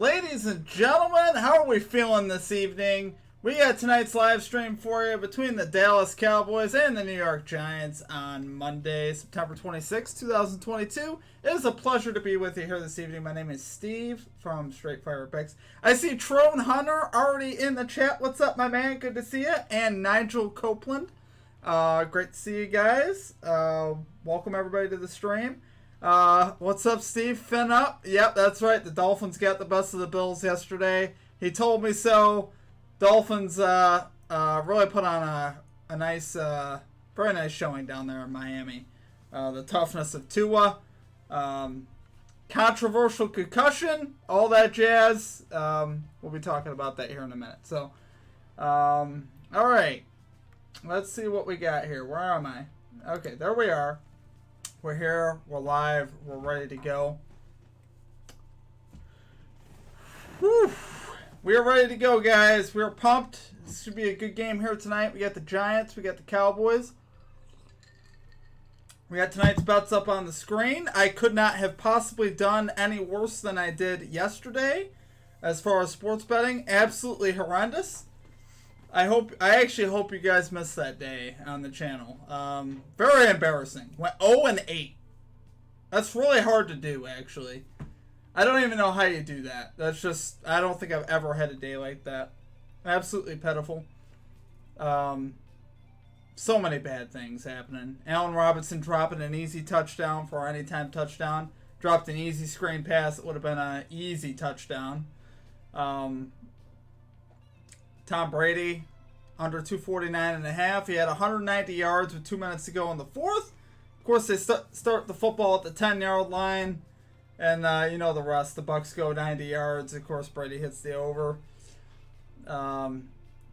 Ladies and gentlemen, how are we feeling this evening? We got tonight's live stream for you between the Dallas Cowboys and the New York Giants on Monday, September 26, 2022. It is a pleasure to be with you here this evening. My name is Steve from Straight Fire Picks. I see Trone Hunter already in the chat. What's up, my man? Good to see you. And Nigel Copeland. Great to see you guys. Welcome everybody to the stream. What's up, Steve? Fin up. Yep, that's right. The Dolphins got the best of the Bills yesterday. He told me so. Dolphins really put on a nice, very nice showing down there in Miami. The toughness of Tua, controversial concussion, all that jazz. We'll be talking about that here in a minute. So, all right. Let's see what we got here. Where am I? Okay, there we are. We're here. We're live. We're ready to go. Whew. We are ready to go, guys. We're pumped. This should be a good game here tonight. We got the Giants. We got the Cowboys. We got tonight's bets up on the screen. I could not have possibly done any worse than I did yesterday as far as sports betting. Absolutely horrendous. I actually hope you guys missed that day on the channel. Very embarrassing. Went 0-8. That's really hard to do, actually. I don't even know how you do that. That's just, I don't think I've ever had a day like that. Absolutely pitiful. So many bad things happening. Allen Robinson dropping an easy touchdown for an anytime touchdown. Dropped an easy screen pass. It would have been an easy touchdown. Tom Brady, under 249.5. He had 190 yards with 2 minutes to go in the fourth. Of course, they start the football at the 10-yard line. And you know the rest. The Bucks go 90 yards. Of course, Brady hits the over.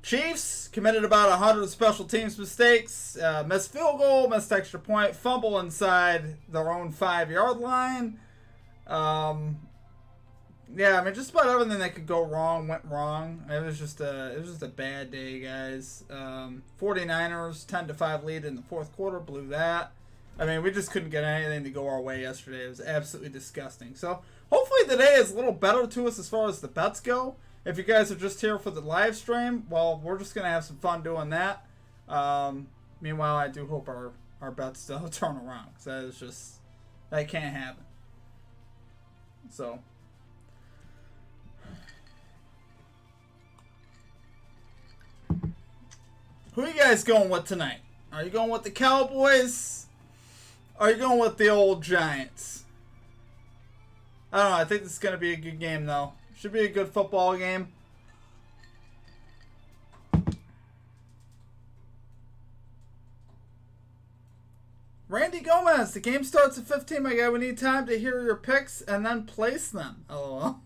Chiefs committed about 100 special teams mistakes. Missed field goal, missed extra point, fumble inside their own 5-yard line. Yeah, I mean, just about everything that could go wrong went wrong. It was just a bad day, guys. 49ers 10-5 lead in the fourth quarter, blew that. I mean, we just couldn't get anything to go our way yesterday. It was absolutely disgusting. So hopefully today is a little better to us as far as the bets go. If you guys are just here for the live stream, well, we're just gonna have some fun doing that. Meanwhile, I do hope our bets still turn around, because that can't happen. So. Who are you guys going with tonight? Are you going with the Cowboys? Or are you going with the old Giants? I don't know. I think this is going to be a good game, though. Should be a good football game. Randy Gomez, the game starts at 15, my guy. We need time to hear your picks and then place them. LOL.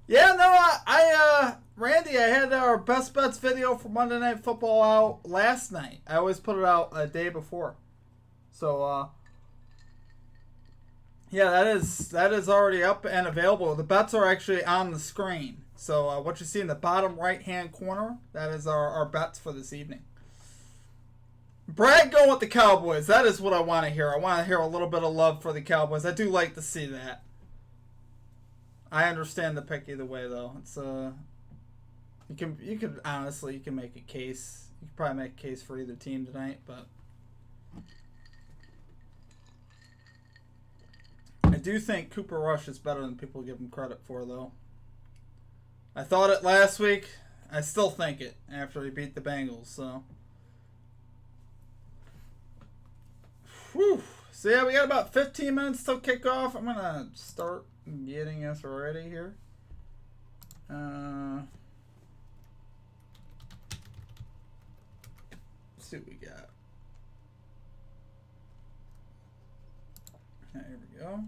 Yeah, no, Randy, I had our best bets video for Monday Night Football out last night. I always put it out a day before. So, yeah, that is already up and available. The bets are actually on the screen. So, what you see in the bottom right-hand corner, that is our bets for this evening. Brad going with the Cowboys. That is what I want to hear. I want to hear a little bit of love for the Cowboys. I do like to see that. I understand the pick either way, though. It's you could honestly make a case. You could probably make a case for either team tonight, but I do think Cooper Rush is better than people give him credit for, though. I thought it last week. I still think it after he beat the Bengals. So, whew. So yeah, we got about 15 minutes till kickoff. I'm gonna start getting us ready here. Let's see what we got. Here we go.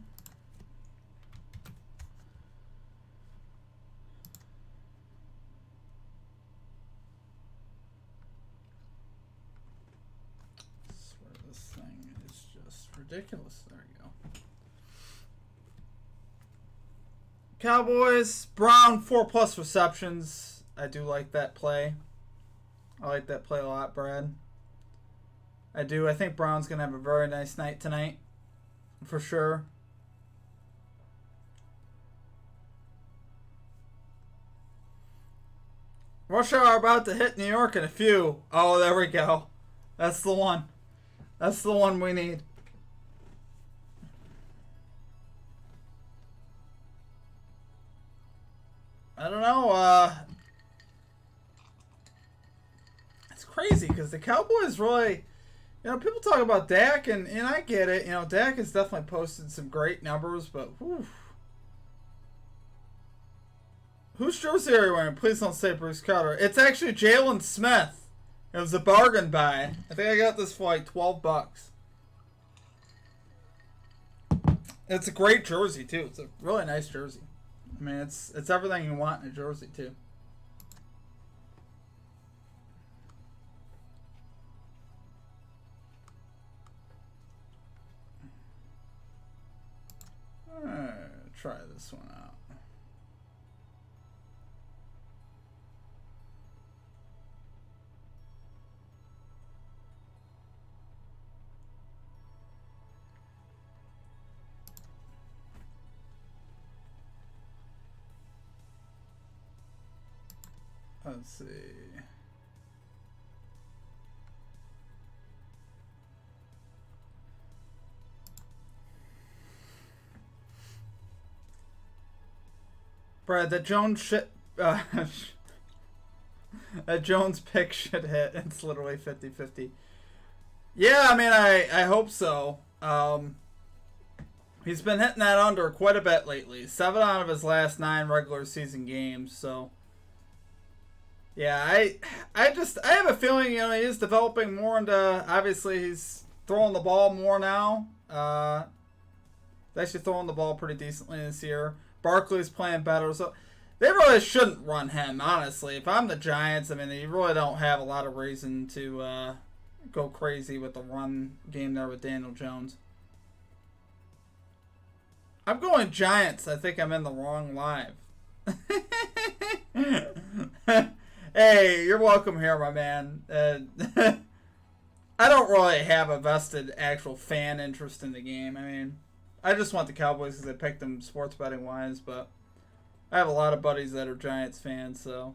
I swear this thing is just ridiculous. There we go. Cowboys, Brown, 4+ receptions. I do like that play. I like that play a lot, Brad. I do. I think Brown's going to have a very nice night tonight. For sure. Rush Hour about to hit New York in a few. Oh, there we go. That's the one. That's the one we need. I don't know. It's crazy because the Cowboys really, people talk about Dak, and I get it. Dak has definitely posted some great numbers, but whew. Whose jersey are you wearing? Please don't say Bruce Carter. It's actually Jalen Smith. It was a bargain buy. I think I got this for like $12. It's a great jersey too. It's a really nice jersey. I mean, it's everything you want in a jersey too. Try this one out. Let's see. Brad, that Jones shit. That Jones pick should hit. It's literally 50-50. Yeah, I mean, I hope so. He's been hitting that under quite a bit lately. 7 out of his last 9 regular season games. So, yeah, I have a feeling, he is developing more into. Obviously, he's throwing the ball more now. He's actually throwing the ball pretty decently this year. Barkley's playing better, so they really shouldn't run him, honestly. If I'm the Giants, I mean, you really don't have a lot of reason to go crazy with the run game there with Daniel Jones. I'm going Giants. I think I'm in the wrong live. Hey, you're welcome here, my man. I don't really have a vested actual fan interest in the game. I mean, I just want the Cowboys because I picked them sports betting wise, but I have a lot of buddies that are Giants fans, so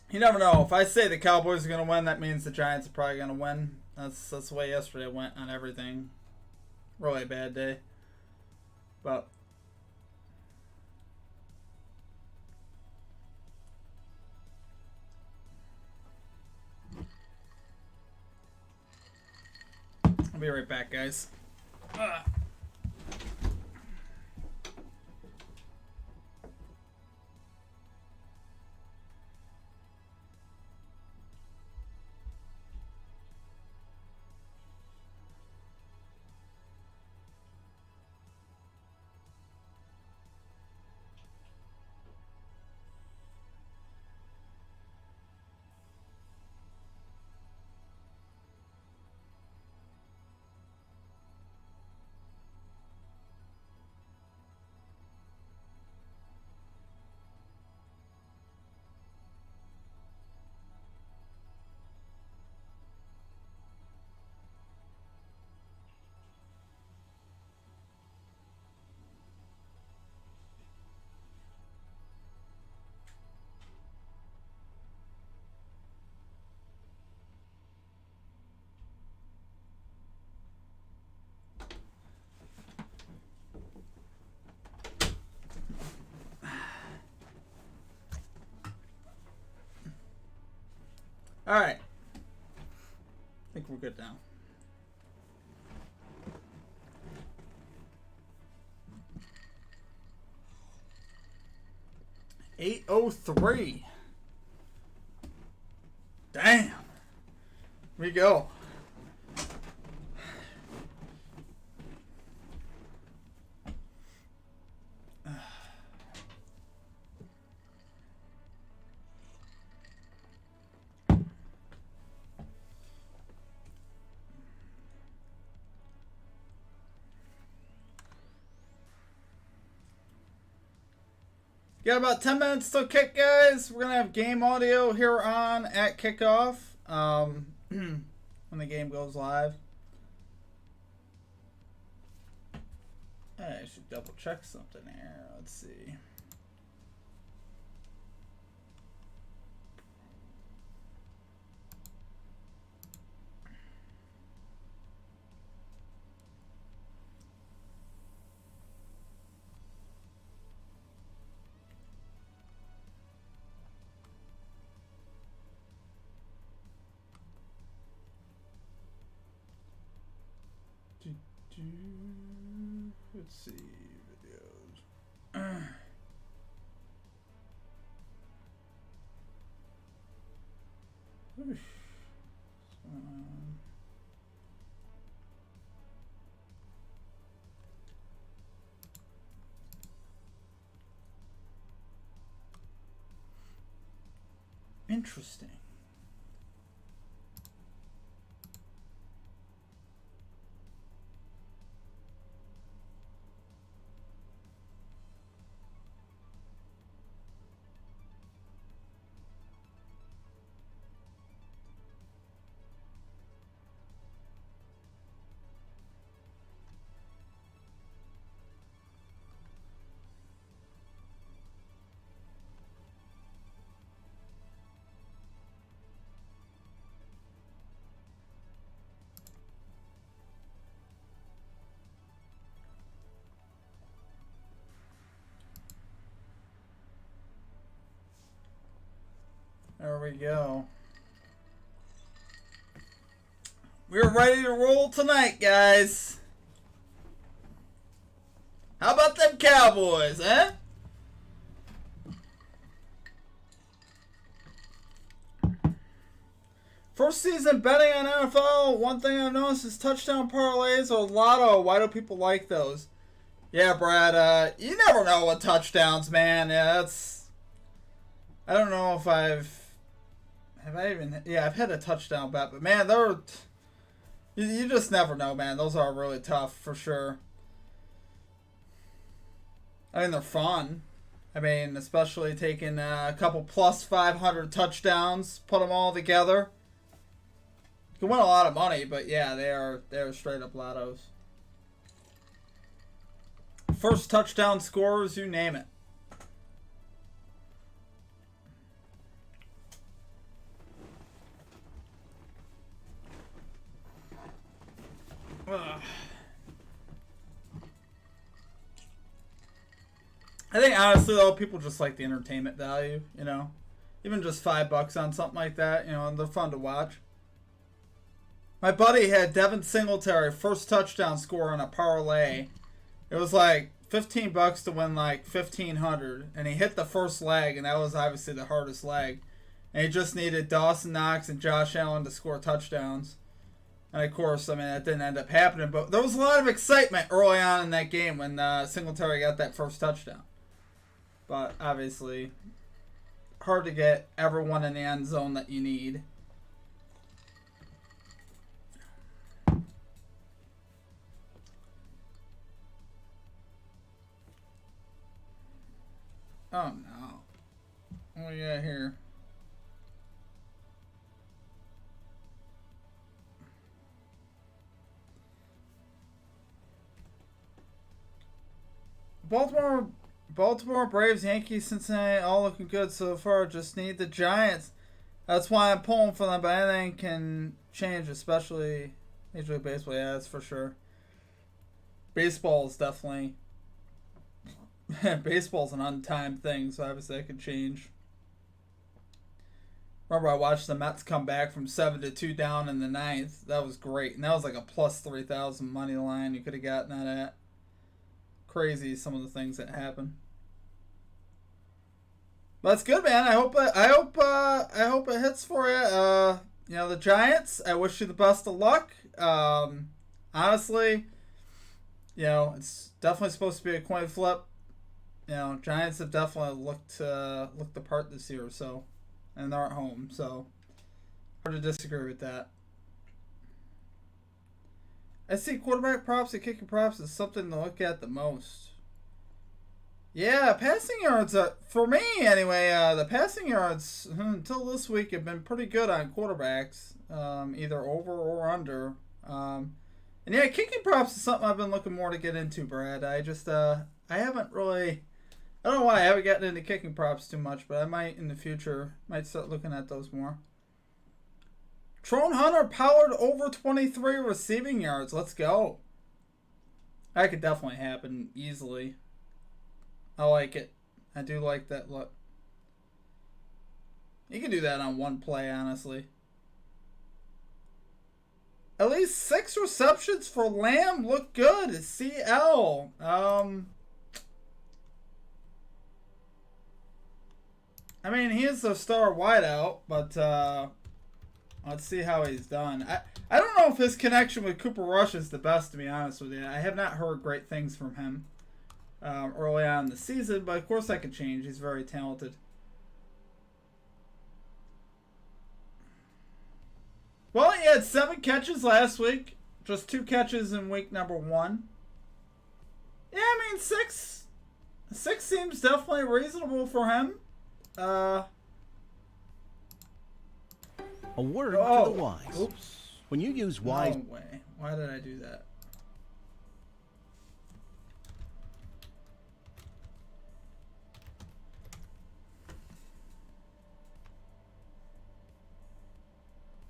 you never know. If I say the Cowboys are going to win, that means the Giants are probably going to win. That's the way yesterday went on everything. Really bad day. But I'll be right back, guys. All right. I think we're good now. $803. Damn. Here we go. Got about 10 minutes till kick, guys. We're going to have game audio here on at kickoff when the game goes live. I should double check something here. Let's see. see videos. Interesting. There we go. We're ready to roll tonight, guys. How about them Cowboys, eh? First season betting on NFL, one thing I've noticed is touchdown parlays or lotto. Why do people like those? Yeah, Brad, you never know with touchdowns, man. Yeah, I don't know if I've had a touchdown bet, but man, you just never know, man. Those are really tough for sure. I mean, they're fun. I mean, especially taking a couple plus 500 touchdowns, put them all together. You can win a lot of money, but yeah, they're straight up lottos. First touchdown scores, you name it. I think honestly though, people just like the entertainment value, you know, even just $5 on something like that, you know, and they're fun to watch. My buddy had Devin Singletary first touchdown score on a parlay. It was like $15 to win like 1,500, and he hit the first leg, and that was obviously the hardest leg. And he just needed Dawson Knox and Josh Allen to score touchdowns. And of course, I mean, that didn't end up happening, but there was a lot of excitement early on in that game when Singletary got that first touchdown. But obviously, hard to get everyone in the end zone that you need. Oh no. What do we got here? Baltimore Braves, Yankees, Cincinnati, all looking good so far. Just need the Giants. That's why I'm pulling for them, but anything can change, especially Major League Baseball. Yeah, that's for sure. Baseball is definitely... Baseball's an untimed thing, so obviously that could change. Remember, I watched the Mets come back from 7-2 down in the ninth. That was great. And that was like a plus 3,000 money line you could have gotten that at. Crazy, some of the things that happen. But it's good, man. I hope it hits for you. You know, the Giants, I wish you the best of luck. Honestly, you know, it's definitely supposed to be a coin flip. You know, Giants have definitely looked the part this year, so, and they're at home, so hard to disagree with that. I see quarterback props and kicking props is something to look at the most. Yeah, passing yards, for me anyway, the passing yards until this week have been pretty good on quarterbacks, either over or under. And yeah, kicking props is something I've been looking more to get into, Brad. I haven't really, I don't know why I haven't gotten into kicking props too much, but I might in the future, might start looking at those more. Tron Hunter powered over 23 receiving yards. Let's go. That could definitely happen easily. I like it. I do like that look. You can do that on one play, honestly. At least 6 receptions for Lamb. Look good. CL. I mean, he is a star wideout, but let's see how he's done. I don't know if his connection with Cooper Rush is the best, to be honest with you. I have not heard great things from him early on in the season, but of course that could change. He's very talented. Well, he had 7 catches last week. Just 2 catches in week number 1. Yeah, I mean, 6 seems definitely reasonable for him. A word to the wise. Oops. When you use wise... No way. Why did I do that?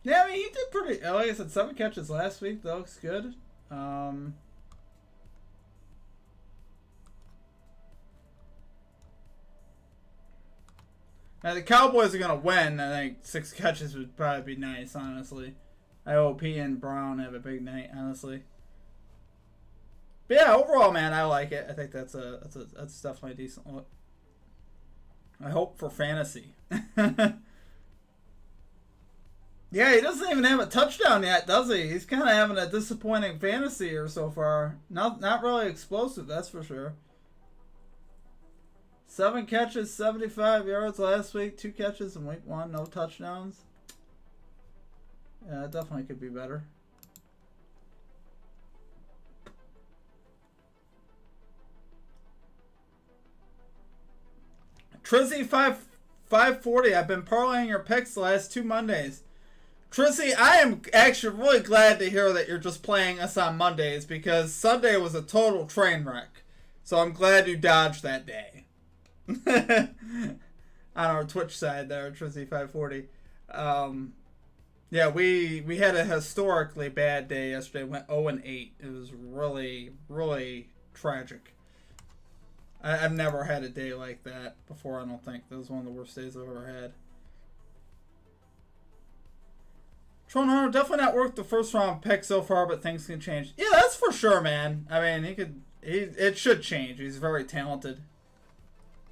Yeah, I mean, he did pretty... Like I said, 7 catches last week. That looks good. Now, the Cowboys are going to win. I think 6 catches would probably be nice, honestly. I hope he and Brown have a big night, honestly. But yeah, overall, man, I like it. I think that's definitely a decent look. I hope for fantasy. Yeah, he doesn't even have a touchdown yet, does he? He's kind of having a disappointing fantasy year so far. Not really explosive, that's for sure. 7 catches, 75 yards last week. 2 catches in week 1, no touchdowns. Yeah, it definitely could be better. Trizzy 540. I've been parlaying your picks the last 2 Mondays. Trizzy, I am actually really glad to hear that you're just playing us on Mondays because Sunday was a total train wreck. So I'm glad you dodged that day. On our Twitch side there, Trizzy 540. Yeah, we had a historically bad day yesterday. Went 0-8. It was really, really tragic. I've never had a day like that before, I don't think. That was one of the worst days I've ever had. Tron Hunter definitely not worth the first round pick so far, but things can change. Yeah, that's for sure, man. I mean, it should change. He's very talented.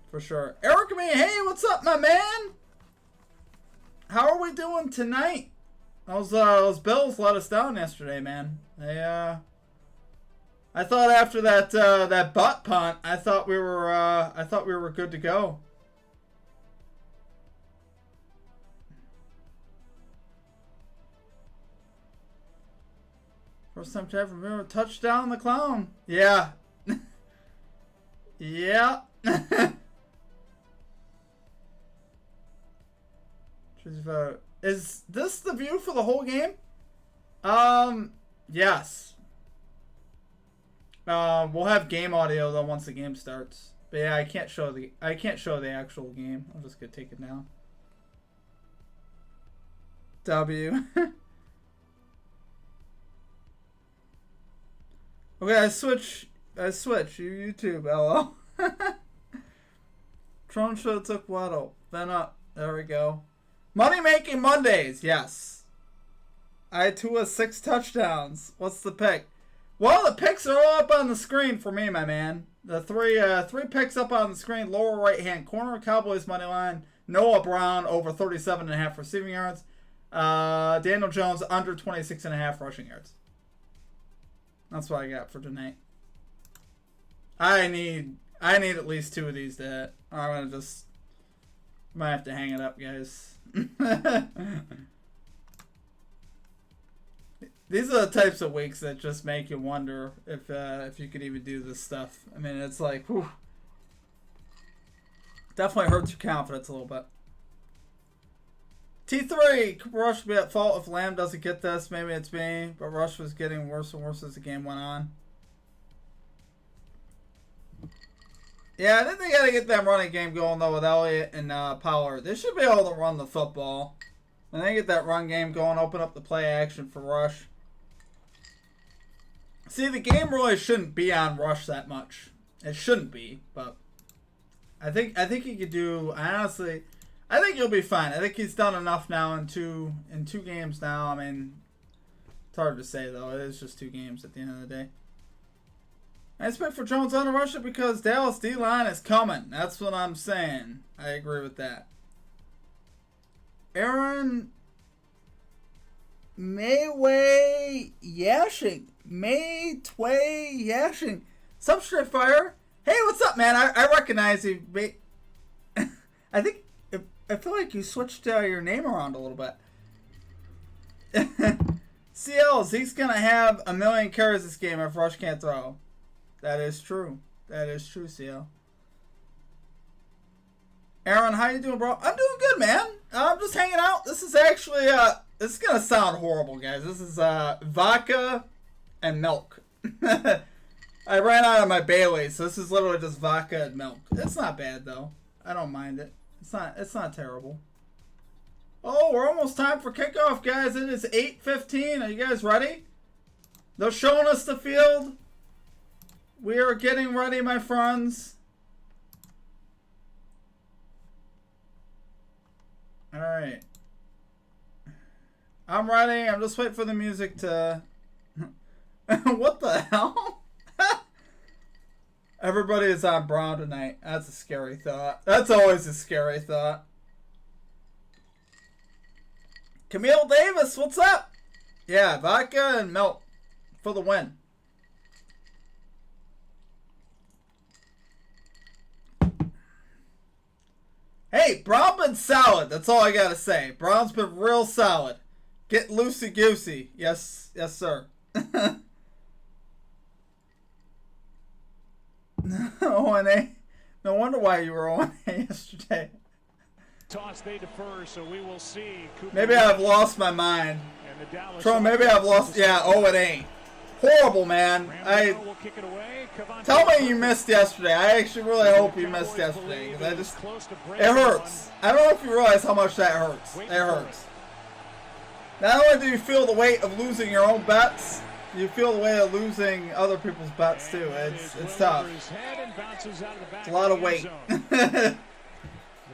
For sure. Eric me, hey, what's up, my man? How are we doing tonight? Those Bills let us down yesterday, man. I thought after that butt punt, I thought we were good to go. First time to ever remember touchdown the clown. Yeah. Yeah. Is this the view for the whole game? Yes. We'll have game audio though once the game starts. But yeah, I can't show the actual game. I'm just gonna take it now. W. Okay, I switch. You YouTube, LO. Tron show took Waddle. Then up. There we go. Money making Mondays. Yes. I had 2 of 6 touchdowns. What's the pick? Well, the picks are all up on the screen for me, my man. The three picks up on the screen. Lower right hand corner. Cowboys money line. Noah Brown over 37.5 receiving yards. Daniel Jones under 26.5 rushing yards. That's what I got for tonight. I need at least 2 of these to hit. I'm gonna might have to hang it up, guys. These are the types of weeks that just make you wonder if you could even do this stuff. I mean, it's like, whew. Definitely hurts your confidence a little bit. T3, Cooper Rush will be at fault if Lamb doesn't get this. Maybe it's me, but Rush was getting worse and worse as the game went on. Yeah, I think they got to get that running game going, though, with Elliott and Pollard. They should be able to run the football. When they get that run game going, open up the play action for Rush. See, the game really shouldn't be on Rush that much. It shouldn't be, but I think he could do, honestly, I think he'll be fine. I think he's done enough now in two games now. I mean, hard to say, though. It is just 2 games at the end of the day. I expect for Jones on to rush it because Dallas D-line is coming. That's what I'm saying. I agree with that. Aaron Mayway Yashing. Maytway Yashing. Substrate Fire. Hey, what's up, man? I recognize you. I think... I feel like you switched your name around a little bit. CL, Zeke's going to have 1 million carries this game if Rush can't throw. That is true. That is true, CL. Aaron, how you doing, bro? I'm doing good, man. I'm just hanging out. This is actually, this is going to sound horrible, guys. This is vodka and milk. I ran out of my Bailey, so this is literally just vodka and milk. It's not bad, though. I don't mind it. It's not terrible. Oh, we're almost time for kickoff, guys. It is 8:15. Are you guys ready? They're showing us the field. We are getting ready, my friends. All right. I'm ready. I'm just waiting for the music to... What the hell? Everybody is on Brown tonight. That's a scary thought. That's always a scary thought. Camille Davis, what's up? Yeah, vodka and milk for the win. Hey, Brown been solid. That's all I gotta say. Brown's been real solid. Get loosey goosey. Yes, yes, sir. 0-8. No wonder why you were 0-8 yesterday. Toss they defer, so we will see. Maybe I've lost my mind. Tron, maybe I've lost. Yeah, 0-8. Horrible, man. Tell me you missed yesterday. I actually really hope you missed yesterday. Because it hurts. I don't know if you realize how much that hurts. It hurts. Not only do you feel the weight of losing your own bets, you feel the weight of losing other people's bets too. It's tough. It's a lot of weight.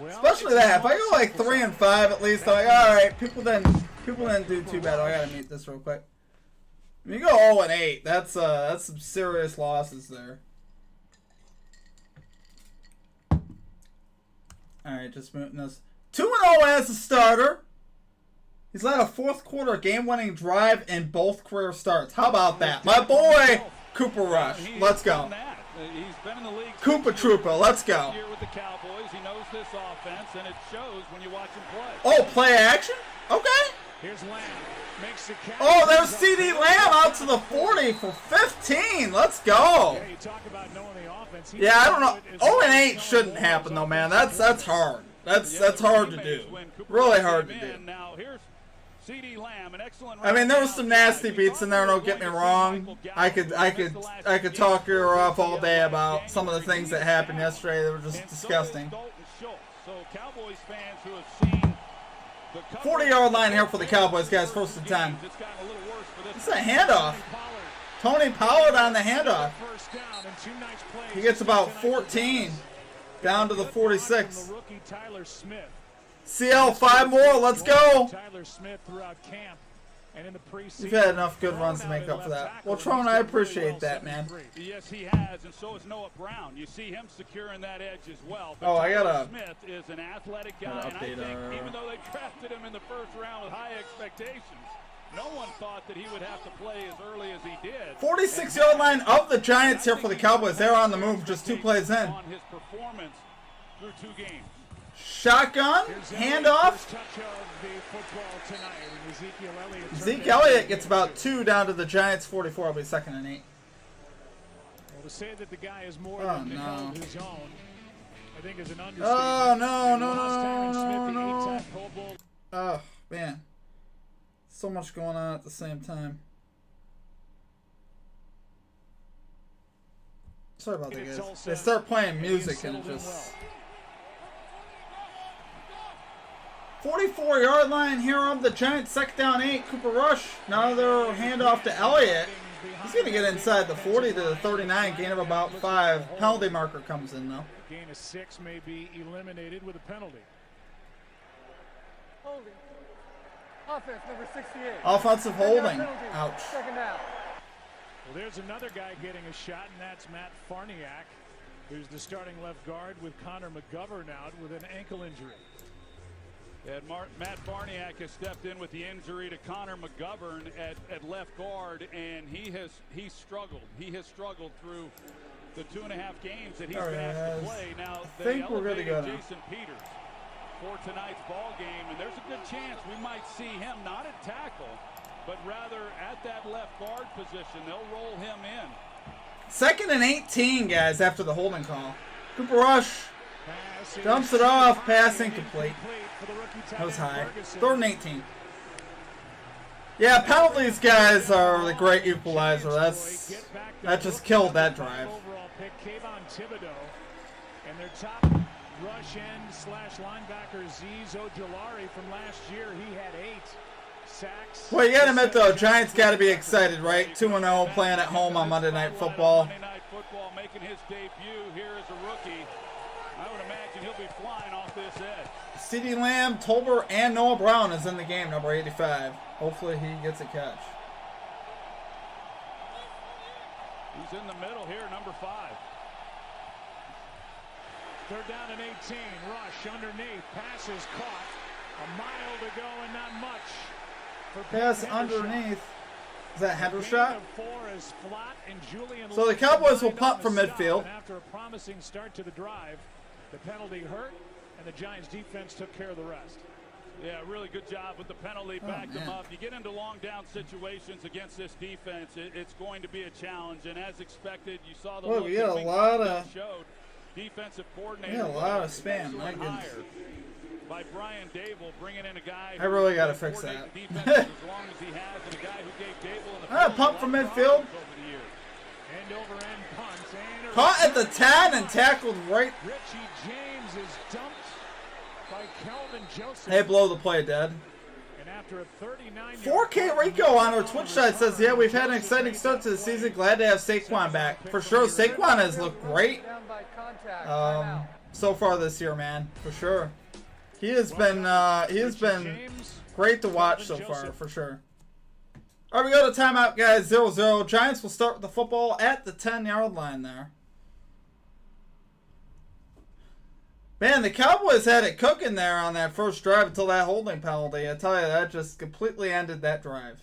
Especially that. If I go like 3-5 at least, I'm like, all right, people didn't do too bad. Oh, I gotta mute this real quick. If you go 0-8, that's some serious losses there. All right, just muting this. 2-0 as a starter. He's led a fourth quarter game-winning drive in both career starts. How about that? My boy, Cooper Rush. Let's go. He's been in the league. Cooper Trooper, let's go. With the Cowboys, he knows this offense, and it shows when you watch him play. Oh, play action? Okay. Here's Lamb. Makes the catch. Oh, there's CD Lamb out to the 40 for 15. Let's go. Yeah, you talk about knowing the offense. Yeah, I don't know. 0-8 shouldn't happen though, man. That's hard. That's hard to do. Really hard to do. Now here's CD Lamb, an excellent. I mean, there was some nasty beats in there. Don't get me wrong. I could talk your ear off all day about some of the things that happened yesterday. They were just disgusting. So Cowboys fans who have seen 40-yard line here for the Cowboys, guys. First and 10. It's a handoff. Tony Pollard on the handoff. He gets about 14 down to the 46. CL 5 more. Let's go. You've had enough good runs to make up for that. Well, Tron, I appreciate that, man. Yes, he has, and so is Noah Brown. You see him securing that edge as well. But oh, I gotta. Smith is an athletic guy, and I think even though they drafted him in the first round with high expectations, no one thought that he would have to play as early as he did. 46-yard line of the Giants here for the Cowboys. They're on the move, just 2 plays in. On his performance through 2 games. Shotgun, handoff. Zeke Elliott gets about 2 down to the Giants 44. It'll be 2nd and 8. Well, to say that the guy is more than no. His own, I think is an understatement. Oh, no. Oh, man. So much going on at the same time. Sorry about that, guys. They start playing music and it just... 44-yard line here on the Giants, 2nd down 8. Cooper Rush. Now they're handoff to Elliott. He's going to get inside the 40 to the 39. Gain of about 5. Penalty marker comes in, though. Gain of 6 may be eliminated with a penalty. Offense, number 68. Offensive holding. Penalties. Ouch. Second down. Well, there's another guy getting a shot, and that's Matt Farniak, who's the starting left guard with Connor McGovern out with an ankle injury. And Matt Farniak has stepped in with the injury to Connor McGovern at left guard, and he's struggled. He has struggled through the 2.5 games that he's been asked to play. Now I think we're going to go Jason Peters for tonight's ball game, and there's a good chance we might see him not at tackle, but rather at that left guard position. They'll roll him in. 2nd and 18, guys, after the holding call. Cooper Rush dumps it off, pass incomplete. That was high. 3rd and 18. Yeah, penalties, guys, are the great equalizer. That just killed that drive. Overall pick, Kayvon Thibodeau, and their top rush end / linebacker Azeez Ojulari from last year. He had 8 sacks. Well, you gotta admit though, Giants gotta be excited, right? 2-0, playing at home on Monday Night Football. Monday Night Football making his debut here as a rookie. I would imagine he'll be flying off this edge. CeeDee Lamb, Tolbert, and Noah Brown is in the game, number 85. Hopefully he gets a catch. He's in the middle here, number 5. 3rd down and 18. Rush underneath. Pass is caught. A mile to go and not much. For Pass Henderson. underneath. Is that Gain Hendershot? of 4 is flat, and Julian So the Lewis Cowboys will combined punt on from the stop, midfield. and after a promising start to the drive, the penalty hurt, and the Giants defense took care of the rest. Yeah, really good job with the penalty. Backed them up. You get into long down situations against this defense, it's going to be a challenge. And as expected, you saw the Well, look we got that a lot of showed. Defensive coordinator. we got a lot of spam. My excellent goodness. hire by Brian Dable, bringing in a guy. I really got to who fix coordinate that. the defense as long as he has, and a guy who gave Dable in the Ah, pump from midfield. End over end punts. And Caught at the 10 and tackled right. Richie James is dumped by Kelvin Joseph. Hey, blow the play, Dad. And after a 39 4K Rico on our Twitch side says, yeah, we've had an exciting start to the season. Glad to have Saquon back. For sure, Saquon has looked great Down by contact. Timeout. so far this year, man. For sure. He has been great to watch so far, for sure. All right, we go to timeout, guys. 0-0. Giants will start with the football at the 10-yard line there. Man, the Cowboys had it cooking there on that first drive until that holding penalty. I tell you, that just completely ended that drive.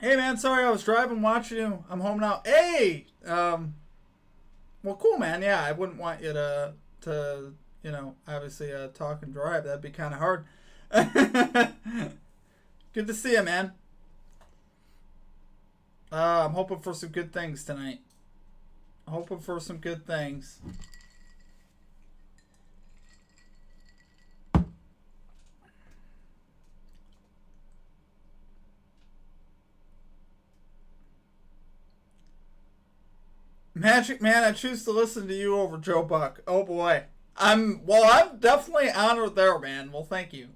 Hey, man, sorry I was driving, watching you. I'm home now. Hey! Well, cool, man. Yeah, I wouldn't want you to you know, obviously talk and drive. That'd be kind of hard. Good to see you, man. I'm hoping for some good things tonight. Hoping for some good things. Magic Man, I choose to listen to you over Joe Buck. Oh boy. I'm definitely honored there, man. Well, thank you.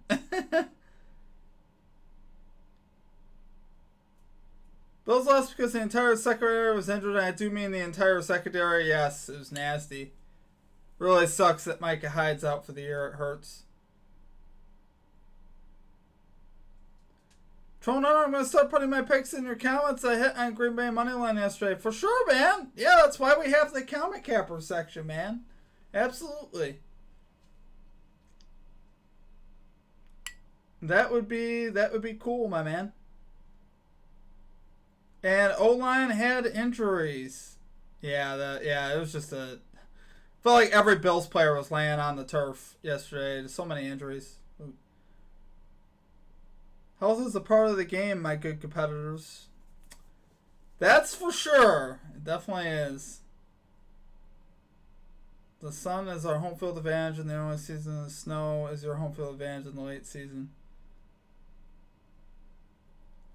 Bills lost because the entire secondary was injured, and I do mean the entire secondary. Yes, it was nasty. Really sucks that Micah Hyde's out for the year. It hurts. Tron, I'm going to start putting my picks in your comments. I hit on Green Bay Moneyline yesterday. For sure, man. Yeah, that's why we have the comment capper section, man. Absolutely. That would be cool, my man. And O-line had injuries. Yeah, it was just felt like every Bills player was laying on the turf yesterday. There's so many injuries. Health is a part of the game, my good competitors. That's for sure. It definitely is. The sun is our home field advantage in the early season. The snow is your home field advantage in the late season.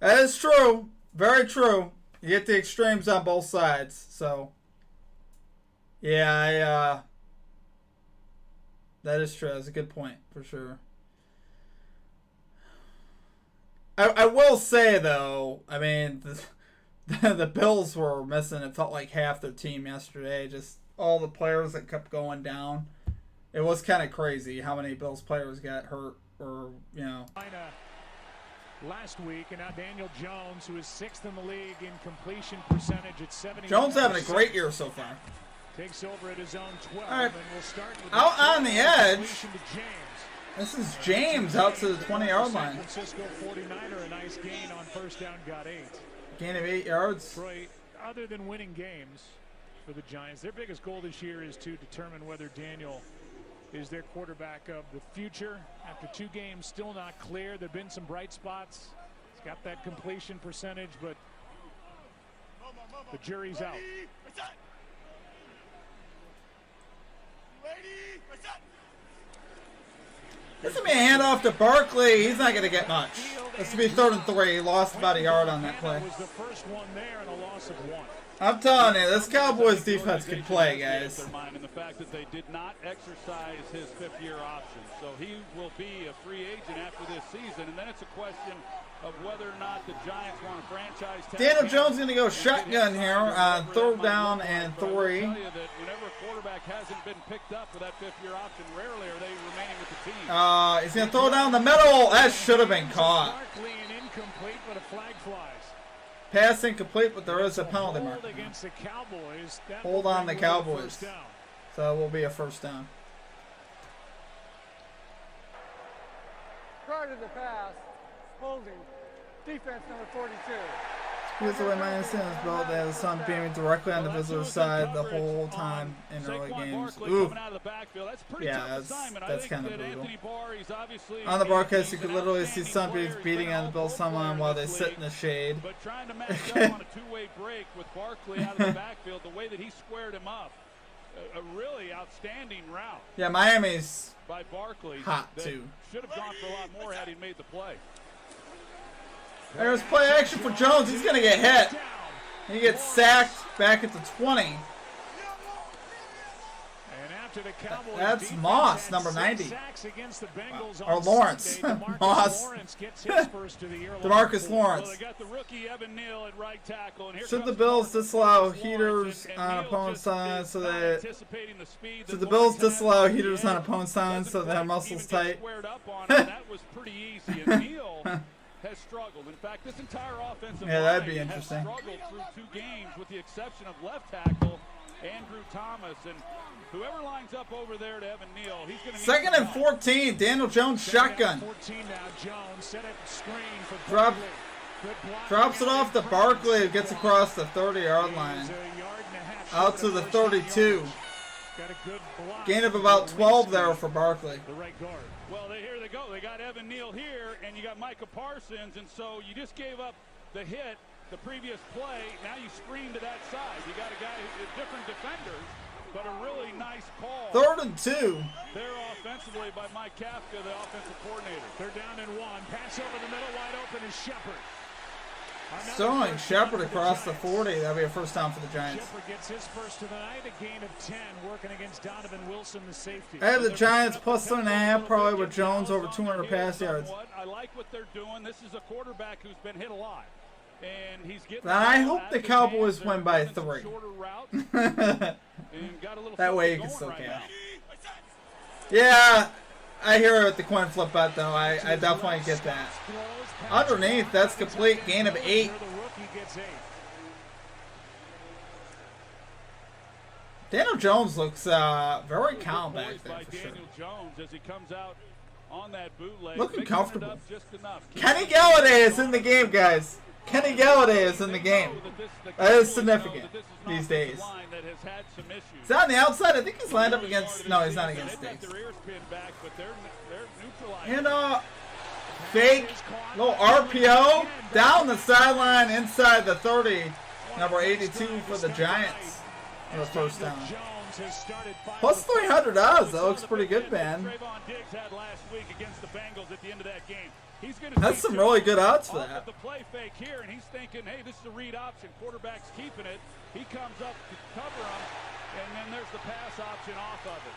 That is true. Very true. You get the extremes on both sides. So, yeah, that is true. That's a good point, for sure. I will say, though, I mean, the Bills were missing, it felt like half their team yesterday. Just all the players that kept going down. it was kind of crazy how many Bills players got hurt, or last week, and now Daniel Jones, who is 6th in the league in completion percentage at 70. Jones having a great year so far. Takes over at his own 12, right. and we'll start with out on the edge. James. This is James out to the 20-yard line. San Francisco 49er, a nice gain on first down, got 8. Gain of 8 yards. Troy, other than winning games for the Giants, their biggest goal this year is to determine whether Daniel is their quarterback of the future. After 2 games, still not clear. There have been some bright spots. He's got that completion percentage, but the jury's out. This is going to be a handoff to Barkley. He's not going to get much. This will be 3rd and 3. He lost about a yard on that play. Was the first one there and a loss of 1. I'm telling you, this Cowboys defense can play, guys. And the fact that they did not exercise his 5th-year option. So he will be a free agent after this season. And then it's a question of whether or not the Giants want to franchise tag Daniel him. Jones going to go shotgun here on 3rd down and 3. I will tell you that whenever a quarterback hasn't been picked up for that 5th-year option, rarely are they remaining with the team. He's going to throw down the middle. That should have been caught. Barkley and incomplete, but a flag flies. Pass incomplete, but there is a penalty mark. Against the Cowboys. Hold on the Cowboys. So it will be a first down. Prior to the pass, holding, defense number 42. Here's the way my understanding is built. They have the sun beaming directly on the visitor's side the whole time in early games. Ooh. Yeah, that's kind of brutal. On the broadcast, you could literally see sunbeams beating on the Bills sideline while they sit in the shade. But trying to match up on a two-way break with Barkley out of the backfield, the way that he squared him up, a really outstanding route. Yeah, Miami's by Barkley hot too. Should have gone for a lot more had he made the play. There's play action for Jones. He's going to get hit. He gets sacked back at the 20. That's Moss, number 90. Or Lawrence. Moss. DeMarcus Lawrence. Should the Bills disallow heaters on opponent's side so that should the Bills disallow heaters on opponent's side so their muscles tight? That was pretty easy. And Neal has struggled. In fact, this entire offensive that'd be line interesting. has struggled through 2 games with the exception of left tackle Andrew Thomas. And whoever lines up over there to Evan Neal, he's going to 2nd and 14. Daniel Jones shotgun. 14 now. Jones set up screen for Drops it off to Barkley, who gets across the 30-yard line. Out to the 32. Gain of about 12 there for Barkley. The right guard. Well, here they go. They got Evan Neal here, and you got Micah Parsons, and so you just gave up the hit the previous play. Now you screen to that side. You got a guy who's different defenders, but a really nice call. 3rd and 2. There offensively by Mike Kafka, the offensive coordinator. They're down and 1. Pass over the middle, wide open is Shepard. Sterling Shepard across the 40. That'll be a first down for the Giants. Shepard gets his first of the night, a gain of 10, working against Donovan Wilson, the safety. I have the Giants plus 3.5, probably with Jones over 200 pass yards. I like what they're doing. This is a quarterback who's been hit a lot. And he's getting I hope the Cowboys win by 3. That way you can still cash. Yeah, I hear it with the coin flip bet, though. I definitely get that. Underneath, that's complete. Gain of 8. Daniel Jones looks very calm back there for sure. Jones as he comes out on that bootleg, looking comfortable. Kenny Galladay is in the game, guys. Kenny Galladay is in the game. That is significant these days. He's on the outside. I think he's lined up against. No, he's not against Diggs. And fake little RPO down the sideline inside the 30. Number 82 for the Giants. On the first down. Plus 300 odds. That looks pretty good, man. That's some really good odds for that. The play fake here, and he's thinking, hey, this is a read option. Quarterback's keeping it. He comes up to cover him, and then there's the pass option off of it.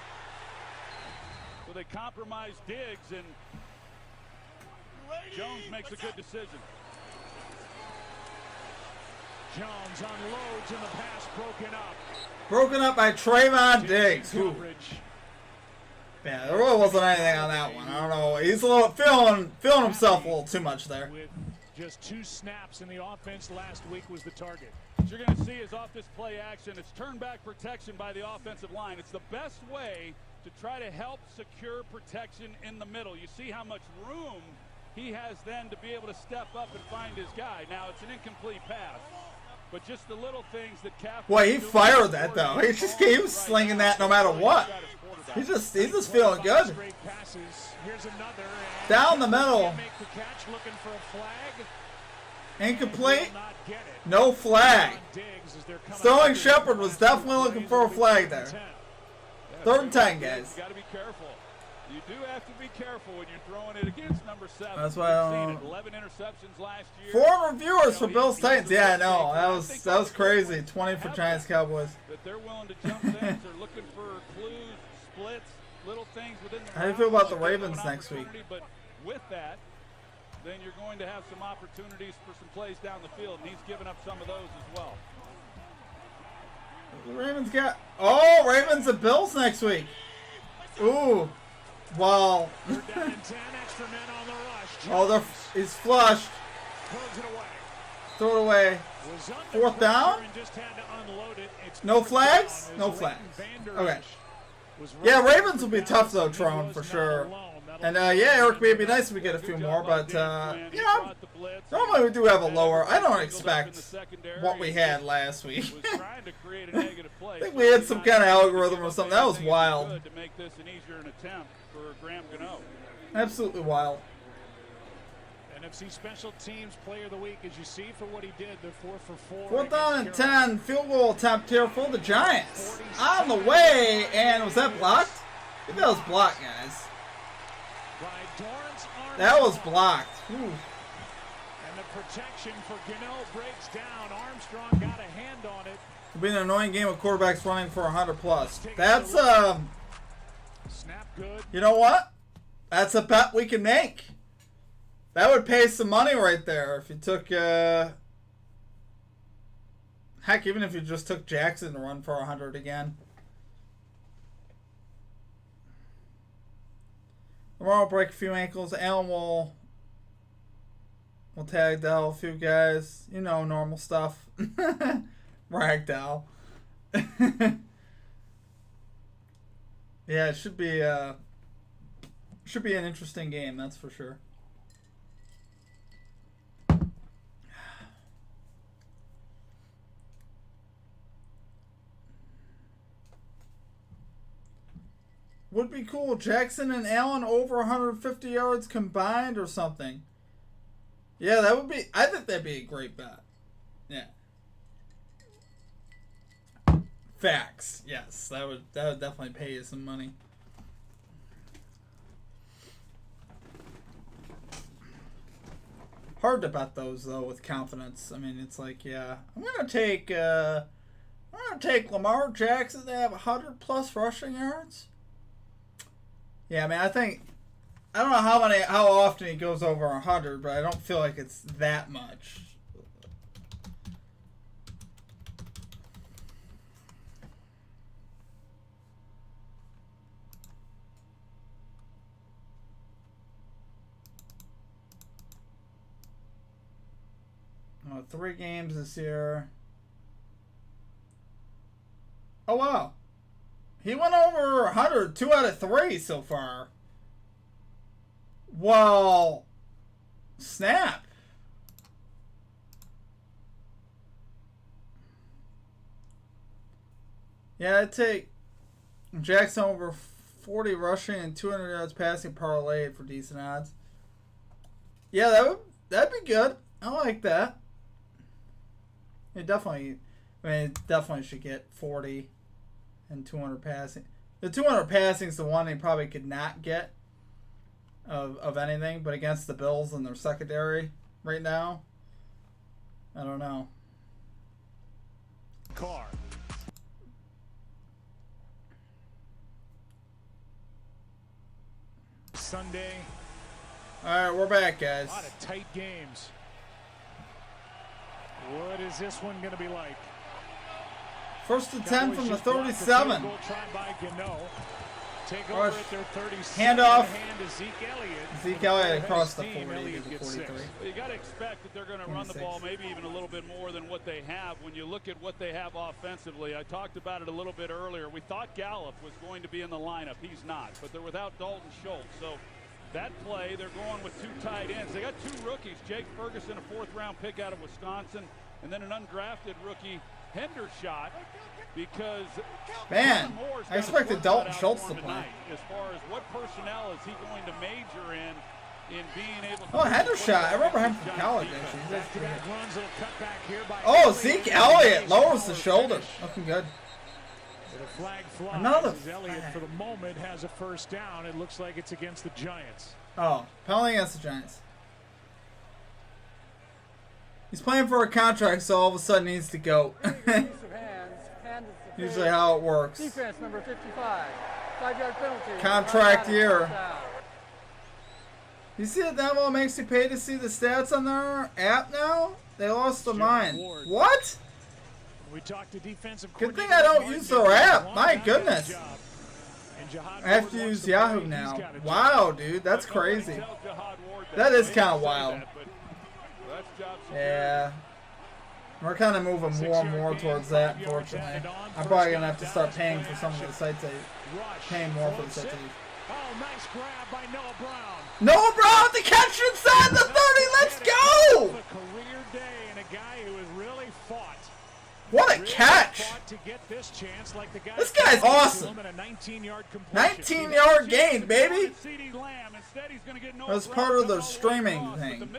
So they compromise Diggs, and Jones makes a good decision. Jones unloads, and the pass broken up. Broken up by Trayvon Diggs. Yeah, there really wasn't anything on that one. I don't know. He's a little feeling himself a little too much there. With just 2 snaps in the offense last week was the target. What you're going to see is off this play action, it's turn back protection by the offensive line. It's the best way to try to help secure protection in the middle. You see how much room he has then to be able to step up and find his guy. Now, it's an incomplete pass, but just the little things that Cap. Boy, he fired that though. He was slinging that no matter what. He's just feeling good. Down the middle. Incomplete. No flag. Sterling Shepard was definitely looking for a flag there. 3rd and 10, guys. You got to be careful. You do have to be careful when you're throwing it against number 7. That's why I don't. 11 interceptions last year. 4 reviewers for Bills Titans. Yeah, I know. That was crazy. 20 for Giants Cowboys. That they're willing to jump things. They're looking for clues, splits, little things within the. How do you feel about the Ravens next week? But with that, then you're going to have some opportunities for some plays down the field, and he's given up some of those as well. The Ravens got. Ravens and Bills next week. Ooh. Well. He's flushed. Throw it away. 4th down? No flags? No flags. Okay. Yeah, Ravens will be tough though, Tron, for sure. And yeah, Eric, it'd be nice if we get a few more, but yeah, normally we do have a lower. I don't expect what we had last week. I think we had some kind of algorithm or something. That was wild. Absolutely wild. NFC Special Teams Player of the Week, as you see for what he did. They're 4 for 4. 4th down and 10. Field goal attempt here for the Giants. On the way, and was that blocked? I think that was blocked, guys. That was blocked. Ooh. And the protection for Gano breaks down. Armstrong got a hand on it. It'll be an annoying game with quarterbacks running for 100 plus. That's snap good. You know what? That's a bet we can make. That would pay some money right there if you took heck, even if you just took Jackson to run for 100 again. Lamar will break a few ankles. Allen will tag down a few guys. You know, normal stuff. Ragdoll. Yeah, it should be an interesting game, that's for sure. Would be cool. Jackson and Allen over 150 yards combined or something. Yeah, that would be. I think that'd be a great bet. Yeah. Facts. Yes, that would definitely pay you some money. Hard to bet those though with confidence. I mean, it's like, yeah, I'm gonna take Lamar Jackson to have 100 plus rushing yards. Yeah, I mean, I don't know how often he goes over 100, but I don't feel like it's that much. Oh, 3 games this year. Oh, wow. He went over 100, 2 out of 3 so far. Well, snap. Yeah, I'd take Jackson over 40 rushing and 200 yards passing parlay for decent odds. Yeah, that'd be good. I like that. It definitely should get 40. And 200 passing. The 200 passing is the one he probably could not get of anything, but against the Bills and their secondary right now, I don't know. Carr. Sunday. All right, we're back, guys. A lot of tight games. What is this one going to be like? 1st and 10 from the 37. take Rush. over at their 36. Handoff. Hand to Zeke Elliott. Zeke Elliott across the 40 40 to the 43. Well, you got to expect that they're going to run the ball maybe even a little bit more than what they have. When you look at what they have offensively, I talked about it a little bit earlier. We thought Gallup was going to be in the lineup. He's not, but they're without Dalton Schultz. So that play, they're going with 2 tight ends. They got 2 rookies, Jake Ferguson, a 4th-round pick out of Wisconsin, and then an undrafted rookie, Hendershot, because Man, I expected Dalton Schultz to play. As far as what personnel is he going to major in being able to... Oh, Hendershot. I remember him from college, actually. Back-to-back runs, little cutback here by Oh, Zeke Elliott lowers the shoulder. Looking good. The flag flies. Another As Elliott, flag. for the moment, has a first down. It looks like it's against the Giants. Oh, penalty against the Giants. He's playing for a contract, so all of a sudden he needs to go. Use of hands. Hand is the Usually fade. how it works. Defense number 55. 5-yard penalty. Contract year. First down. You see that demo makes you pay to see the stats on their app now? They lost their mind. What? We talked to defensive Good thing coordinator I don't Martin use their Dale. app. Long My back goodness. job. And Jihad I have Ward to wants use to Yahoo play. now. He's got a job. Wow, dude. That's crazy. That is kind of wild. Yeah. We're kind of moving more and more towards that, unfortunately. I'm probably going to have to start paying for some of the sites. Paying more for the sites. Oh, nice grab by Noah Brown. Noah Brown with the catch inside the 30. Let's go! A career day and a guy who has really fought. What a catch! Fought to get this chance, like the guy This guy's awesome. 19-yard completion. 19-yard gain, baby. That was part of the streaming thing.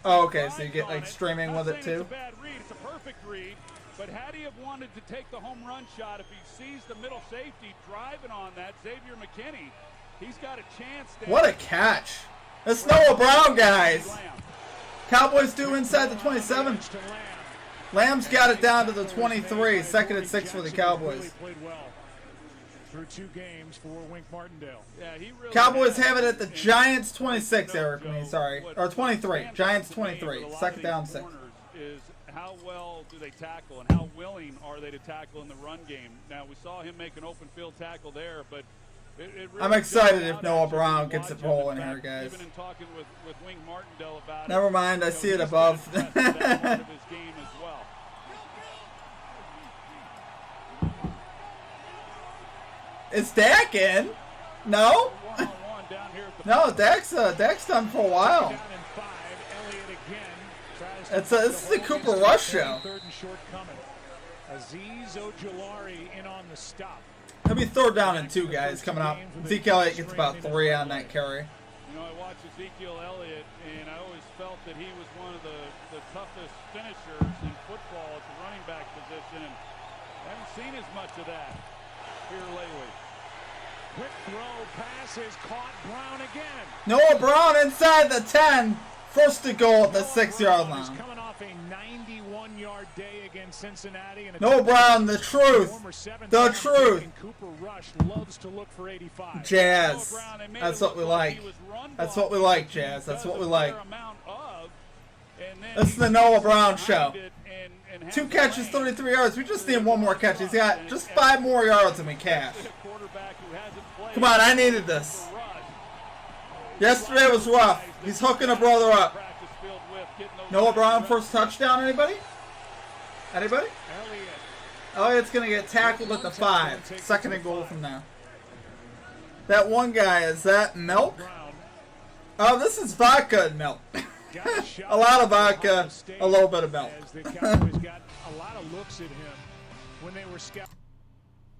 Oh, okay, so you get like streaming with it too. It's a perfect read, but had he have wanted to take the home run shot, if he sees the middle safety driving on that, Xavier McKinney, he's got a chance. What a catch! It's Noah Brown, guys. Cowboys do inside the 27. Lamb's got it down to the 23. 2nd and 6 for the Cowboys. Played well through 2 games for Wink Martindale. Yeah, he really Cowboys have it at the Giants 26, Eric. Sorry. Or 23. Giants 23. 2nd down 6. Is how well do they tackle and how willing are they to tackle in the run game? Now, we saw him make an open field tackle there, but it really I'm excited if jumped Noah out Brown at you gets to it watch him. rolling In here, fact, guys. Even in talking with Wink Martindale about Never it, mind, I you know, see it he's above. been impressed with that part of his game as well. Is Dak in? No? One-on-one down here at the No, Dak's done for a while. Down in 5. Elliott again tries to This is the Cooper Rush show. 3rd and short coming. Azeez Ojulari in on the stop. It'll be 3rd down and 2, guys, coming up. Zeke Elliott gets about 3 on that carry. You know, I watched Ezekiel Elliott, and I always felt that he was one of the toughest finishers in football at the running back position, and I haven't seen as much of that here lately. Quick throw pass is caught. Brown again. Noah Brown inside the 10. First to goal at the 6-yard Brown is line. coming off a 91-yard day against Cincinnati. And Noah Brown, the truth. former 7th The round truth. pick, and Cooper Rush loves to look for 85. Jazz. Noah Brown, they made That's it what we look like. he was run That's what we like, blocking Jazz. That's because what we of like. their amount of, and then This is he the Noah gets Brown behind show. it and has 2 the catches, lane. 33 yards. We just need 1 more catch. He's got just 5 more yards and we cash. Quarterback who hasn't played Come on, I needed this. for Rush. Yesterday was rough. He's hooking a brother up. Practice field with getting those Noah Brown, guys first touchdown, anybody? Anybody? Elliott. Elliott's going to get tackled at the 5. 2nd and goal from there. That one guy, is that milk? Brown Oh, this is vodka and milk. got a shot A lot of at vodka, Ohio State a little bit of milk. As the Cowboys got a lot of looks at him when they were scouting.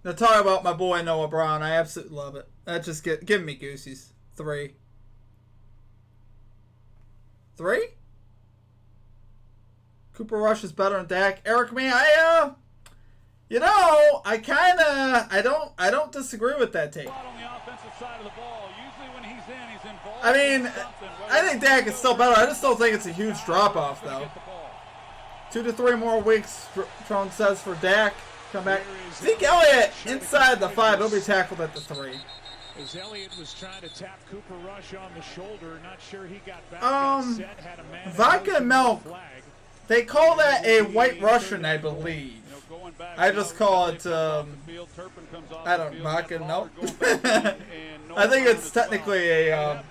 Now talk about my boy Noah Brown. I absolutely love it. That just give me goosies. 3. 3? Cooper Rush is better than Dak. Eric, me, I don't disagree with that take. on the offensive side of the ball. Usually when he's in, he's involved. I mean, in something, I think Dak is still better. I just don't think it's a huge drop-off, though. Get the ball. 2 to 3 more weeks, Tron says, for Dak. Come back. Zeke Elliott inside the 5. He'll be tackled at the 3. As Elliott was trying to tap Cooper Rush on the shoulder, not sure he got back. Um, got set, had a man vodka and milk. flag. They call that a White Russian, I believe. I just call it, I don't, vodka, nope. I think it's technically a,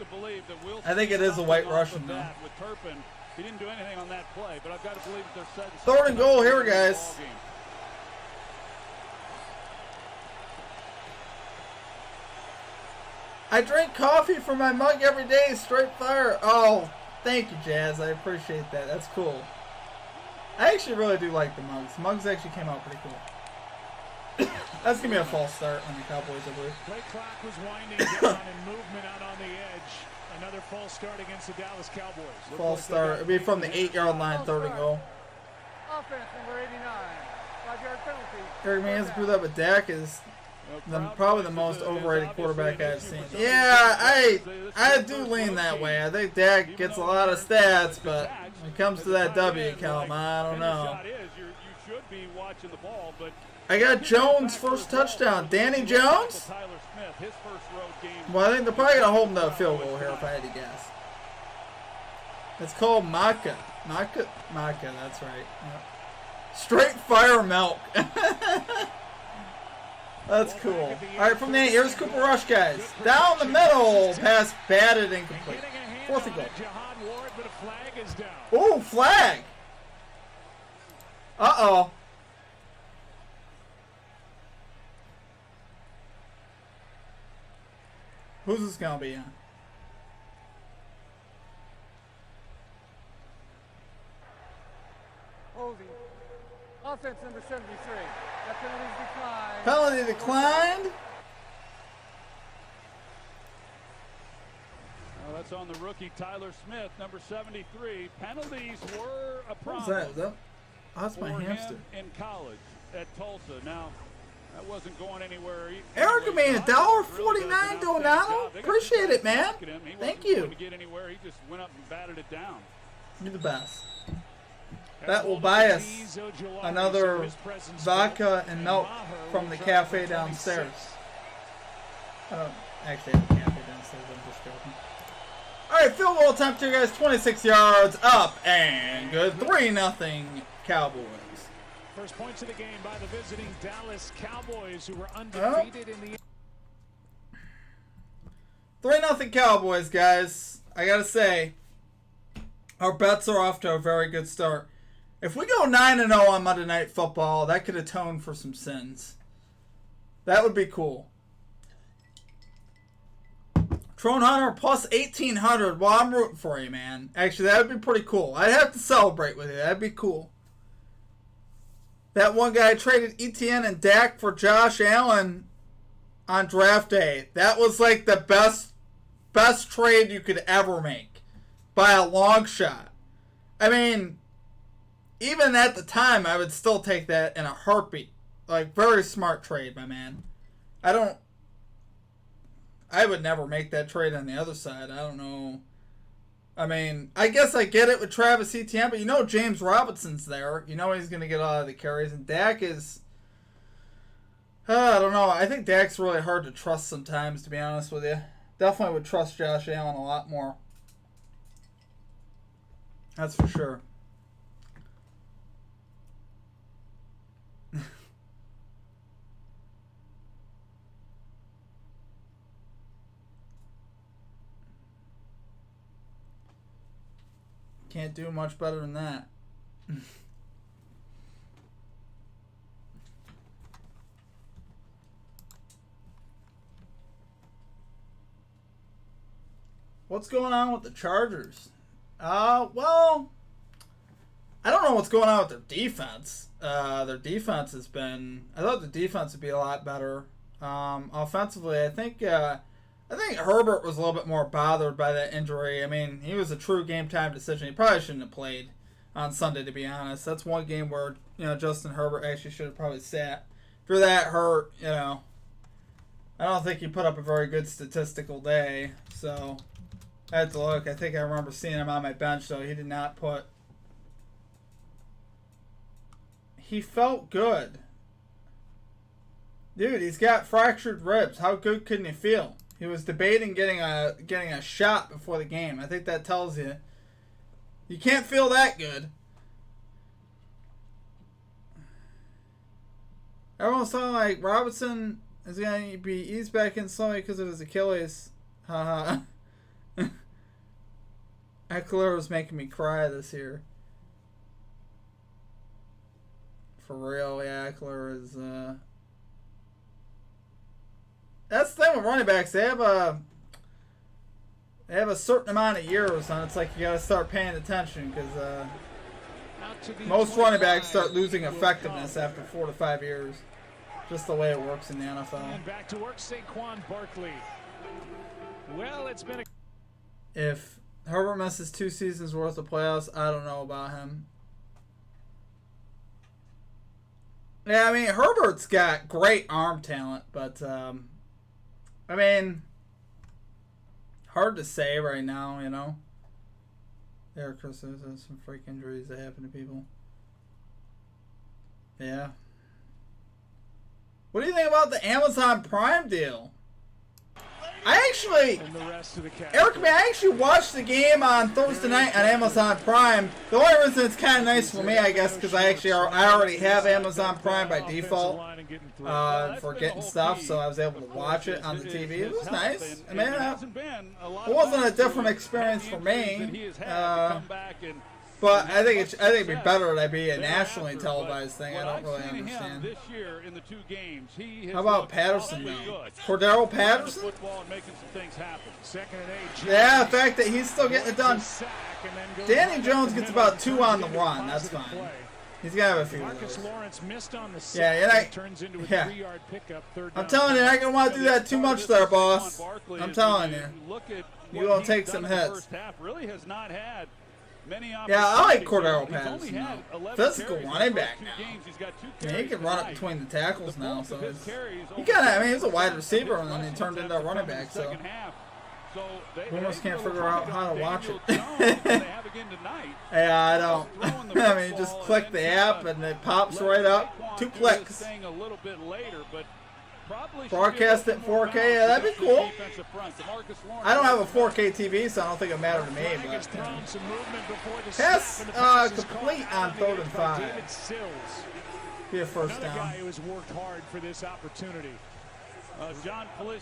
I think it is a White Russian, though. He didn't do anything on that play, but I've got to believe that they're setting. 3rd and goal here, guys. I drink coffee from my mug every day, straight fire. Oh, thank you, Jazz. I appreciate that. That's cool. I actually really do like the mugs. Mugs actually came out pretty cool. That's going to be a false start on the Cowboys, I believe. Play clock was winding down and movement out on the edge. Another false start against the Dallas Cowboys. False start. It'll be from the 8-yard line, 3rd and goal. Offense number 89. 5-yard penalty. Eric Mann's screwed up, but Dak is probably the most overrated quarterback I've seen. Yeah, I do lean that way. I think Dak gets a lot of stats, but when it comes to that W count, I don't know. I got Jones' first touchdown. Danny Jones? Well, I think they're probably going to hold him to a field goal here if I had to guess. It's called Maca. Maca, that's right. Yep. Straight fire milk. That's cool. All right, from there, here's Cooper Rush, guys. Down the middle. Pass batted incomplete. 4th and goal. Oh, flag. Uh-oh. Who's this going to be on? Holding. Offense number 73. That penalty's declined. Penalty declined. Well, that's on the rookie Tyler Smith, number 73. Penalties were a problem. What's that? That's my hamster. In college at Tulsa. Now, that wasn't going anywhere. Erica, man, $1.49 Donato. Appreciate it, man. Thank you. To get anywhere, he just went up and batted it down. You're the best. That will buy us another vodka and milk from the cafe downstairs. I don't actually have a cafe downstairs. I'm just joking. All right, field goal attempt here, guys. 26 yards up and good. 3-0 Cowboys. First points of the game by the visiting Dallas Cowboys, who were undefeated in the 3-0 Cowboys, guys. I gotta say, our bets are off to a very good start. If we go 9-0 on Monday Night Football, that could atone for some sins. That would be cool. Tron Hunter plus 1,800. Well, I'm rooting for you, man. Actually, that would be pretty cool. I'd have to celebrate with you. That'd be cool. That one guy traded ETN and Dak for Josh Allen on draft day. That was like the best trade you could ever make by a long shot. I mean, even at the time, I would still take that in a heartbeat. Like, very smart trade, my man. I would never make that trade on the other side. I don't know. I mean, I guess I get it with Travis Etienne, but you know James Robinson's there. You know he's going to get a lot of the carries. And Dak is... I don't know. I think Dak's really hard to trust sometimes, to be honest with you. Definitely would trust Josh Allen a lot more. That's for sure. Can't do much better than that. What's going on with the Chargers? Well, I don't know what's going on with their defense. Their defense has been... I thought the defense would be a lot better. Offensively, I think Herbert was a little bit more bothered by that injury. I mean, he was a true game-time decision. He probably shouldn't have played on Sunday, to be honest. That's one game where, Justin Herbert actually should have probably sat. If you're that hurt, I don't think he put up a very good statistical day. So, I had to look. I think I remember seeing him on my bench, though. He did not put... He felt good. Dude, he's got fractured ribs. How good couldn't he feel? He was debating getting a shot before the game. I think that tells you can't feel that good. Everyone's talking like Robinson is going to be eased back in slowly because of his Achilles. Haha. Eckler was making me cry this year. For real, yeah, Eckler is, That's the thing with running backs. They have a certain amount of years, and it's like you gotta start paying attention because most running backs start losing effectiveness after 4 to 5 years. Just the way it works in the NFL. And back to work, Saquon Barkley. Well, it's been a... If Herbert misses 2 seasons worth of playoffs, I don't know about him. Yeah, I mean, Herbert's got great arm talent, but, I mean, hard to say right now, you know. Eric Chris says there's some freak injuries that happen to people. Yeah. What do you think about the Amazon Prime deal? I actually, Eric, man, I actually watched the game on Thursday night on Amazon Prime. The only reason it's kind of nice for me, I guess, because I already have Amazon Prime by default for getting stuff, so I was able to watch it on the TV. It was nice. I mean, it wasn't a different experience for me. But I think it'd be better that it be a nationally televised thing. I don't really understand. How about Patterson now? Cordero Patterson? Yeah, the fact that he's still getting it done. Danny Jones gets about 2 on the run. That's fine. He's got to have a few of those. Yeah, I'm telling you, you're not going to want to do that too much there, boss. I'm telling you. You're going to take some hits. Yeah, I like Cordero Patterson now. Physical running back now. I mean, he can run up between the tackles now, so he kind of, I mean, he's a wide receiver, and then he turned into a running back, so we almost can't figure out how to watch it. Yeah, I don't. I mean, just click the app, and it pops right up. 2 clicks. Broadcast it 4K, yeah, that'd be cool. I don't have a 4K TV, so I don't think it mattered to me. But pass complete on 3rd and 5. Be a first down. I've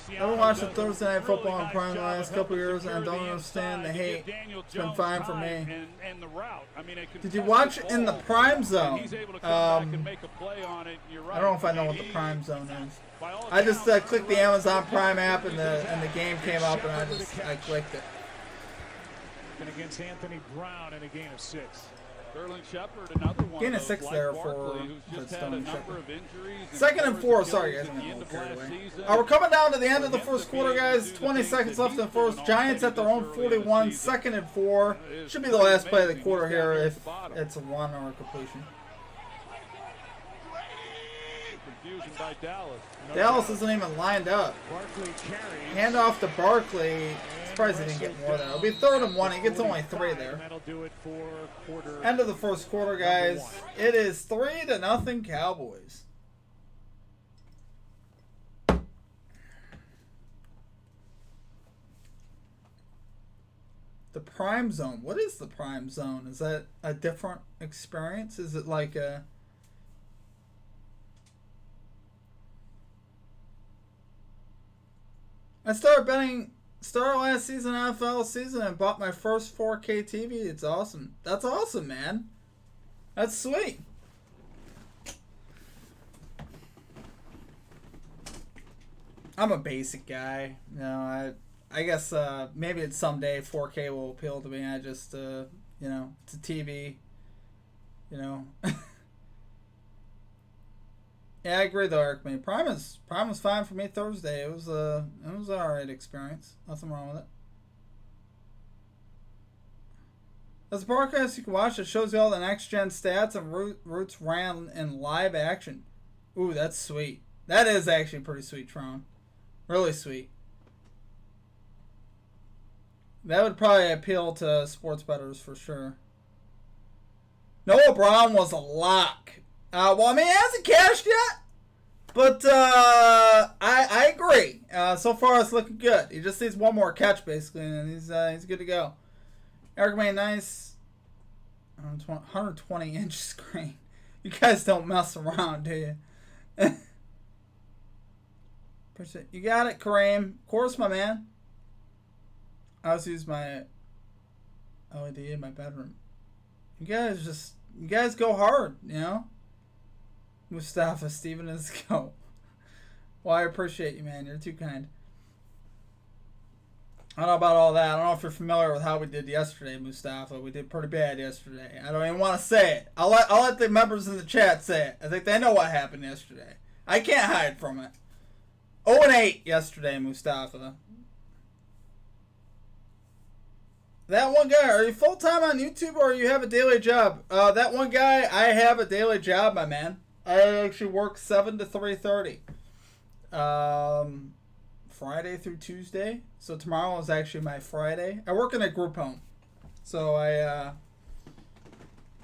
been watching Thursday Night Football on Prime the last couple years, and I don't understand the hate. It's been fine for me. Did you watch it in the Prime Zone? I don't know if I know what the Prime Zone is. I just clicked the Amazon Prime app, and the game came up, and I clicked it. Against Anthony Brown in a gain of 6. Sterling Shepard, another one. Gain of 6 there for Sterling Shepard. 2nd and 4. Sorry, guys. I'm getting a little carried away. We're coming down to the end of the first quarter, guys. 20 seconds left in the first. Giants at their own 41. 2nd and 4. Should be the last play of the quarter here if it's a run or a completion. Confusion by Dallas. Dallas isn't even lined up. Hand off to Barkley. Surprised he didn't get more there. It'll be 3rd and 1. He gets only 3 there. End of the first quarter, guys. It is 3-0 Cowboys. The Prime Zone. What is the Prime Zone? Is that a different experience? Is it like a... I started last season, NFL season, and bought my first 4K TV. It's awesome. That's awesome, man. That's sweet. I'm a basic guy. You know, I guess maybe it's someday 4K will appeal to me. I just, you know, it's a TV. You know. Yeah, I agree though, Eric. Man, Prime was fine for me Thursday. It was an alright experience. Nothing wrong with it. As a broadcast you can watch, it shows you all the next gen stats and routes ran in live action. Ooh, that's sweet. That is actually pretty sweet, Tron. Really sweet. That would probably appeal to sports bettors for sure. Noah Brown was a lock. Well, I mean, he hasn't cashed yet, but I agree. So far, it's looking good. He just needs one more catch, basically, and he's good to go. Eric made nice 120-inch screen. You guys don't mess around, do you? You got it, Kareem. Of course, my man. I always use my LED in my bedroom. You guys go hard, you know? Mustafa, Steven is go. Well, I appreciate you, man. You're too kind. I don't know about all that. I don't know if you're familiar with how we did yesterday, Mustafa. We did pretty bad yesterday. I don't even want to say it. I'll let the members in the chat say it. I think they know what happened yesterday. I can't hide from it. 0-8 yesterday, Mustafa. That one guy, are you full-time on YouTube or you have a daily job? That one guy, I have a daily job, my man. I actually work 7 to 3:30. Friday through Tuesday. So tomorrow is actually my Friday. I work in a group home. So I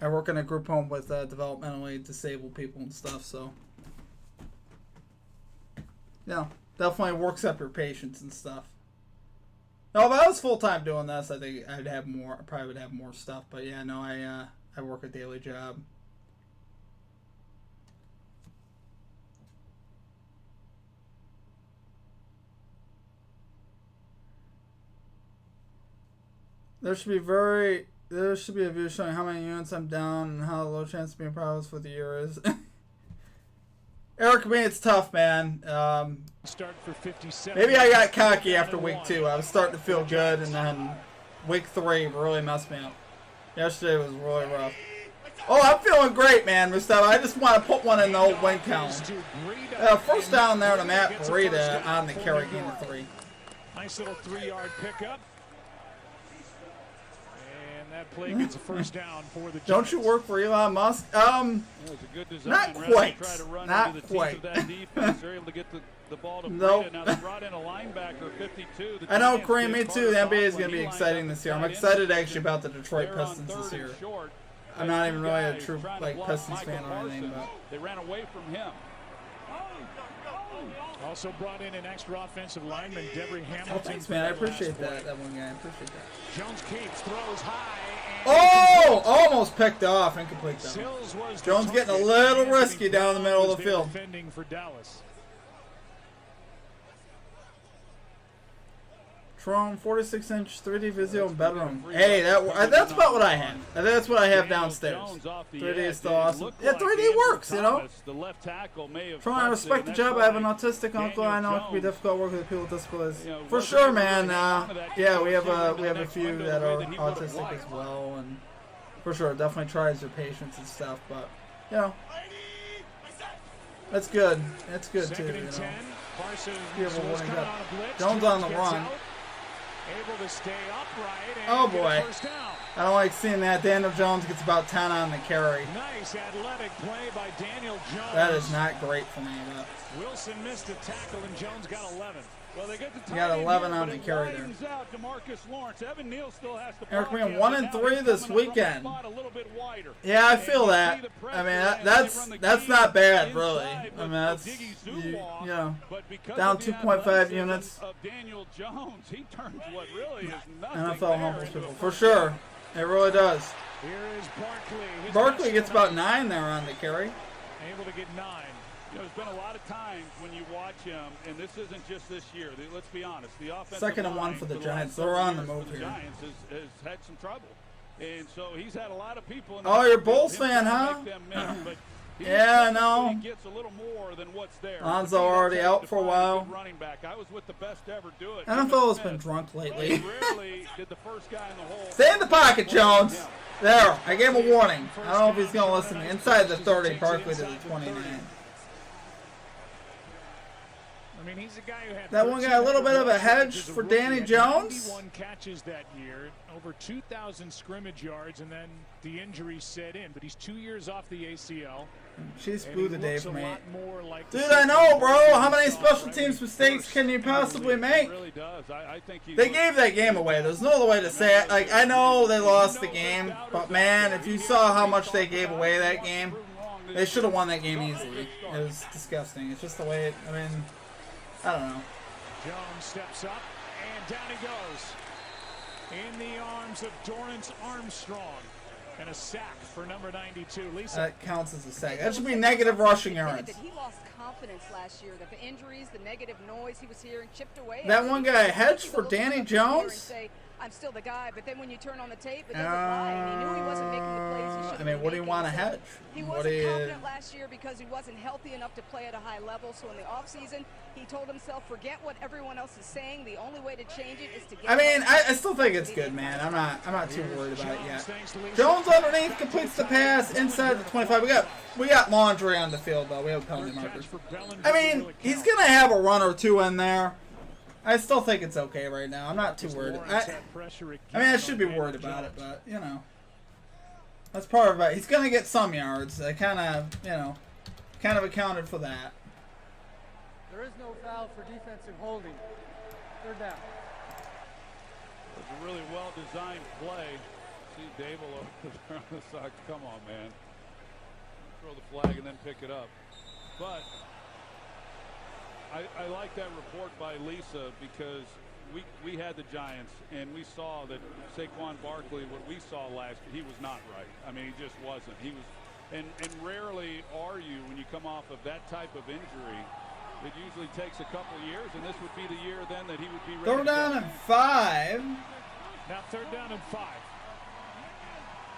work in a group home with developmentally disabled people and stuff, so yeah, definitely works up your patience and stuff. No, if I was full time doing this, I think I'd have more. I probably would have more stuff. But yeah, no, I work a daily job. There should be a view showing how many units I'm down and how low chance of being problems for the year is. Eric, me, it's tough, man. Start for 57. Maybe I got cocky after week 2. I was starting to feel good, and then week 3 really messed me up. Yesterday was really rough. Oh, I'm feeling great, man, Mustafa. I just want to put one in the old win count. First down there to Matt Breida on the carry gain of 3. Nice little 3-yard pickup. That play gets a first down for the Giants. Don't you work for Elon Musk? Not quite. Not quite. They're able to get the ball to nope. Now they brought in a linebacker, 52. I know, Kareem, me too. The NBA is going to be exciting this year. I'm excited actually about the Detroit Pistons this year. I'm not even really a true Pistons fan or anything, but they ran away from him. Also brought in an extra offensive lineman, Devery Hamilton. Oh, thanks, man. I appreciate that. That one guy. I appreciate that. Jones keeps, throws high. Oh! Almost picked off. Incomplete, though. Jones getting a little risky down the middle of the field. Defending for Dallas. Tron, 46-inch 3D Vizio bedroom. Hey, that's about what I have. I think that's what I have downstairs. 3D is still awesome. Yeah, 3D works, you know. Tron, I respect the job. I have an autistic uncle. I know it can be difficult working with people with disabilities. For sure, man. Yeah, we have a few that are autistic as well, and for sure, it definitely tries your patience and stuff. But you know, that's good. That's good too. You know, Jones on the run. Able to stay upright and oh boy, first down. I don't like seeing that. Daniel Jones gets about 10 on the carry. Nice athletic play by Daniel Jones. That is not great for me. But Wilson missed a tackle and Jones got 11. Well, they get the he got 11 on the carry there. Eric, we 1-3 this weekend. Yeah, I feel that. I mean, that's not bad, really. I mean, that's you know, down 2.5 units. NFL humbles people for sure. It really does. Here is Barkley. Barkley gets about 9 there on the carry. Able to get 9. You know, there's been a lot of times when you watch him, and this isn't just this year. Let's be honest. The offensive 2nd and 1 for the Giants. They're on the move here. Giants has had some trouble, and so he's had a lot of people. Oh, you're a Bulls fan, huh? Yeah, no. Gets a little more than what's there. Lonzo already out for a while. Running back. I was with the best to ever do it. NFL has been drunk lately. Rarely did the first guy in the hole. Stay in the pocket, Jones. There, I gave him a warning. I don't know if he's going to listen to me. Inside the 30, Barkley to the 29. I mean, he's a guy who had that one got a little bit of a hedge for Danny Jones. 91 catches that year, over 2,000 scrimmage yards, and then the injury set in. But he's 2 years off the ACL. She's blew the day for me. Like dude, I know, bro. How many special teams mistakes can you possibly make? Really does. I think they gave that game away. There's no other way to say it. Like, I know they lost the game, but man, if you saw how much they gave away that game, they should have won that game easily. It was disgusting. It's just the way it, I mean, I don't know. Jones steps up, and down he goes. In the arms of Dorrance Armstrong. And a sack for number 92, Lisa. That counts as a sack. That should be negative rushing yards. He lost confidence last year. That the injuries, the negative noise he was hearing chipped away. That one guy hedged for Danny Jones. Say, I'm still the guy, but then when you turn on the tape, it doesn't lie. And he knew he wasn't making the plays he should have. I mean, what do you want to hedge? He wasn't confident last year because he wasn't healthy enough to play at a high level. So in the offseason, he told himself, forget what everyone else is saying. The only way to change it is to get. I mean, I still think it's good, man. I'm not too worried about it yet. Jones underneath completes the pass inside the 25. We got laundry on the field though. We have penalty markers. I mean, he's gonna have a run or two in there. I still think it's okay right now. I'm not too worried. I mean, I should be worried about it, but you know, that's part of it. He's gonna get some yards. I kind of accounted for that. There is no foul for defensive holding. Third down. It's a really well-designed play. See Dable over there on the side. Come on, man. Throw the flag and then pick it up. But I like that report by Lisa because we had the Giants and we saw that Saquon Barkley, what we saw last year, he was not right. I mean, he just wasn't. He was, and rarely are you when you come off of that type of injury. It usually takes a couple years, and this would be the year then that he would be ready. Third down and 5. Now 3rd down and 5.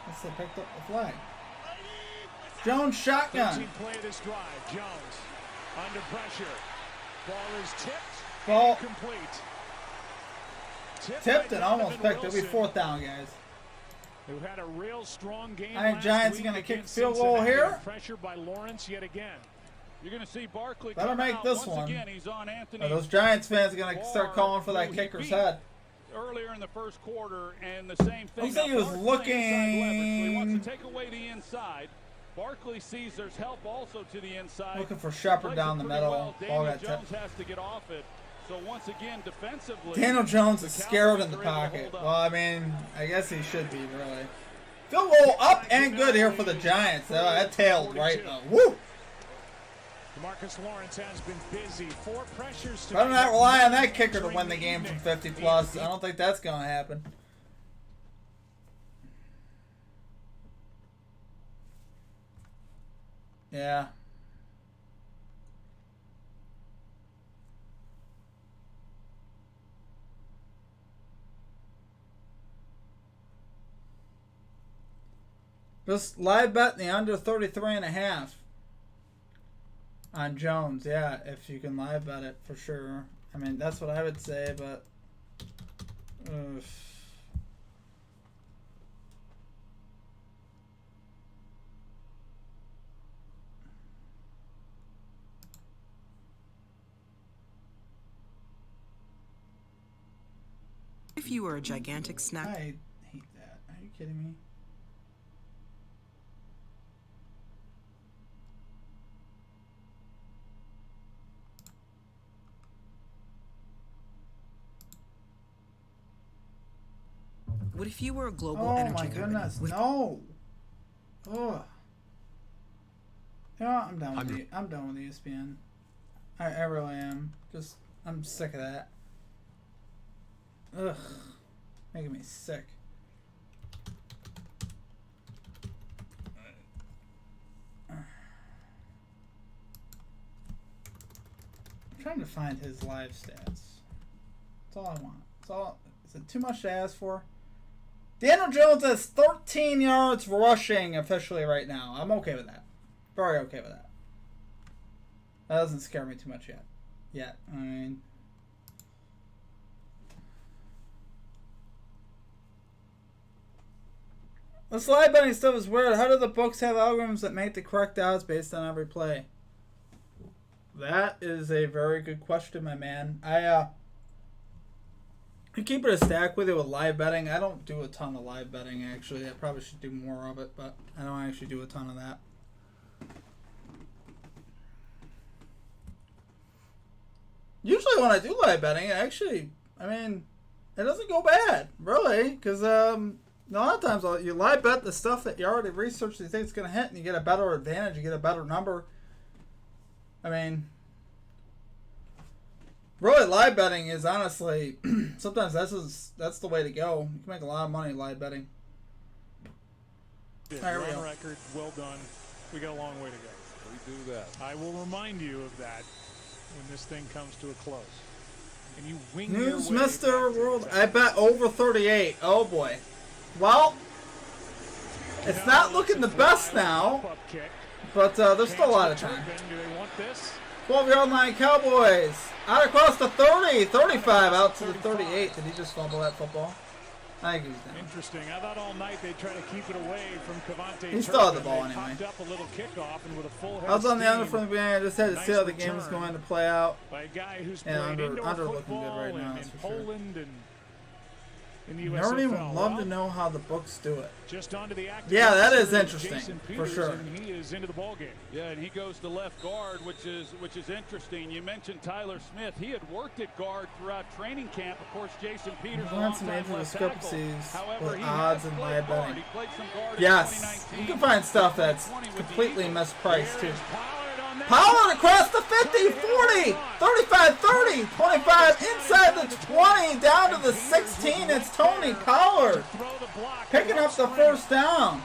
Yes, they picked up the flag. Jones shotgun. 13th play of this drive. Jones under pressure. Ball is tipped. Ball complete. Tipped and almost picked. It'll be 4th down, guys. Who had a real strong game. I think Giants are going to kick field goal here. Pressure by Lawrence yet again. You're going to see Barkley. Better make this one. Again, he's on Anthony. Those Giants fans are going to start calling for that kicker's head. Earlier in the first quarter, and the same thing. Looks like he was looking. So he wants to take away the inside. Barkley sees there's help also to the inside. Looking for Shepard down the middle. Well. Ball got Jones tipped. has to get off it. So once again, defensively, Daniel Jones is scared in the pocket. Well, I mean, I guess he should be, really. Field goal up and good here for the Giants. That tailed right now. Woo! Marcus Lawrence has been busy. 4 pressures to Better not rely on that kicker to win the game from 50 plus. I don't think that's going to happen. Yeah. Just live bet the under 33.5 on Jones. Yeah, if you can live bet it for sure. I mean, that's what I would say, but if you were a gigantic snack. I hate that. Are you kidding me? What if you were a global Oh energy my company? goodness, no. Ugh. You know what? I'm done with ESPN. I really am. I'm sick of that. Ugh. Making me sick. I'm trying to find his live stats. That's all I want. Is it too much to ask for? Daniel Jones has 13 yards rushing officially right now. I'm okay with that. Very okay with that. That doesn't scare me too much yet. I mean, the slide betting stuff is weird. How do the books have algorithms that make the correct odds based on every play? That is a very good question, my man. I keep it a stack with it with live betting. I don't do a ton of live betting, actually. I probably should do more of it, but I don't actually do a ton of that. Usually when I do live betting, I mean, it doesn't go bad, really, because a lot of times you live bet the stuff that you already researched you think it's going to hit, and you get a better advantage, you get a better number. I mean, really, live betting is honestly, sometimes that's the way to go. You can make a lot of money live betting. did. There You're we on go. record. Well done. We got a long way to go. We do that. I will remind you of that when this thing comes to a close. And you wing News your way Mr. back to World. the I bet over 38. Oh boy. Well, it's not looking the best now, but there's still a lot of time. Do they want this? 12-yard line Cowboys. Out across the 30. 35 out to the 38. Did he just fumble that football? I think he's down. Interesting. I thought all night they try to keep it away from Cavante. He still had the Turpin. ball They anyway. popped up a little kickoff and with a full head I was of on the under steam from the beginning. I just had to see how the Nice game was return. going to play out. by a guy who's Yeah, played under indoor looking good football right now, and that's in for sure. Poland and in the USFL. Nerdy would love to Well, know how the books do it. Just onto the active Yeah, that is roster, interesting, Jason for Peters, sure. And he is into the ball game. Yeah, and he goes to left guard, which is interesting. You mentioned Tyler Smith. He had worked at guard throughout training camp. Of course, Jason Peters, We've a learned some longtime major left tackle. discrepancies However, with he odds has and played live guard. betting. He played some guard in Yes, 2019. you can find stuff that's 2020 with the completely Eagles. mispriced too. There's Pollard on that. Pollard across the 50, 40, 35, 30, 25, inside the 20, down to the 16. It's Tony Pollard Throw the block. picking up the first down.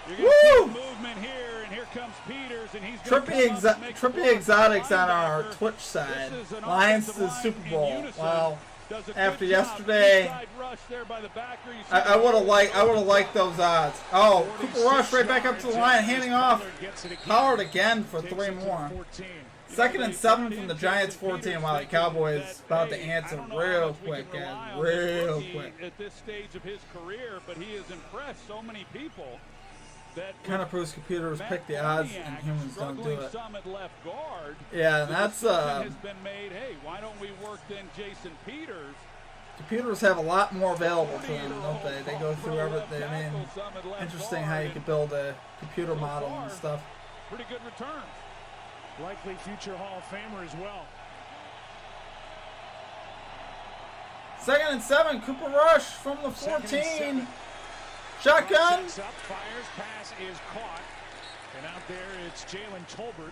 You're gonna see Woo! the movement here, and here comes Peters, and he's Trippy Exotics on our Twitch side. Lions to the Super Bowl. Wow. After yesterday, I would have liked those odds. Oh, Cooper Rush right back up to the line, handing off Pollard again for 3 more. 2nd and 7 from the Giants 14. Wow, the Cowboys about to answer real quick, guys. Real quick. At this stage of his career, but he has impressed so many people that Kind of proves computers pick the odds and humans don't do it. Some at left guard. Yeah, and that's Has been made. Hey, why don't we work then Jason Peters? computers have a lot more available to them, don't they? They go through everything. I mean, interesting how you could build a computer model and stuff. Pretty good return. Likely future Hall of Famer as well. 2nd and 7, Cooper Rush from the 14. Shotgun. Sets up, fires, pass is caught. And out there it's Jalen Tolbert.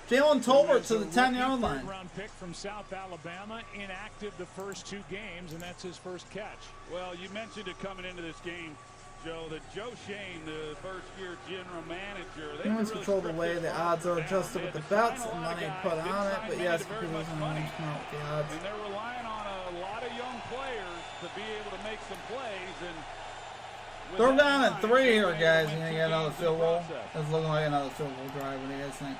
Jalen Tolbert to the There's a 10-yard rookie line. third-round pick from South Alabama, inactive the first 2 games, and that's his first catch. Well, you mentioned it coming into this game, Joe, that Joe Shane, the first-year general manager, they Humans really control the stripped way this the farm odds are down. adjusted They with the had to sign bets a and lot of money guys, put didn't on it, sign but many yes, to very computers much and money. humans come out with the odds. And they're relying on a lot of young players to be able to make some plays. And with 3rd that down in and mind, 3 they here, were able to guys. win You're going to 2 get another games in field the goal. process. It's looking like another field goal drive. What do you guys think?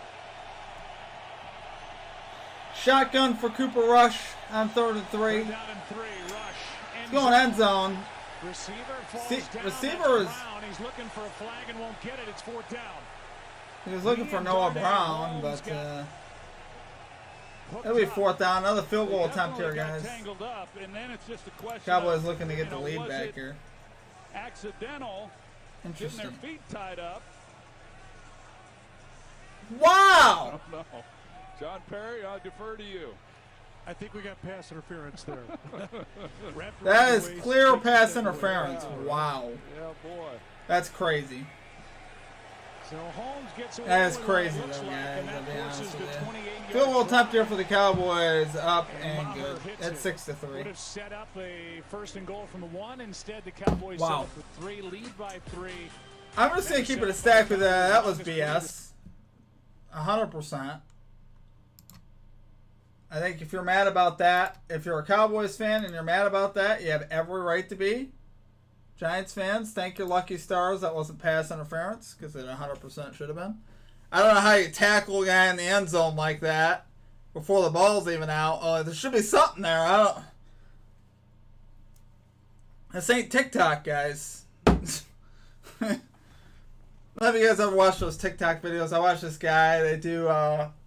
Shotgun for Cooper Rush on 3rd and 3. Down and 3, Rush. He's going end zone. Receiver falls down. Receiver is- That's Brown. He's looking for a flag and won't get it. It's 4th down. He was looking for Noah Brown, but it'll be 4th down. Another field goal attempt here, guys. Tangled up, and then it's just a question Cowboys of, looking to get the was lead back it here. accidental, getting their Interesting. feet tied up. I Wow! don't know. John Perry, I defer to you. I think we got pass interference there. That is clear pass interference. Wow. Yeah, boy. That's crazy. So Holmes gets away That is with crazy, what it looks though, like, guys, and that I'll be forces honest the with you. 28-yard Field goal try. attempt here for the Cowboys. Up and Maher good. hits That's it. 6 to 3. Would have set up a 1st and goal from the 1. Instead, the Cowboys Wow. set up for 3, lead by 3. I'm just going to keep it a stack with that. That was BS. 100%. I think if you're mad about that, if you're a Cowboys fan and you're mad about that, you have every right to be. Giants fans, thank your lucky stars that wasn't pass interference, because it 100% should have been. I don't know how you tackle a guy in the end zone like that before the ball's even out. There should be something there. I don't. This ain't TikTok, guys. Have you guys ever watched those TikTok videos? I watch this guy. They do.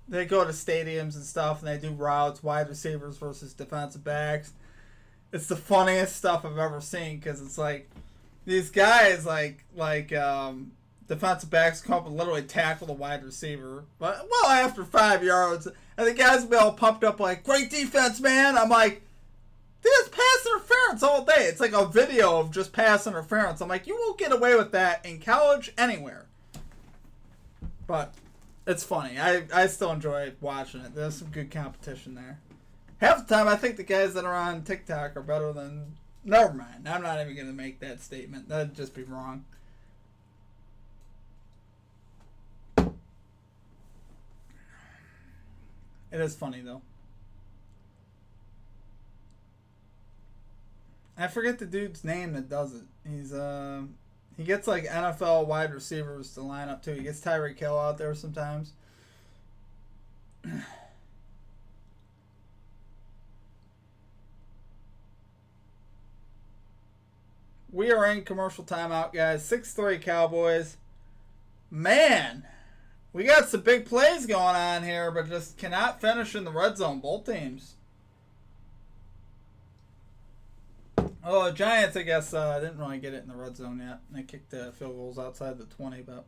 They go to stadiums and stuff, and they do routes, wide receivers versus defensive backs. It's the funniest stuff I've ever seen, because it's like these guys, like defensive backs come up and literally tackle the wide receiver, but well after 5 yards, and the guys be all pumped up like, "Great defense, man!" I'm like, dude, it's pass interference all day. It's like a video of just pass interference. I'm like, you won't get away with that in college anywhere. But it's funny. I still enjoy watching it. There's some good competition there. Half the time, I think the guys that are on TikTok are better than... Never mind. I'm not even going to make that statement. That'd just be wrong. It is funny though. I forget the dude's name that does it. He gets like NFL wide receivers to line up too. He gets Tyreek Hill out there sometimes. We are in commercial timeout, guys. 6-3 Cowboys. Man, we got some big plays going on here, but just cannot finish in the red zone, both teams. Oh, the Giants, I guess, didn't really get it in the red zone yet. They kicked the field goals outside the 20, but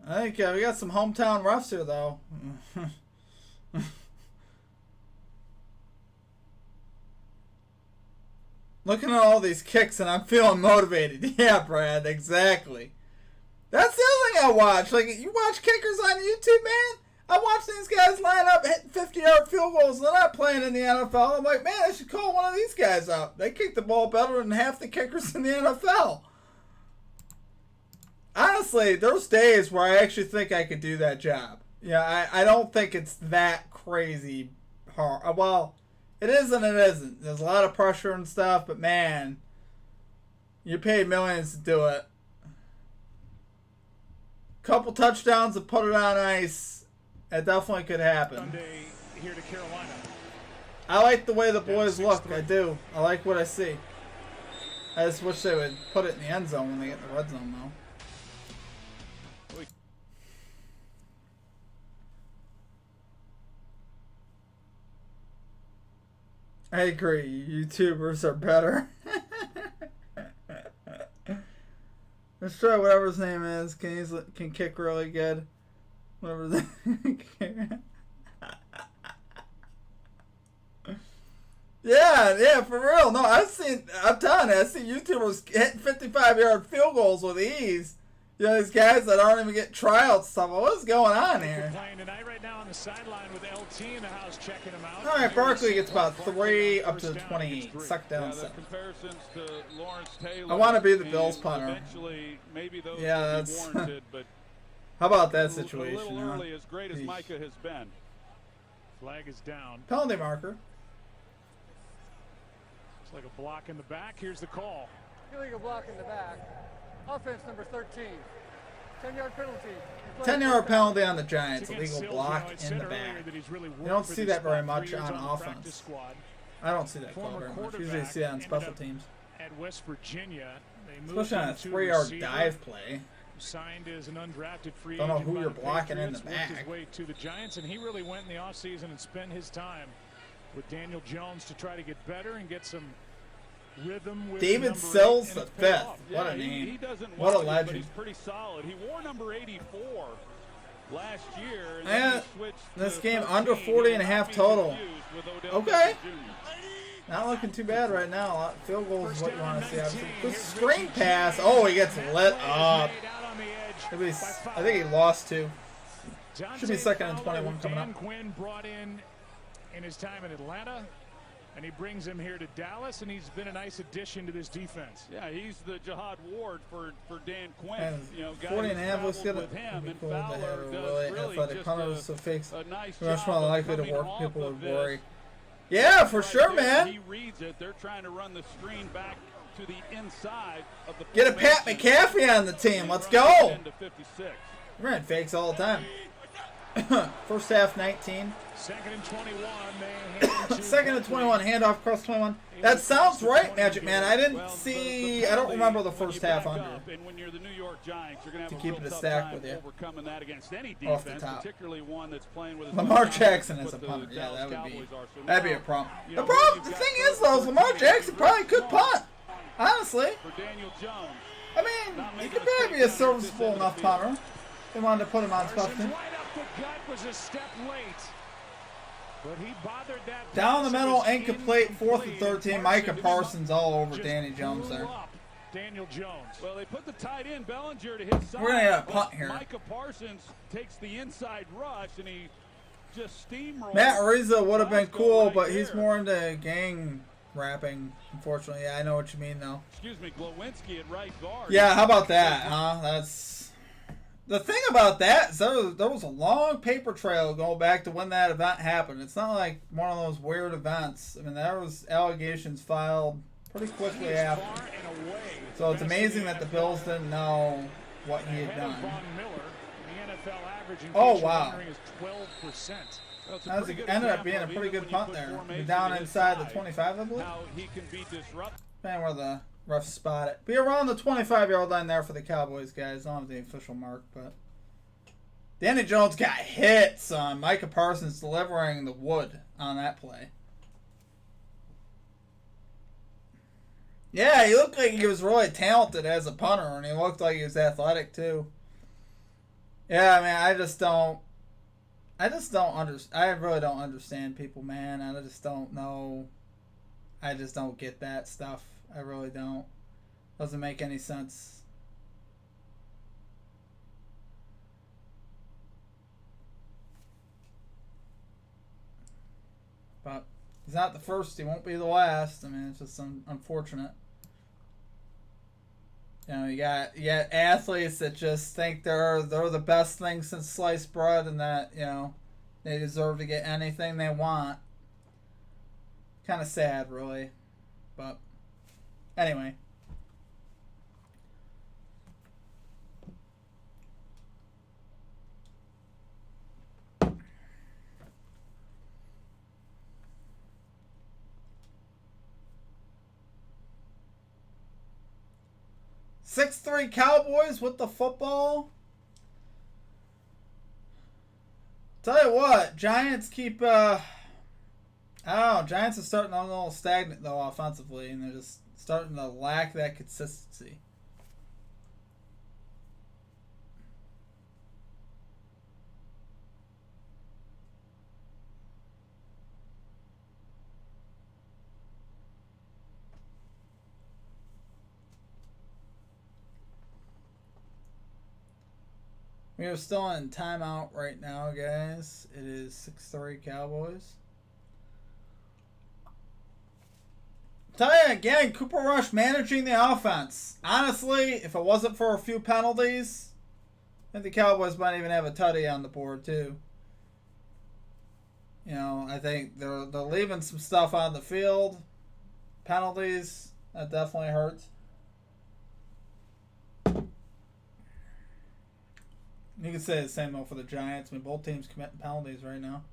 I think we got some hometown refs here, though. Looking at all these kicks, and I'm feeling motivated. Yeah, Brad, exactly. That's the other thing I watch. Like, you watch kickers on YouTube, man? I watch these guys line up hitting 50-yard field goals. They're not playing in the NFL. I'm like, man, I should call one of these guys up. They kick the ball better than half the kickers in the NFL. Honestly, there's days where I actually think I could do that job. Yeah, I don't think it's that crazy hard. Well, it is and it isn't. There's a lot of pressure and stuff, but man, you paid millions to do it. Couple touchdowns to put it on ice. It definitely could happen. Sunday here to Carolina. I like the way the boys look. I do. I like what I see. I just wish they would put it in the end zone when they get in the red zone, though. I agree. YouTubers are better. Let's try whatever his name is. Can kick really good. Whatever the Yeah, for real. No, I'm telling you, I see YouTubers hitting 55-yard field goals with ease. You know, these guys that aren't even getting tryouts stuff. What's going on here? Playing tonight right now on the sideline with LT in the house checking him out. All right, Barkley gets about 3 up to the 28. Suck down 7. Comparisons to Lawrence Taylor, I want to be the Bills punter. Maybe those yeah, that's. warranted, but how about that situation? A little early, as great as Micah has been. Flag is down. Penalty marker. It's like a block in the back. Here's the call. Illegal block in the back. Offense number 13. 10-yard penalty. 10-yard penalty on the Giants. Illegal block in the back. Really you don't see that very much on offense. I don't see that call very much. Usually you see that on special teams. At West Virginia, especially on a 3-yard dive play. Signed as an undrafted free agent. Don't know who by you're the blocking in the Patriots, worked back. his way to the Giants, and he really went in the offseason and spent his time with Daniel Jones to try to get better and get some rhythm with David Sills the 5th. What a name. He doesn't what a it, legend. But he's pretty solid. He wore number 84 last year. And this game under 40.5 total. Okay. Not looking too bad right now. Field goals is what you want to see. Good screen pass. Oh, he gets lit up. I think he lost 2. Should be 2nd and 21 coming up. Quinn brought in his time in Atlanta, and he brings him here to Dallas, and he's been a nice addition to this defense. Yeah, he's the Jihad Ward for Dan Quinn. And you know, 40.5 looks good. It'd be cool to have really athletic punters, so fakes much more likely to work. People would worry. Yeah, for sure, man. He reads it. They're trying to run the screen back to the inside of the get a Pat McAfee on the team. Let's go. We're in fakes all the time. First half 19. 2nd and 21. 2nd and 21. Handoff across 21. That sounds right, Magic Man. I didn't see. I don't remember the first half under. And when you're the New York Giants, you're going to have keep it a stack with you. Overcoming that against any defense, off the top. particularly one that's playing with Lamar Jackson as a punter. Yeah, that'd be a problem. The problem, the thing is though, is Lamar Jackson probably could punt. Honestly. For Daniel Jones. I mean, he could probably be a serviceable enough punter. They wanted to put him on special teams. Was a step late, but he bothered that down the middle, incomplete, 4th and 13. Micah Parsons all over Danny Jones there. Daniel Jones. Well, they put the tight end Bellinger to his side. We're gonna get a punt here. Micah Parsons takes the inside rush and he just steamrolls. Matt Ariza would have been cool, but he's more into gang rapping. Unfortunately, yeah, I know what you mean though. Excuse me, Glowinski at right guard. Yeah, how about that, huh? the thing about that is there was a long paper trail going back to when that event happened. It's not like one of those weird events. I mean, there was allegations filed pretty quickly after. So it's amazing that the Bills didn't know what he had done. Oh, wow. That ended up being a pretty good punt there. Down inside the 25, I believe. Depending where the ref spot it. Be around the 25-yard line there for the Cowboys, guys. I don't have the official mark, but Danny Jones got hit, son. Micah Parsons delivering the wood on that play. Yeah, he looked like he was really talented as a punter, and he looked like he was athletic too. Yeah, I mean, I really don't understand people, man. I just don't know. I just don't get that stuff. I really don't. Doesn't make any sense. But he's not the first. He won't be the last. I mean, it's just unfortunate. You know, you got athletes that just think they're the best thing since sliced bread, and that, you know, they deserve to get anything they want. Kind of sad, really. But anyway. Six-3 Cowboys with the football. Tell you what, Giants keep, I don't know, Giants are starting to look a little stagnant, though, offensively, and they're just starting to lack that consistency. We are still in timeout right now, guys. It is 6-3 Cowboys. Tell you again, Cooper Rush managing the offense. Honestly, if it wasn't for a few penalties, I think the Cowboys might even have a tutty on the board too. You know, I think they're leaving some stuff on the field. Penalties, that definitely hurts. You can say the same though for the Giants. I mean, both teams committing penalties right now.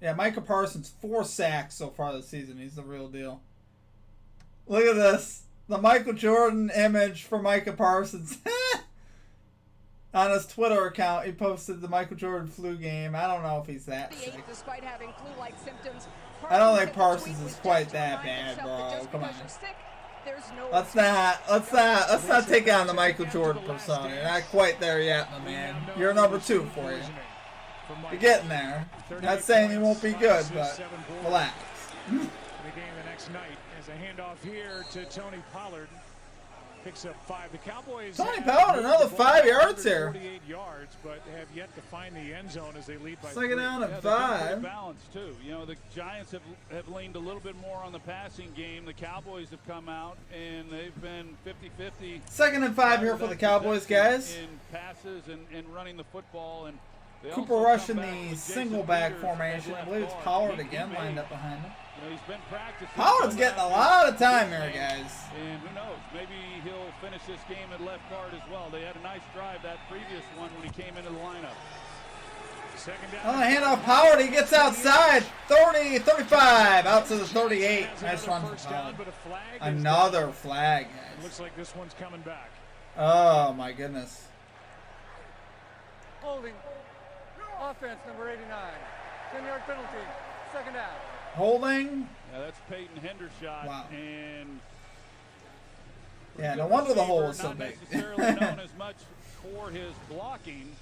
Yeah, Micah Parsons, 4 sacks so far this season. He's the real deal. Look at this. The Michael Jordan image for Micah Parsons. On his Twitter account, he posted the Michael Jordan flu game. I don't know if he's that sick. Despite having flu-like symptoms, I don't think Parsons is quite that bad, bro. Come on. Let's not take on the Michael Jordan persona. You're not quite there yet, my man. You're number 2 for you. You're getting there. Not saying he won't be good, but relax. The game the next night as a handoff here to Tony Pollard. Picks up 5. The Cowboys. Tony Pollard, another 5 yards here. 48 yards, but have yet to find the end zone as they lead by 2nd down and 5. Balance too. You know, the Giants have leaned a little bit more on the passing game. The Cowboys have come out and they've been 50-50. 2nd and 5 here for the Cowboys, guys. In passes and running the football, and Cooper Rush in the single back formation. I believe it's Pollard again lined up behind him. You know, he's been practicing. Pollard's getting a lot of time here, guys. And who knows? Maybe he'll finish this game at left guard as well. They had a nice drive that previous one when he came into the lineup. On the handoff, Pollard, he gets outside. 30, 35, out to the 38. Nice run for Pollard. Another flag, guys. Looks like this one's coming back. Oh, my goodness. Holding. Offense, number 89. 10-yard penalty. 2nd down. Holding. Yeah, that's Peyton Hendershot. Wow. And yeah, no wonder the hole is so big. Not necessarily known as much for his blocking.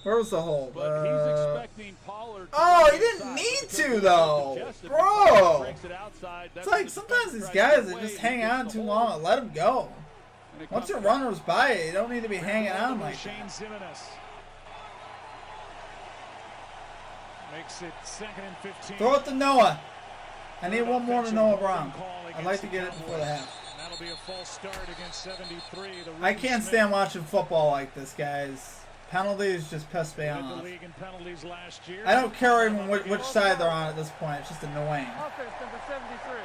Where was the hole? But he's expecting Pollard. Oh, he didn't need to, though. Bro. It's like sometimes these guys, they just hang on too long and let him go. Once your runner's by it, you don't need to be hanging on like that. Makes it 2nd and 15. Throw it to Noah. I need one more to Noah Brown. I'd like to get it before the half. That'll be a false start against 73. I can't stand watching football like this, guys. Penalties just piss me Led the off. league in penalties last year. I don't care even which side they're on at this point. It's just annoying. Offense number 73.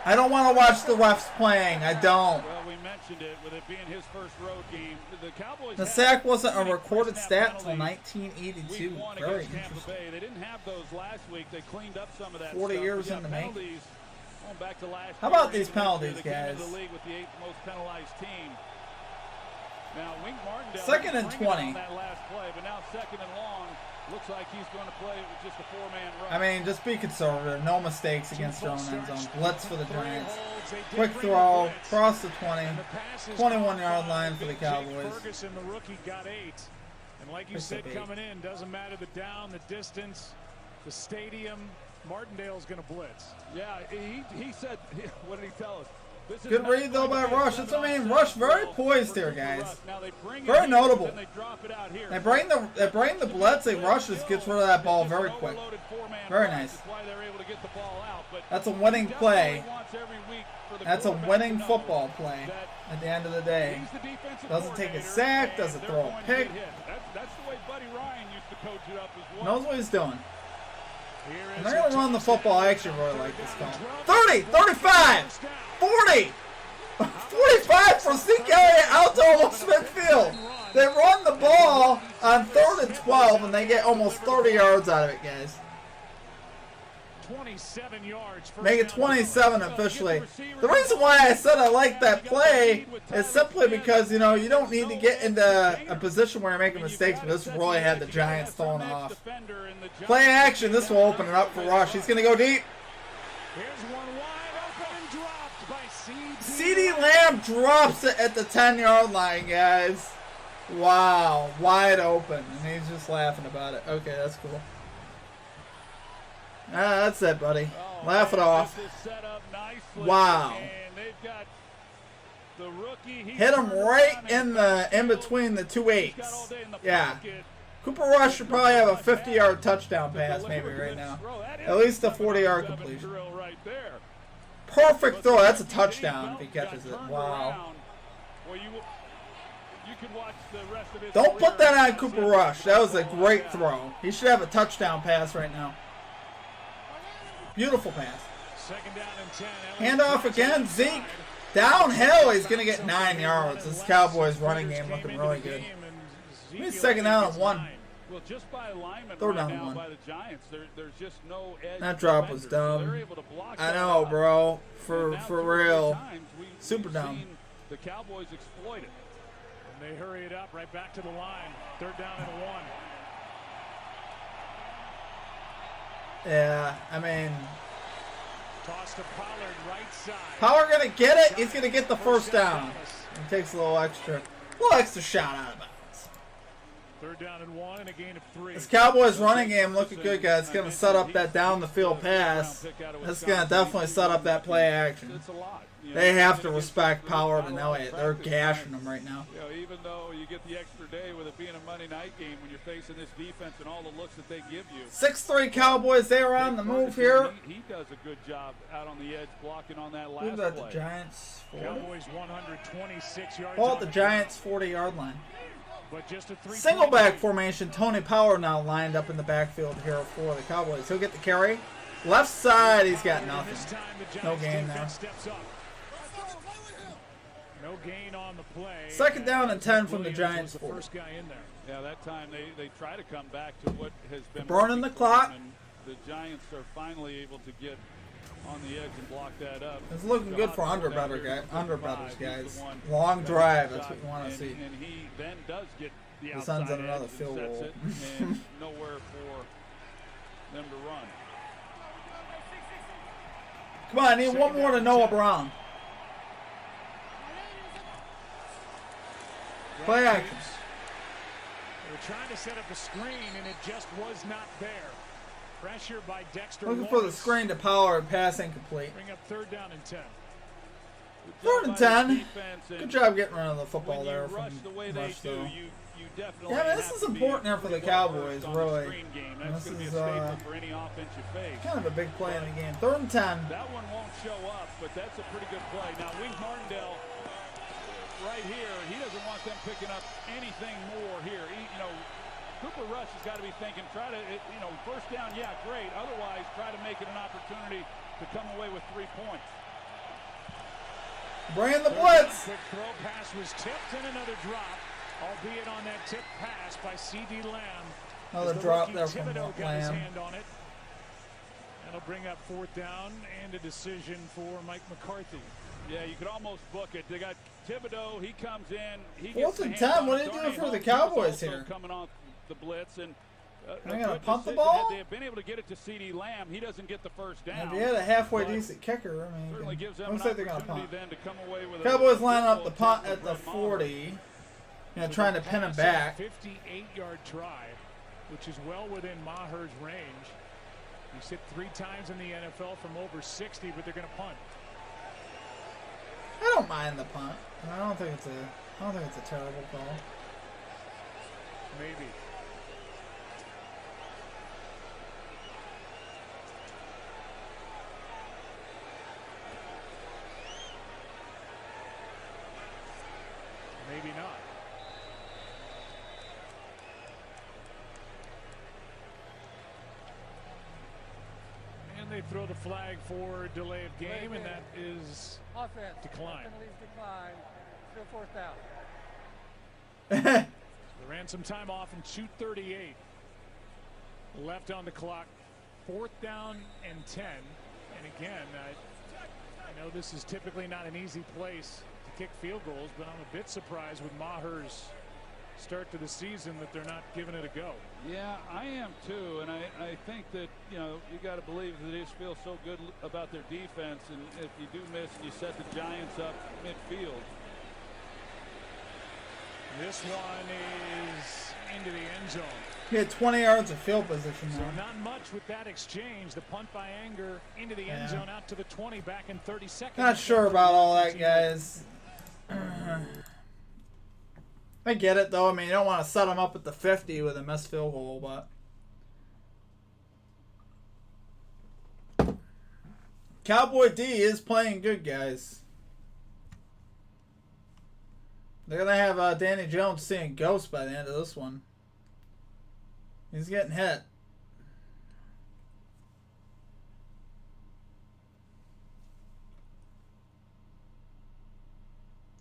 I don't want to watch the refs playing. I don't. Well, we mentioned it with it being his first road game. The Cowboys. The sack wasn't a recorded stat until 1982. Week 1 Very against Tampa interesting. Bay. They didn't have those last week. They cleaned up some of that 40 stuff. years We got in the making. penalties going back to last How about year. these penalties, They came into guys? the league with the 8th most penalized team. Now, Wink Martindale. Second and bringing it 20. on that last play, but now second and long. Looks like he's going to play it with just a 4-man rush. I mean, just be conservative. No mistakes against their own end zone. Blitz for the Giants. Holds. They did Quick bring throw. the blitz. Cross the 20. And the pass is 21-yard caught. line for the Jake Cowboys. Ferguson, the rookie, got 8. And like you Picks said, up 8. coming in, doesn't matter the down, the distance, the stadium, Martindale's going to blitz. Yeah, he said, what did he tell us? This is Good not read, though, by going to be a Rush. That's what I mean. 7-on-7 Rush very drill poised for here, Cooper guys. Rush. Now they bring it Very in, notable. then they drop it out here. They bring the blitz. They rushes. Gets rid of that ball very quick. Very nice. That's why they're able to get the ball out. But That's a winning he play. definitely wants every week for the That's a quarterback winning to know football play that at the end of the day. he's the defensive Doesn't take a coordinator, sack, and doesn't they're throw a going to pick. get hit. That's the way Buddy Ryan used to coach it up as well. Knows what he's doing. Here And is they're going a to run the touchdown. football. I actually really like this call. 30, 30, 35, 40, 45 for Zeke Elliott out to almost midfield. They run the ball on 3rd and 12, and they get almost 30 yards out of it, guys. 27 yards. Make it 27 officially. The reason why I said I like that play is simply because, you know, you don't need to get into a position where you're making mistakes, but this really had the Giants thrown off. Play action. This will open it up for Rush. He's going to go deep. Here's one wide open and dropped by CeeDee Lamb drops it at the 10-yard line, guys. Wow. Wide open. And he's just laughing about it. Okay, that's cool. That's it, buddy. Laugh it off. Wow. Hit him right in between the 2 8s. Yeah. Cooper Rush should probably have a 50-yard touchdown pass maybe right now. At least a 40-yard completion. Perfect throw. That's a touchdown if he catches it. Wow. Don't put that on Cooper Rush. That was a great throw. He should have a touchdown pass right now. Beautiful pass. Second down and 10. Handoff again. Zeke. Downhill. He's going to get 9 yards. This Cowboys running game looking really good. He's second down and 1. Well, just by alignment Third right down and now 1. by the Giants, there's just no edge. That drop was defenders, so dumb. they're able to block I that know, up. bro. And now For two or three real. times Super we've dumb. seen the Cowboys exploit it. And they hurry it up right back to the line. Third down and 1. Yeah, I mean, Toss to Pollard, right side. Power going to get it. He's going to get the first down. He takes a little extra shot out of bounds. Third down and 1 and a gain of 3. This Cowboys running game looking good, guys. It's going to set up that down the field pass. It's going to definitely set up that play action. It's a lot. You know, They have to respect Pollard and Elliott. They're gashing them right now. You know, even though you get the extra day with it being a Monday night game when you're facing this defense and all the looks that they give you. 6'3" Cowboys, they are on the move here. He does a good job out on the edge blocking on that last Who's at play. the Giants? 40? Cowboys 126 yards. Ball at on the the Giants' 40-yard line. But just a 3-point Single back lead. formation. Tony Power now lined up in the backfield here for the Cowboys. He'll get the carry. Left side, he's got This nothing. time the No Giants gain defense there. steps up. No gain on the play. Second down and 10 from the Williams Giants. was the first guy in there. Yeah, that time they try to come back to what has been Burning working the for clock. them, and the Giants are finally able to get on the edge and block that up. It's looking good for underbetters, guys. Long drive, that's what you want to see. And he then does get the The outside Suns on edge another and field sets goal. it, and nowhere for them to run. Come on, I need one more to Noah Brown. Play action. They were trying to set up a screen, and it just was not there. Pressure by Dexter Looking for the Lawrence. screen to Power and pass incomplete. Bring up third down and 10. Third and Good job by 10. the defense, and Good job getting rid of the football when you there rush from the way they Rush, do, though. you definitely Yeah, man, this have is to be important here for the pretty well Cowboys, versed on the really. screen game. And That's this going to be is, a staple for any offense you face. Kind of a big play in the game. Third and 10. That one won't show up, but that's a pretty good play. Now, Wink Martindale right here. He doesn't want them picking up anything more here. Cooper Rush has got to be thinking, try to, first down, yeah, great. Otherwise, try to make it an opportunity to come away with 3 points. Bring the blitz. Quick throw pass was tipped and another drop, albeit on that tip pass by C.D. Lamb. Another drop there from Thibodeau got his Lamb. hand on it. That'll bring up 4th down and a decision for Mike McCarthy. Yeah, you could almost book it. They got Thibodeau. He comes in. He 4th and 10. What are you doing for the Cowboys here? Coming off the blitz and They're going to punt the decision. ball? Had they have been able to get it to C.D. Lamb, he doesn't get the first down. If you had a halfway decent kicker, I mean, Certainly gives them looks an like they're going to opportunity punt. then to come away with Cowboys a line up the field punt goal at the for 40. Trying to pin him Pass back. 58-yard try, which is well within Maher's range. He's hit 3 times in the NFL from over 60, but they're going to punt. I don't mind the punt. I don't think it's a terrible call. Maybe. Maybe not. And they throw the flag for delay of game, and that is Offense. declined. Penalties decline. Still 4th down. They ran some time off in 2:38 left on the clock. 4th down and 10. And again, I know this is typically not an easy place to kick field goals, but I'm a bit surprised with Maher's start to the season that they're not giving it a go. Yeah, I am too, and I think that you got to believe that they just feel so good about their defense, and if you do miss, you set the Giants up midfield. This one is into the end zone. He had 20 yards of field position So there. not much with that exchange. The punt by Anger into the end zone out to the 20 back in 30 seconds. Not sure about all that, guys. I get it, though. I mean, you don't want to set him up at the 50 with a missed field goal, but Cowboy D is playing good, guys. They're going to have Danny Jones seeing ghosts by the end of this one. He's getting hit.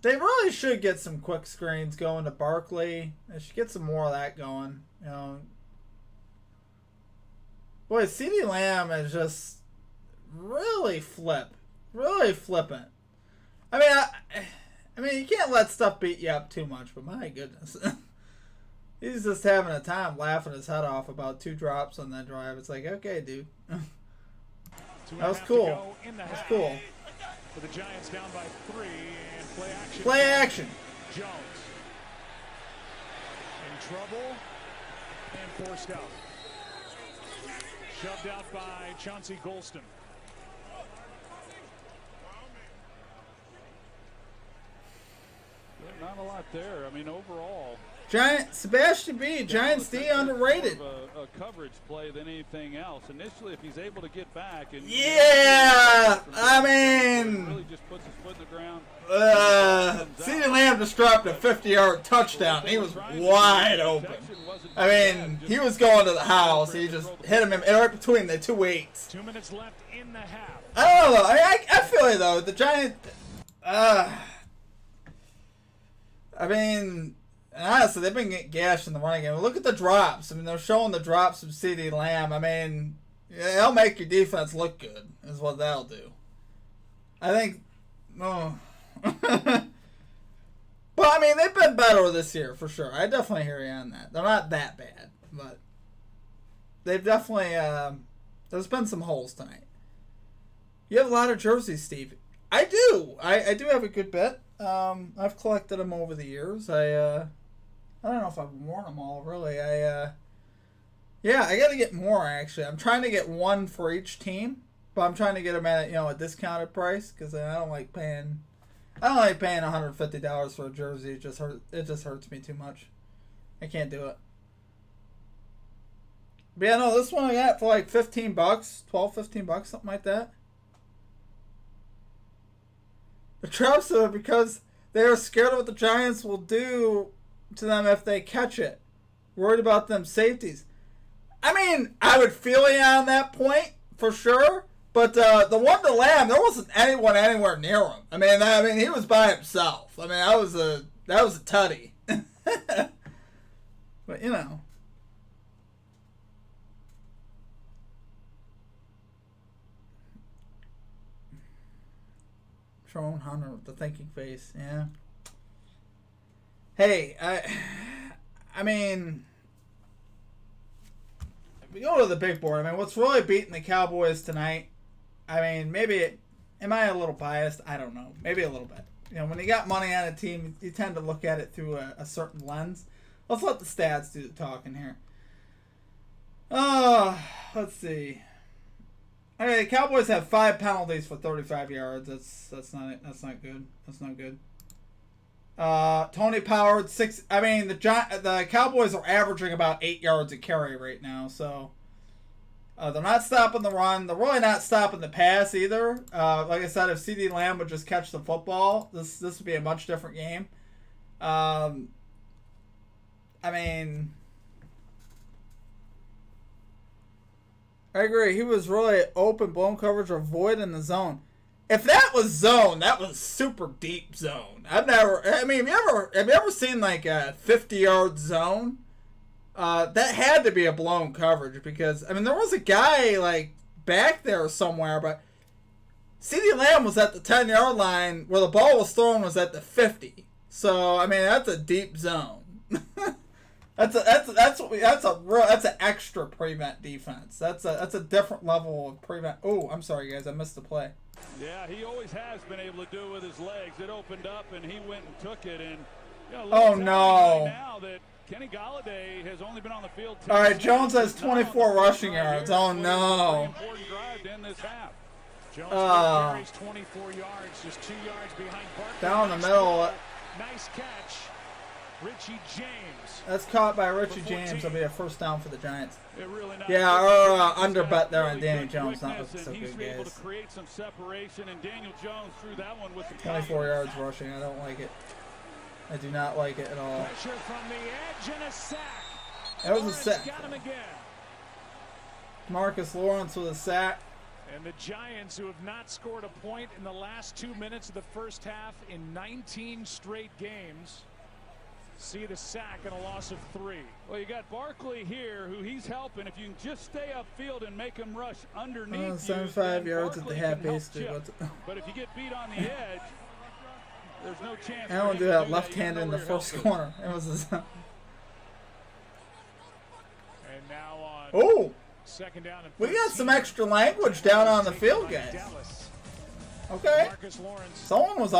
They really should get some quick screens going to Barkley. They should get some more of that going. Boy, CeeDee Lamb is just really flippant. I mean, you can't let stuff beat you up too much, but my goodness. He's just having a time laughing his head off about 2 drops on that drive. It's like, okay, dude. That was cool. That's cool. For the Giants down by 3 and play action. Play action. Jones in trouble and forced out. Shoved out by Chauncey Golston. Not a lot there. I mean, overall. Sebastian B. Giants D underrated. More of a coverage play than anything else. Initially, if he's able to get back and yeah, I mean, really just puts his foot in the ground. CeeDee Lamb just dropped a 50-yard touchdown. He was wide open. I mean, he was going to the house. He just hit him right between the 2 weights. 2 minutes left in the half. I don't know. I feel like, though, the Giants. I mean, honestly, they've been getting gashed in the running game. Look at the drops. I mean, they're showing the drops of CeeDee Lamb. I mean, it'll make your defense look good, is what that'll do. I think. Oh. But, I mean, they've been better this year, for sure. I definitely hear you on that. They're not that bad, but they've definitely. There's been some holes tonight. You have a lot of jerseys, Steve. I do. I do have a good bit. I've collected them over the years. I don't know if I've worn them all, really. Yeah, I got to get more, actually. I'm trying to get one for each team, but I'm trying to get them at, a discounted price, because I don't like paying $150 for a jersey. It just hurts me too much. I can't do it. But yeah, no, this one I got for like $15, $12-15, something like that. The drops are because They're scared of what the Giants will do to them if they catch it. Worried about them safeties. I mean, I would feel you on that point for sure. But the one to Lamb, there wasn't anyone anywhere near him. I mean, he was by himself. I mean, that was a tutty. But you know. Sharon Hunter with the thinking face, yeah. Hey, I mean, we go to the big board. I mean, what's really beating the Cowboys tonight? I mean, maybe, am I a little biased? I don't know. Maybe a little bit. You know, when you got money on a team, you tend to look at it through a certain lens. Let's let the stats do the talking here. Let's see. Okay, the Cowboys have 5 penalties for 35 yards. That's not it. That's not good. That's not good. Tony Pollard 6. I mean, the Cowboys are averaging about 8 yards a carry right now. So they're not stopping the run. They're really not stopping the pass either. Like I said, if CeeDee Lamb would just catch the football, this would be a much different game. I mean, I agree. He was really open, blown coverage, or void in the zone. If that was zone, that was super deep zone. Have you ever seen like a 50-yard zone? That had to be a blown coverage because, I mean, there was a guy like back there somewhere, but CeeDee Lamb was at the 10-yard line where the ball was thrown was at the 50. So, I mean, that's a deep zone. That's an extra prevent defense. That's a different level of prevent. Oh, I'm sorry guys, I missed the play. Yeah, he always has been able to do it with his legs. It opened up and he went and took it. And oh no! Now that Kenny Golladay has only been on the field. All right, Jones has 24 rushing yards. Oh no! Important drive to end this half. Jones carries 24 yards, just 2 yards behind Barkley. Down the middle. Nice catch. Richie James. That's caught by Richie James. That'll be a first down for the Giants. Really yeah, or under bet there on Danny Jones. Not looking so good, able guys. to create some separation, and Daniel Jones threw that one with the 24 yards rushing. I don't like it. I do not like it at all. Pressure from the edge and a sack. That was a sack. Got him again. Marcus Lawrence with a sack. And the Giants, who have not scored a point in the last 2 minutes of the first half in 19 straight games, see the sack and a loss of 3. Well, you got Barkley here, who he's helping. If you can just stay upfield and make him rush underneath 75 yards at the half, basically. But if you get beat on the edge, there's no chance. I don't do that left-handed in the first corner. It was and now on second down and we got some extra language down on the field, guys. Okay. Someone was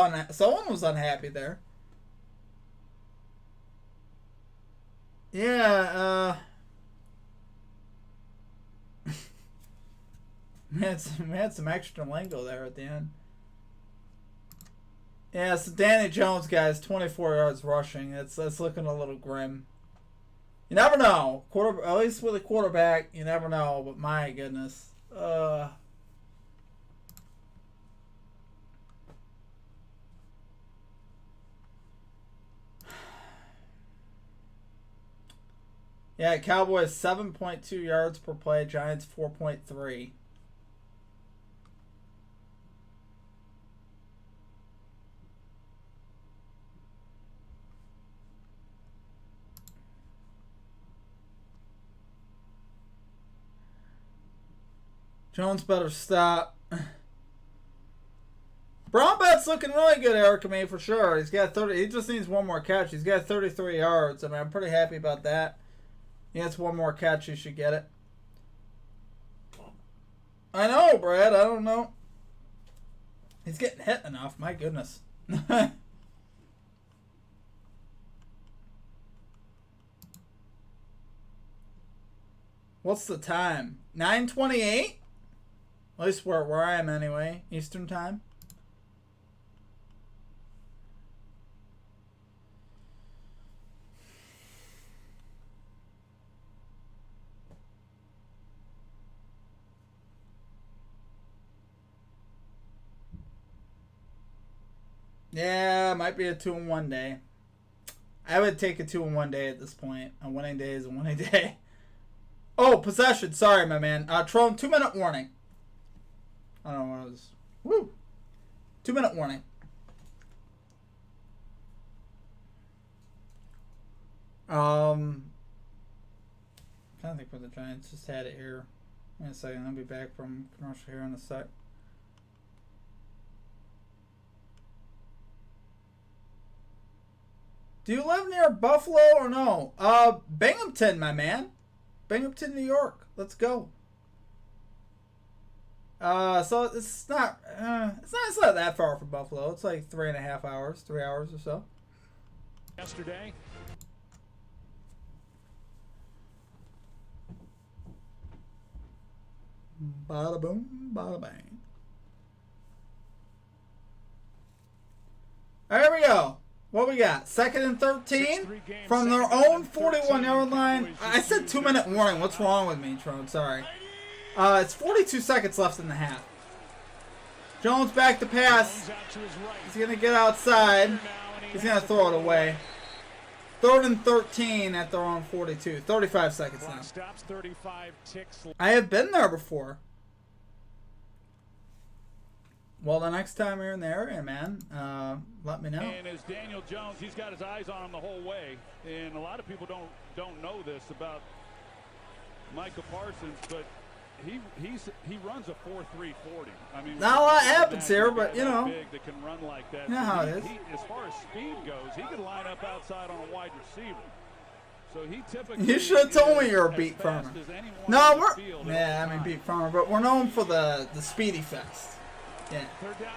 unhappy there. Yeah, we had some extra lingo there at the end. Yeah, so Danny Jones, guys, 24 yards rushing. That's looking a little grim. You never know. At least with a quarterback, you never know. But my goodness. Yeah, Cowboys 7.2 yards per play. Giants 4.3. Jones better stop. Brown Bat's looking really good, Eric, me for sure. He's got 30. He just needs one more catch. He's got 33 yards. I mean, I'm pretty happy about that. He has one more catch. He should get it. I know, Brad. I don't know. He's getting hit enough. My goodness. What's the time? 9:28? At least where I am anyway. Eastern time. Yeah, it might be a 2-1 day. I would take a 2-1 day at this point. A winning day is a winning day. Oh, possession. Sorry, my man. Tron, 2-minute warning. I don't know what it was. Woo. 2-minute warning. I'm trying to think what the Giants just had it here. Wait a second. I'll be back from commercial here in a sec. Do you live near Buffalo or no? Binghamton, my man. Binghamton, New York. Let's go. So it's not that far from Buffalo. It's like 3.5 hours, 3 hours or so. Yesterday. Bada boom, bada bang. There we go. What we got? 2nd and 13 from their own 41-yard line. I said 2-minute warning. What's wrong with me, Tron? Sorry. It's 42 seconds left in the half. Jones back to pass. He's going to get outside. He's going to throw it away. 3rd and 13 at their own 42. 35 seconds now. I have been there before. Well, the next time you're in the area, man, let me know. And as Daniel Jones, he's got his eyes on him the whole way. And a lot of people don't know this about Micah Parsons, but he runs a 4.340. I mean, not a lot happens here, but you know, big that can run like that. You know how it is. As far as speed goes, he could line up outside on a wide receiver. So he typically. You should have told me you're a beat farmer. No, yeah, I mean beat farmer, but we're known for the Speedy Fest. Yeah,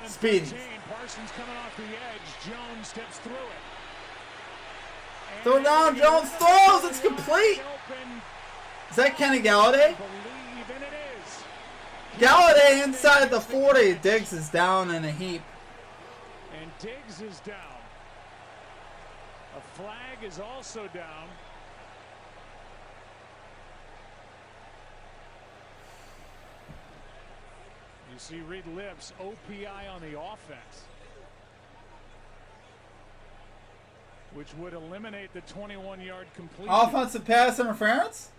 Speedy. Parsons coming off the edge. Jones steps through it. Throw down, Jones throws. It's complete. Is that Kenny Galladay? Galladay inside the 40. Diggs is down in a heap. And Diggs is down. A flag is also down. You see Reed Lips, OPI on the offense, which would eliminate the 21-yard completion. Offensive pass interference?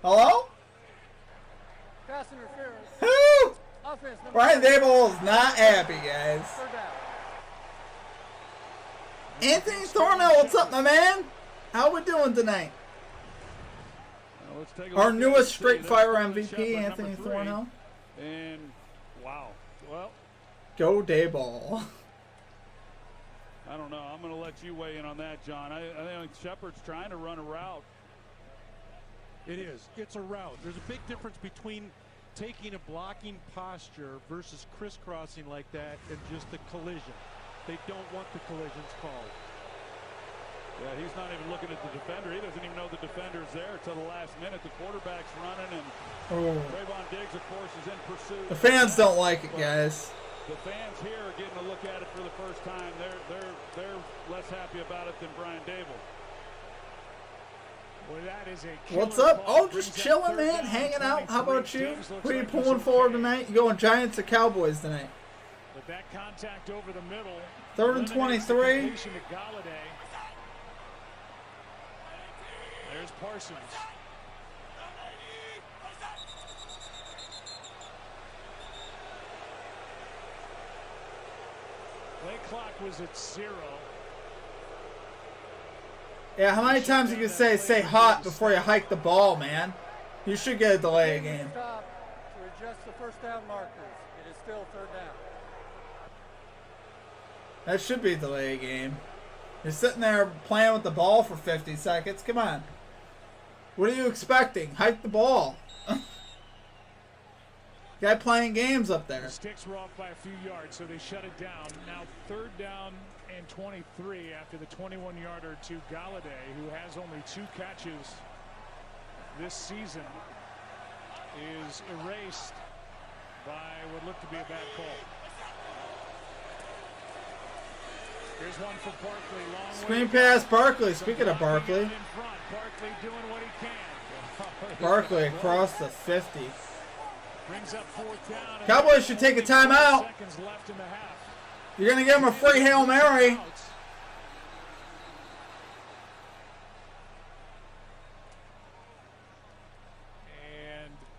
Hello? Pass interference. Who? Offense. Brian Dable is not happy, guys. Anthony Thornhill, what's up, my man? How we doing tonight? Our newest Straight Fire MVP, Anthony Thornhill. And wow, well, go Dayball. I don't know. I'm going to let you weigh in on that, John. I think Shepard's trying to run a route. It is. It's a route. There's a big difference between taking a blocking posture versus crisscrossing like that and just a collision. They don't want the collisions called. Yeah, he's not even looking at the defender. He doesn't even know the defender's there till the last minute. The quarterback's running, and Trayvon Diggs, of course, is in pursuit. The fans don't like it, guys. The fans here are getting a look at it for the first time. They're less happy about it than Brian Dable. Well, that is a what's up? Oh, just chilling, man. Hanging out. How about you? Who are you pulling for tonight? You going Giants or Cowboys tonight? With that contact over the middle. 3rd and 23. There's Parsons. Play clock was at 0. Yeah, how many times you can say hot before you hike the ball, man? You should get a delay game. Stop to adjust the first down markers. It is still 3rd down. That should be a delay game. You're sitting there playing with the ball for 50 seconds. Come on. What are you expecting? Hike the ball. Guy playing games up there. The sticks were off by a few yards, so they shut it down. Now 3rd down and 23 after the 21-yarder to Galladay, who has only 2 catches this season, is erased by what looked to be a bad call. Here's one for Barkley. Long Screen pass, Barkley. Speaking of Barkley. Barkley doing what he can. Barkley across the 50. Brings up 4th down. Cowboys should take a timeout. Seconds left in the half. You're going to give him a free Hail Mary. And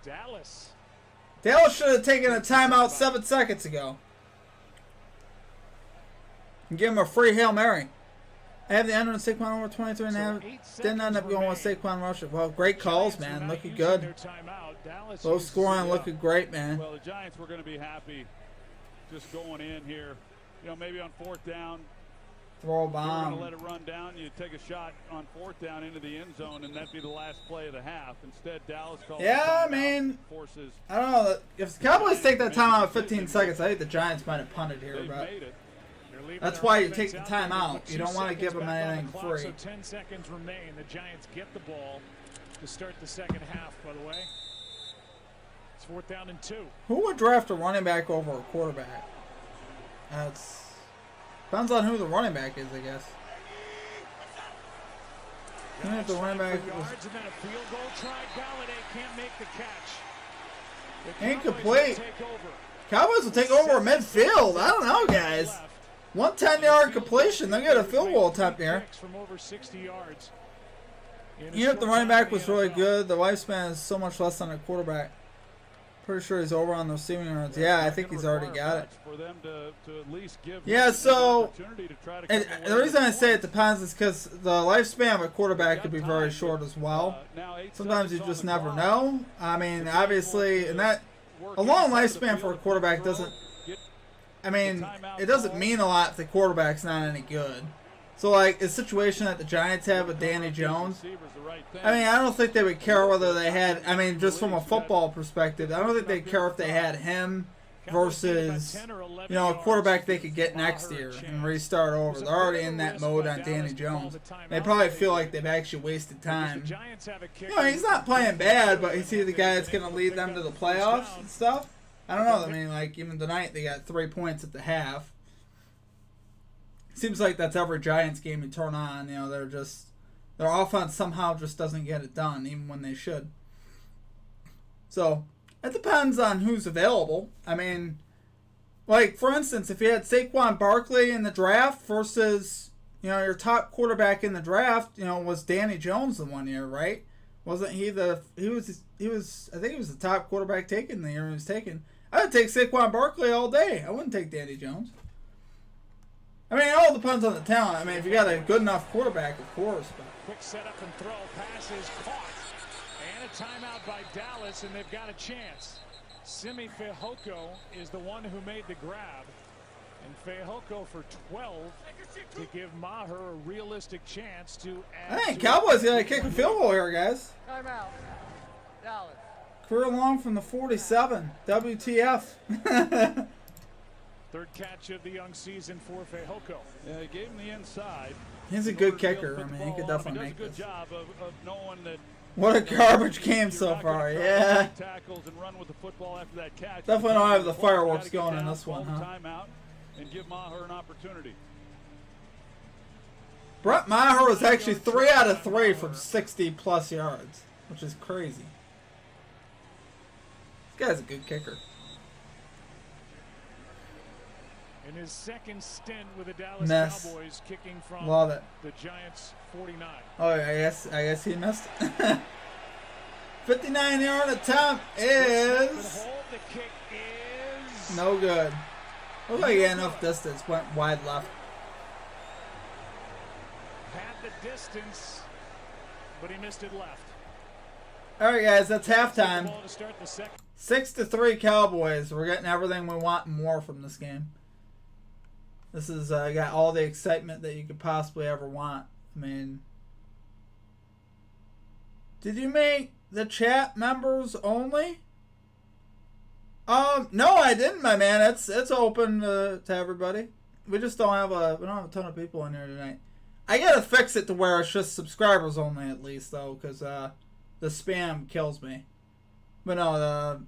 Dallas should have taken a timeout 7 seconds ago. And give him a free Hail Mary. I have the under on Saquon over 23 and a half. Didn't end up going with Saquon Rush. Well, great calls, man. Looking good. Low scoring, looking great, man. Well, the Giants were going to be happy just going in here. You know, maybe on 4th down. Throw a You're going bomb. to let it run down. You take a shot on 4th down into the end zone, and that'd be the last play of the half. Instead, Dallas calls. Yeah, I mean, forces. I don't know. If the Cowboys take that timeout at 15 seconds, I think the Giants might have punted here, but that's why you take the timeout. You don't want to give them anything free. So 10 seconds remain. The Giants get the ball to start the second half, by the way. It's 4th down and 2. Who would draft a running back over a quarterback? That's depends on who the running back is, I guess. Even if the running back was And then a field goal try. Galladay can't make the catch. The incomplete. Cowboys will take over. Cowboys will take over midfield. I don't know, guys. 110-yard completion. They get a field goal attempt here. From over 60 yards. Even if the running back was really good, the lifespan is so much less than a quarterback. Pretty sure he's over on the receiving yards. Yeah, I think he's already got it. Yeah, so and the reason I say it depends is because the lifespan of a quarterback could be very short as well. Sometimes you just never know. I mean, obviously, and that a long lifespan for a quarterback doesn't. I mean, it doesn't mean a lot if the quarterback's not any good. So, like, the situation that the Giants have with Danny Jones, I mean, I don't think they would care whether they had, I mean, just from a football perspective, I don't think they'd care if they had him versus, you know, a quarterback they could get next year and restart over. They're already in that mode on Danny Jones. They probably feel like they've actually wasted time. You know, he's not playing bad, but is he the guy that's going to lead them to the playoffs and stuff? I don't know. I mean, like, even tonight they got 3 points at the half. Seems like that's every Giants game you turn on. You know, their offense somehow just doesn't get it done, even when they should. So, it depends on who's available. I mean, like, for instance, if you had Saquon Barkley in the draft versus, you know, your top quarterback in the draft, you know, was Danny Jones the one year, right? Wasn't he I think he was the top quarterback taken the year he was taken. I would take Saquon Barkley all day. I wouldn't take Danny Jones. I mean, it all depends on the talent. I mean, if you got a good enough quarterback, of course. But. Quick setup and throw. Pass is caught. And a timeout by Dallas, and they've got a chance. Simi Fehoko is the one who made the grab. And Fehoko for 12 to give Maher a realistic chance to add. I think Cowboys got to kick a field goal here, guys. Timeout. Dallas. Career long from the 47. WTF. Third catch of the young season for Fehoko. Yeah, he gave him the inside. He's a good kicker. I mean, he could definitely make this. Job of knowing that. What a garbage game so far. Yeah. Tackles and run with the football after that catch. Definitely don't have the fireworks going in this one, huh? Timeout and give Maher an opportunity. Brett Maher was actually 3 out of 3 from 60-plus yards, which is crazy. This guy's a good kicker. In his second stint with the Dallas Cowboys, kicking from the Giants 49. Oh, I guess he missed. 59-yard attempt is The kick is no good. Looks like he had enough distance. Went wide left. Had the distance, but he missed it left. All right, guys, that's halftime. 6-3 Cowboys. We're getting everything we want and more from this game. This is got all the excitement that you could possibly ever want. I mean, did you make the chat members only? No, I didn't, my man. It's open to everybody. We just don't have a ton of people in here tonight. I gotta fix it to where it's just subscribers only at least though, because the spam kills me. But no,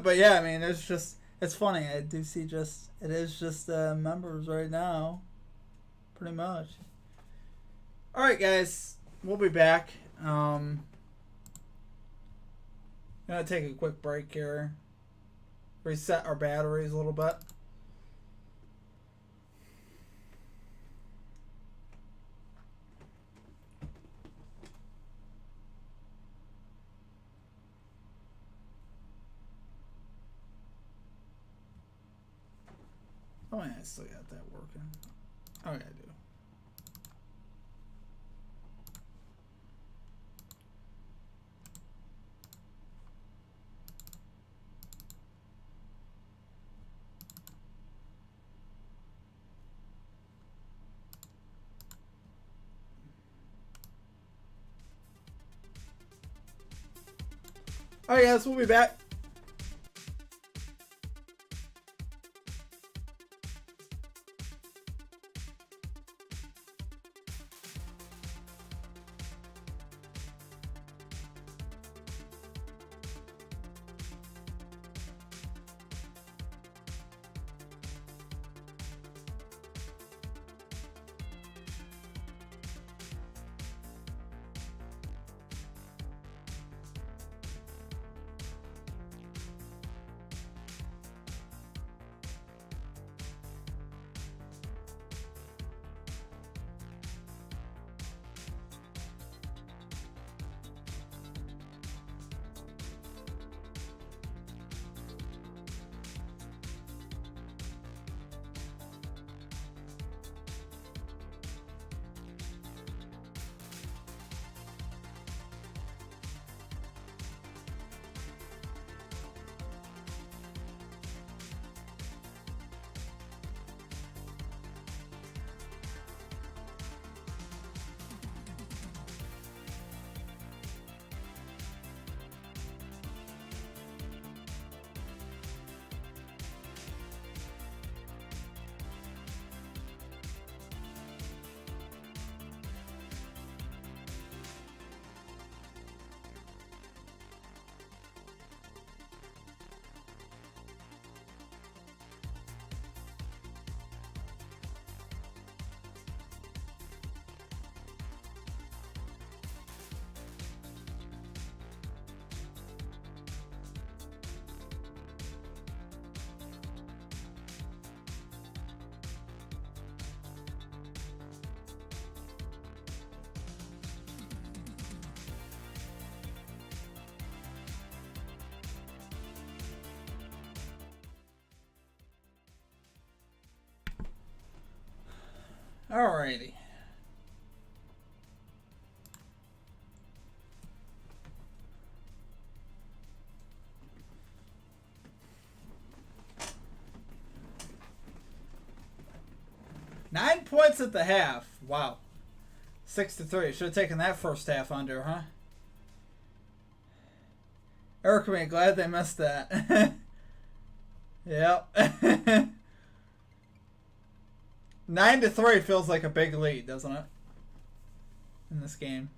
but yeah, I mean, it's funny. I do see it is just members right now, pretty much. All right, guys, we'll be back. Gonna take a quick break here. Reset our batteries a little bit. Oh yeah, I still got that working. Oh yeah, I do. Alright guys, we'll be back. Alrighty. Nine points at the half. Wow. 6-3. Should have taken that first half under, huh? Eric, me glad they missed that. Yep. 9-3 feels like a big lead, doesn't it? In this game.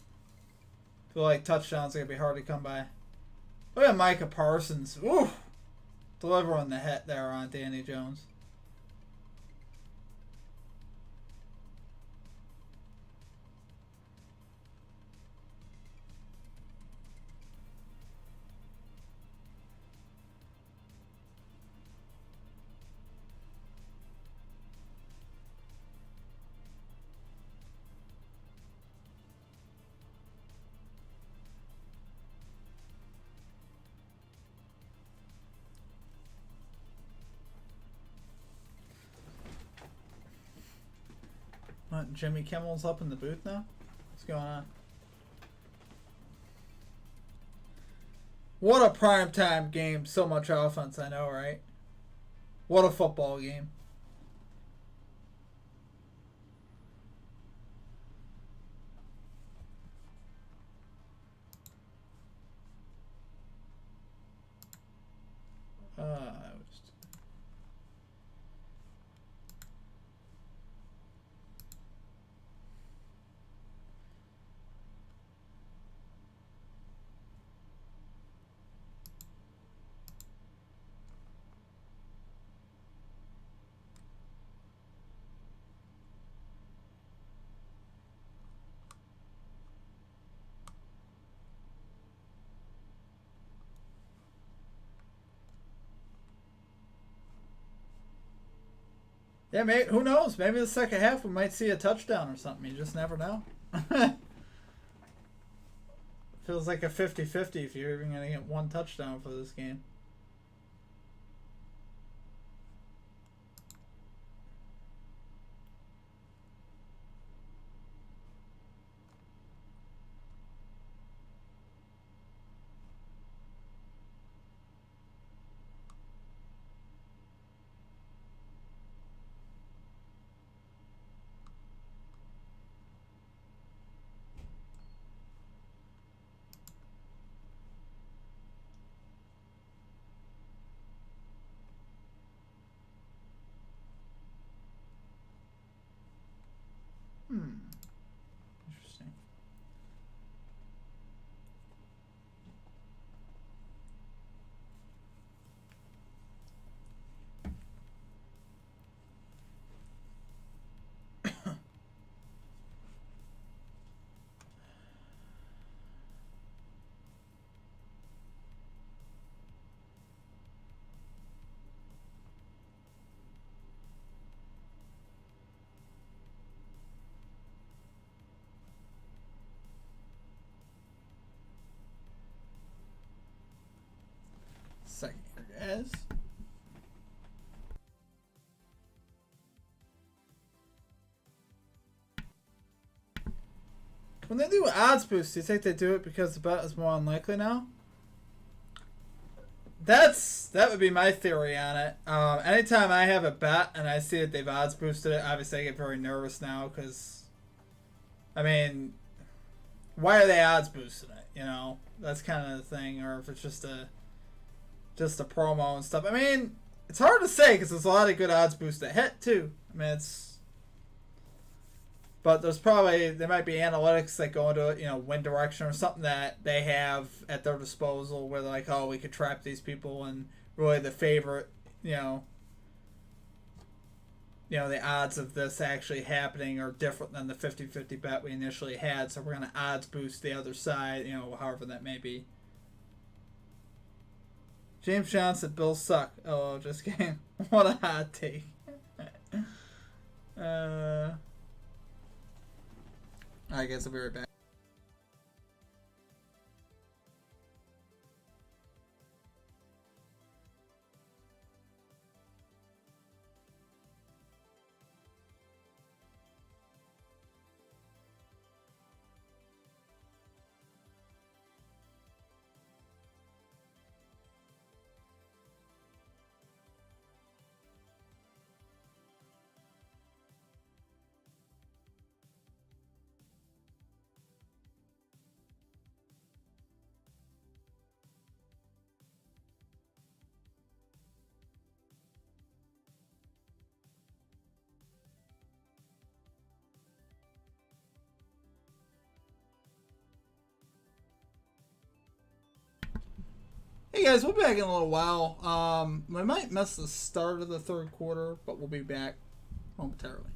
I feel like touchdowns are going to be hard to come by. Look at Micah Parsons. Ooh! Delivering the hit there on Danny Jones. What, Jimmy Kimmel's up in the booth now? What's going on? What a primetime game. So much offense, I know, right? What a football game. Yeah, maybe, who knows? Maybe the second half we might see a touchdown or something. You just never know. Feels like a 50-50 if you're even going to get one touchdown for this game. guys. When they do odds boost, do you think they do it because the bet is more unlikely now? That would be my theory on it. Anytime I have a bet and I see that they've odds boosted it, obviously I get very nervous now because, I mean, why are they odds boosting it? You know, that's kind of the thing. Or if it's just a promo and stuff. I mean, it's hard to say because there's a lot of good odds boosts that hit too. I mean, but there might be analytics that go into it, you know, win direction or something that they have at their disposal where they're like, oh, we could trap these people and really the favorite, the odds of this actually happening are different than the 50-50 bet we initially had, so we're going to odds boost the other side, however that may be. James Johnson, Bills suck. Oh, just kidding. What a hot take. I guess I'll be right back. Hey guys, we'll be back in a little while. We might miss the start of the third quarter, but we'll be back momentarily.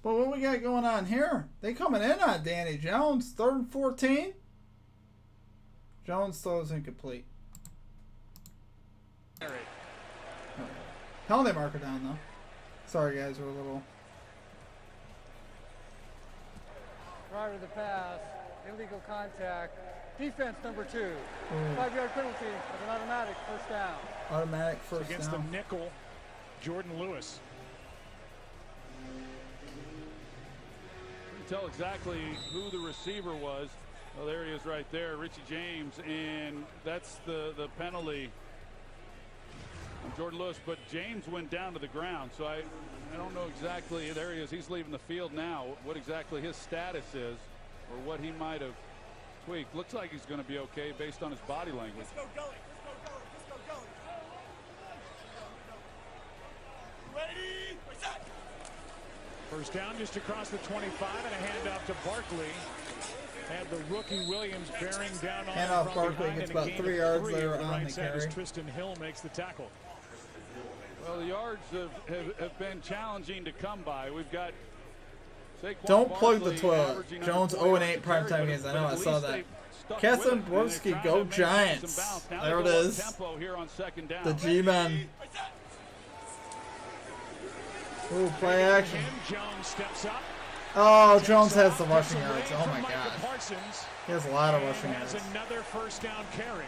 But what we got going on here? They coming in on Danny Jones. 3rd and 14. Jones throws incomplete. Penalty marker down, though. Sorry, guys. We're a little... Prior to the pass, illegal contact. Defense number 2. 5-yard penalty with an automatic first down. Automatic first down. Against the nickel, Jordan Lewis. You can tell exactly who the receiver was. Well, there he is right there, Richie James, and that's the penalty on Jordan Lewis. But James went down to the ground, so I don't know exactly. There he is. He's leaving the field now. What exactly his status is, or what he might have tweaked. Looks like he's going to be okay based on his body language. Let's go, Gully. Let's go, Gully. Ready? Set. First down just across the 25 and a handoff to Barkley. And the rookie Williams bearing down on handoff. Barkley gets about 3 yards there on the carry. Tristan Hill makes the tackle. Well, the yards have been challenging to come by. We've got Saquon Don't plug the Barkley toilet. Jones 0-8 primetime games. I know, I saw that. Kesson Borski, go Giants. There it is. The G-Men. Ooh, play action. Jones steps up. Oh, Jones has the rushing yards. Oh my God. He has a lot of rushing yards. Another first down carry.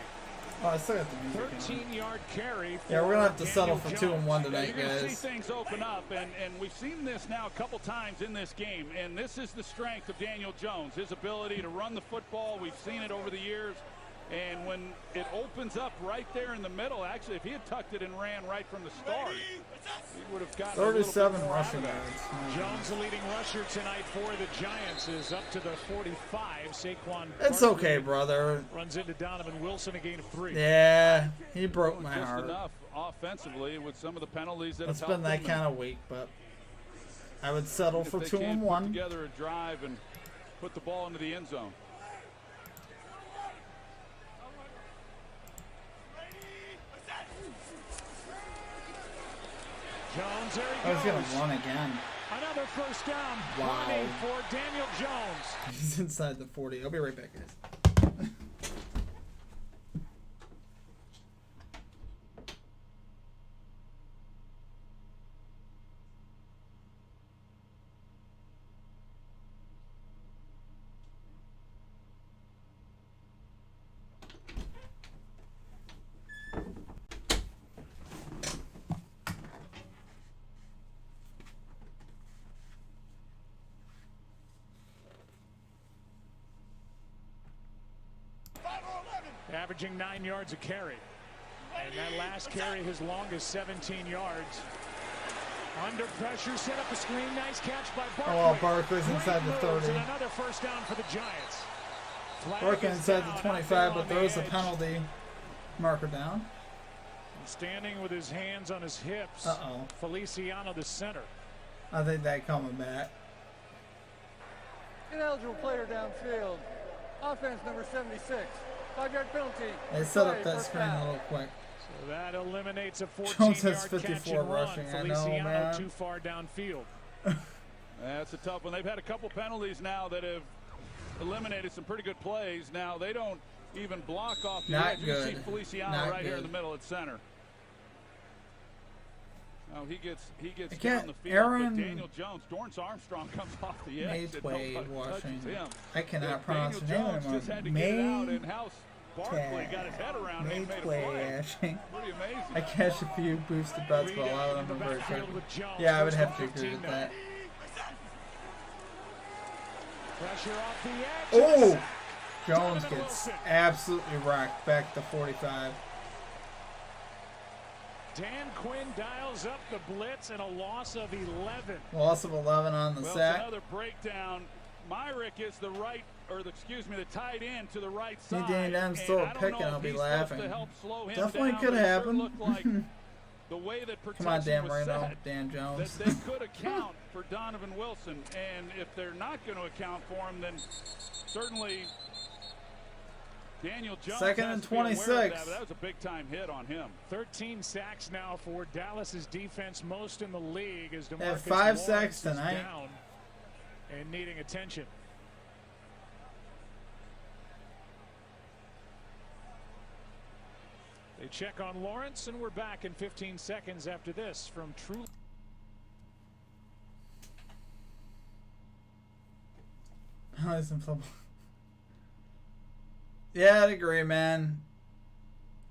Oh, I still got the music. 13-yard carry. Yeah, we're gonna have to settle for 2 and 1 tonight, You're gonna see guys. things open up, and we've seen this now a couple times in this game, and this is the strength of Daniel Jones, his ability to run the football. We've seen it over the years, and when it opens up right there in the middle, actually, if he had tucked it and ran right from the start, he would have gotten 37 rushing yards. Jones, the leading rusher tonight for the Giants, is up to the 45. Saquon It's Barkley okay, brother. runs into Donovan Wilson, a gain of 3. Yeah, he broke my just heart. enough offensively with some of the penalties that It's have been helped that them. kind of week, but I would settle If for they 2 can't and put 1. together a drive and put the ball into the end zone. Jones, there he I was goes. gonna run again. Another first down. Wow. Running for Daniel Jones. He's inside the 40. I'll be right back, guys. Averaging 9 yards a carry. And that last carry, his longest, 17 yards. Under pressure, set up a screen. Nice catch by Barkley. Oh, well, Barkley's inside the 30. And another first down for the Giants. Barkley inside the 25, but there was a penalty marker down. Standing with his hands on his hips. Uh-oh. Feliciano, the center. I think that coming back. Ineligible player downfield. Offense number 76. 5-yard penalty. They set up Play, that first screen down. a little quick. So that eliminates a 14-yard Jones has catch 54 and run. rushing. I know, Feliciano man. too far downfield. That's a tough one. They've had a couple penalties now that have eliminated some pretty good plays. Now they don't even block off the Not edge. You good. can see Feliciano Not right here in good. the middle at center. Oh, he gets can't- down the field. Aaron- But Daniel Jones, Dorrance Armstrong comes off the edge. and Maidway nobody washing. touches him. I cannot Yeah, pronounce Daniel her name Jones just had to anymore. get it out, and House Barkley got his head around it and made a play. Maidway. Pretty amazing. I cashed a few boosted bets, but a lot of them are very tricky. Yeah, I would have to agree with that. Pressure off the edge. Oh! Jones gets absolutely rocked back to 45. Dan Quinn dials up the blitz and a loss of 11. Loss of 11 on the Well, sack. it's another breakdown. Myrick is the right, or the, excuse me, the tight end to the right See side. Danny Dimes and throw a I don't pick know and if I'll be he's supposed to laughing. help slow him Definitely down, could but it sure happen. looked like the way that protection Come on, Dan was Marino, set, Dan Jones. that they could account for Donovan Wilson. And if they're not going to account for him, then certainly Daniel Jones Second has and to be aware of 26. that, but that was a big-time hit on him. 13 sacks now for Dallas's defense, most in the league as They have DeMarcus 5 Lawrence sacks is tonight. down. and needing attention. They check on Lawrence, and we're back in 15 seconds after this from True. Yeah, I'd agree, man.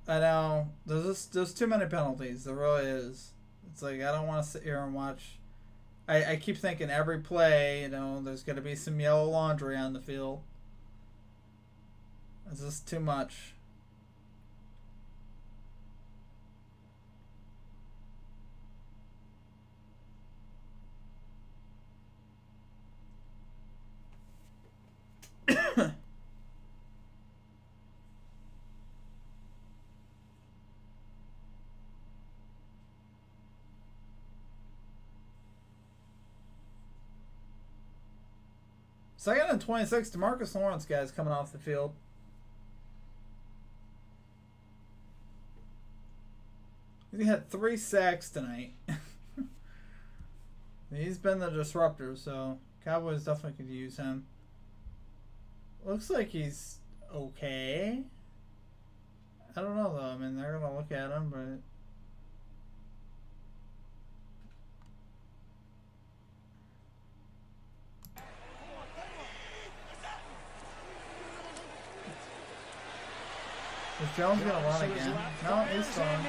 I know. There's too many penalties. There really is. It's like, I don't want to sit here and watch. I keep thinking every play, you know, there's going to be some yellow laundry on the field. It's just too much. Second and 26, DeMarcus Lawrence, guys, coming off the field. He had 3 sacks tonight. He's been the disruptor, so Cowboys definitely could use him. Looks like he's okay. I don't know, though. I mean, they're going to look at him, but... Is Jones going to run again? No, he's fine.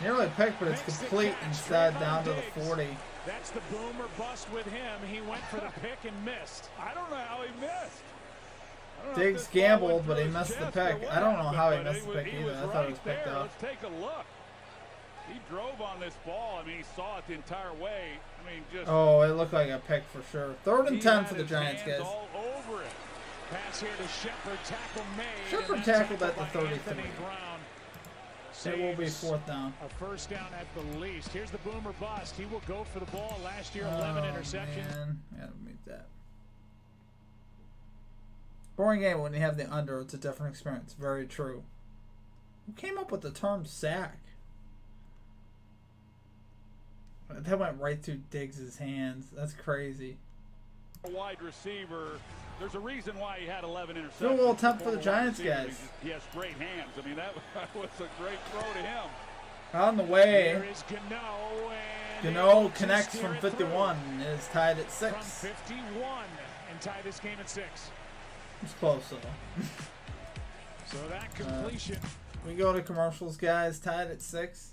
Nearly picked, but it's complete instead down to the 40. That's the boom or bust with him. He went for the pick and missed. I don't know how he missed. Diggs gambled, but he missed the pick. I don't know how he missed the pick either. I thought it was picked up. Let's take a look. He drove on this ball. I mean, he saw it the entire way. I mean, just. Oh, it looked like a pick for sure. 3rd and 10 for the Giants, guys. All over it. Pass here to Shepard, tackle made. Shepard tackled at the 33. It will be 4th down. A first down at the least. Here's the boom or bust. He will go for the ball. Last year, 11 interceptions. Man. Gotta meet that. Boring game when you have the under. It's a different experience. Very true. Who came up with the term sack? That went right through Diggs' hands. That's crazy. A wide receiver. There's a reason why he had 11 interceptions. Field goal attempt for the Giants, guys. He has great hands. I mean, that was a great throw to him. On the way. Here is Gano. Gano connects from 51 and is tied at 6. From 51 and tie this game at 6. It's close, though. So that completion. We go to commercials, guys. Tied at 6.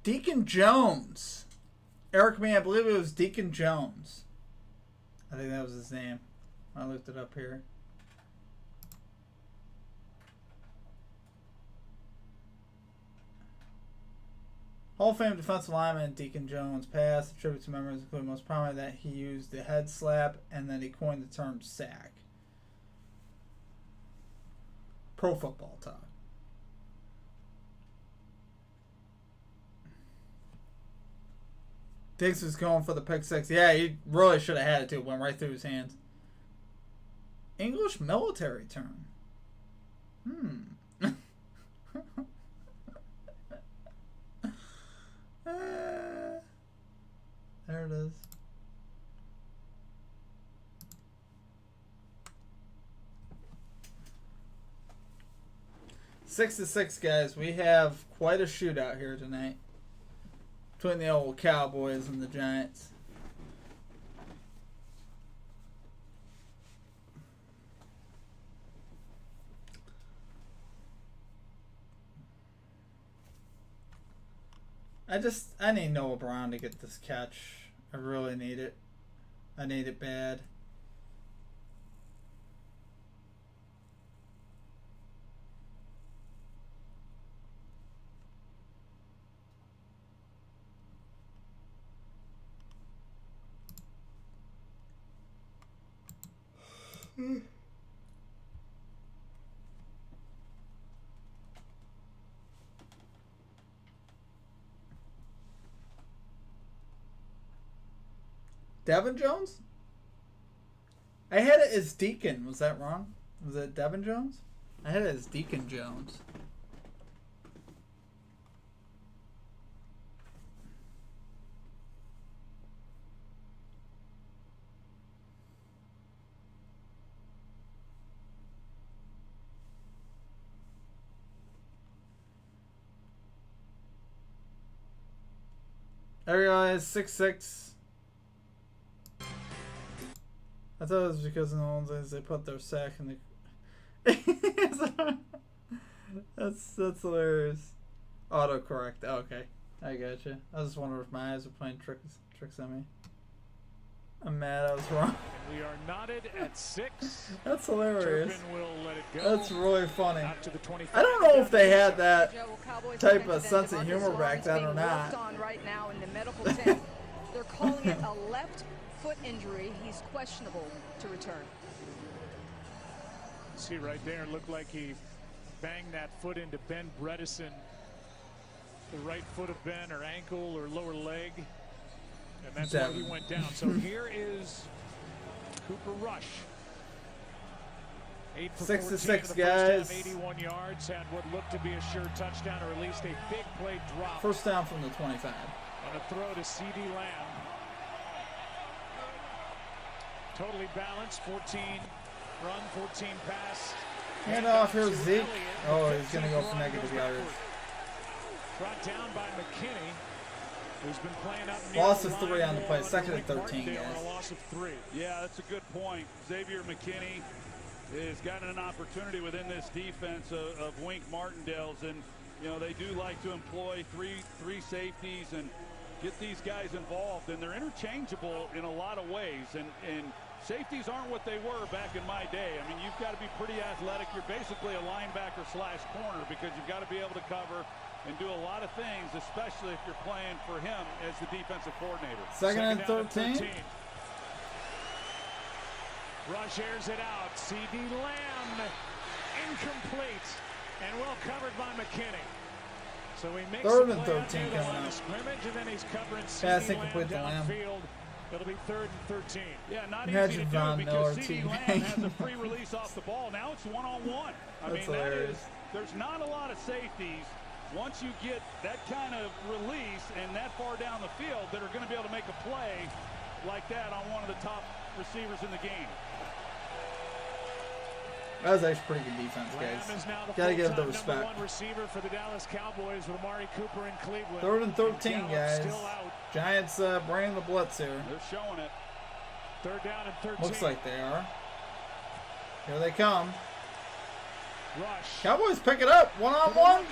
Deacon Jones. Eric May, I believe it was Deacon Jones. I think that was his name. I looked it up here. Hall of Fame defensive lineman Deacon Jones passed. Attributes to members including most prominent that he used the head slap and then he coined the term sack. Pro Football Talk. Diggs was going for the pick 6. Yeah, he really should have had it too. Went right through his hands. English military term. There it is. Six to 6, guys. We have quite a shootout here tonight between the old Cowboys and the Giants. I need Noah Brown to get this catch. I really need it. I need it bad. Devin Jones? I had it as Deacon. Was that wrong? Was it Devin Jones? I had it as Deacon Jones. There we go, is 6'6". I thought it was because in the old days they put their sack in the. that's hilarious. Autocorrect. Okay, I gotcha. I was just wondering if my eyes were playing tricks on me. I'm mad I was wrong. We are knotted at 6. That's hilarious. Turpin will let it go. That's really funny. Out to the 25. I don't know if they had that type of sense of humor back then or not. On right now in the medical tent. They're calling it a left foot injury. He's questionable to return. See right there, it looked like he banged that foot into Ben Bredesen. The right foot of Ben, or ankle, or lower leg. And that's why he went down. So here is Cooper Rush. 8 for 6 to 6, the guys. first half, 81 yards, had what looked to be a sure touchdown, or at least a big play drop. First down from the 25. On a throw to C.D. Lamb. Totally balanced, 14 run, 14 pass. Hand off, here's Zeke. Oh, he's going to go for negative yards. Brought down by McKinney, who's been playing up near Loss the of 3 line on the play, second and 13, guys. A loss of 3. Yeah, that's a good point. Xavier McKinney has gotten an opportunity within this defense of Wink Martindale's, and you know they do like to employ three safeties and get these guys involved, and they're interchangeable in a lot of ways, and safeties aren't what they were back in my day. I mean, you've got to be pretty athletic. You're basically a linebacker slash corner because you've got to be able to cover and do a lot of things, especially if you're playing for him as the defensive coordinator. Second and 13. Rush airs it out. C.D. Lamb incomplete and well covered by McKinney. So he makes third the and play 13 on the coming line out. of scrimmage, and then he's covering Pass C.D. incomplete to Lamb. downfield. It'll be 3rd and 13. Yeah, not Imagine easy to Von do Miller because C.D. Lamb has a free release off the ball. Now it's one-on-one. I mean, hilarious. there's not a lot of safeties once you get that kind of release and that far down the field that are going to be able to make a play like that on one of the top receivers in the game. That was actually pretty good defense, guys. Gotta give the respect. #1 receiver for the Dallas Cowboys with Amari Cooper in Cleveland. 3rd and 13, guys. Still out. Giants bringing the blitz here. They're showing it. 3rd down and 13. Looks like they are. Here they come. Rush. Cowboys pick it up. One-on-one.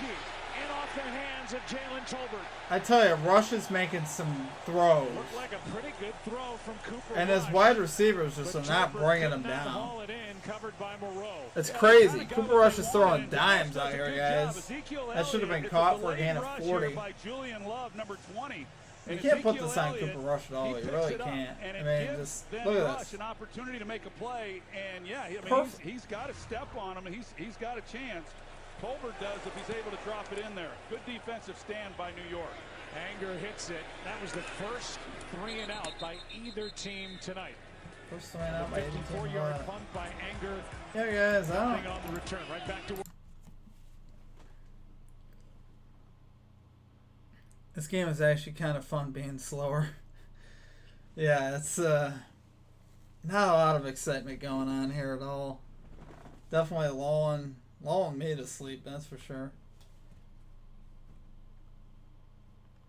And off the hands of Jalen Tolbert. I tell you, Rush is making some throws. Looked like a pretty good throw from Cooper And his Rush. wide receivers just are not Tolbert bringing could him not down. haul it in, covered by Moreau. It's crazy. Cooper Rush is throwing dimes out here, guys. That should have been caught for a gain of 40. By Julian Love, number 20. You can't put this on Cooper Rush at all. You really can't. I mean, just look at this. An opportunity to make a play, and yeah, I mean, he's got to step on him. He's got a chance. Tolbert does if he's able to drop it in there. Good defensive stand by New York. Anger hits it. That was the first 3 and out by either team tonight. First 3 and out by 54-yard punt by Anger. Yeah, guys, Nothing on the return. Right back to. This game is actually kind of fun being slower. Yeah, it's not a lot of excitement going on here at all. Definitely lulling me to sleep, that's for sure.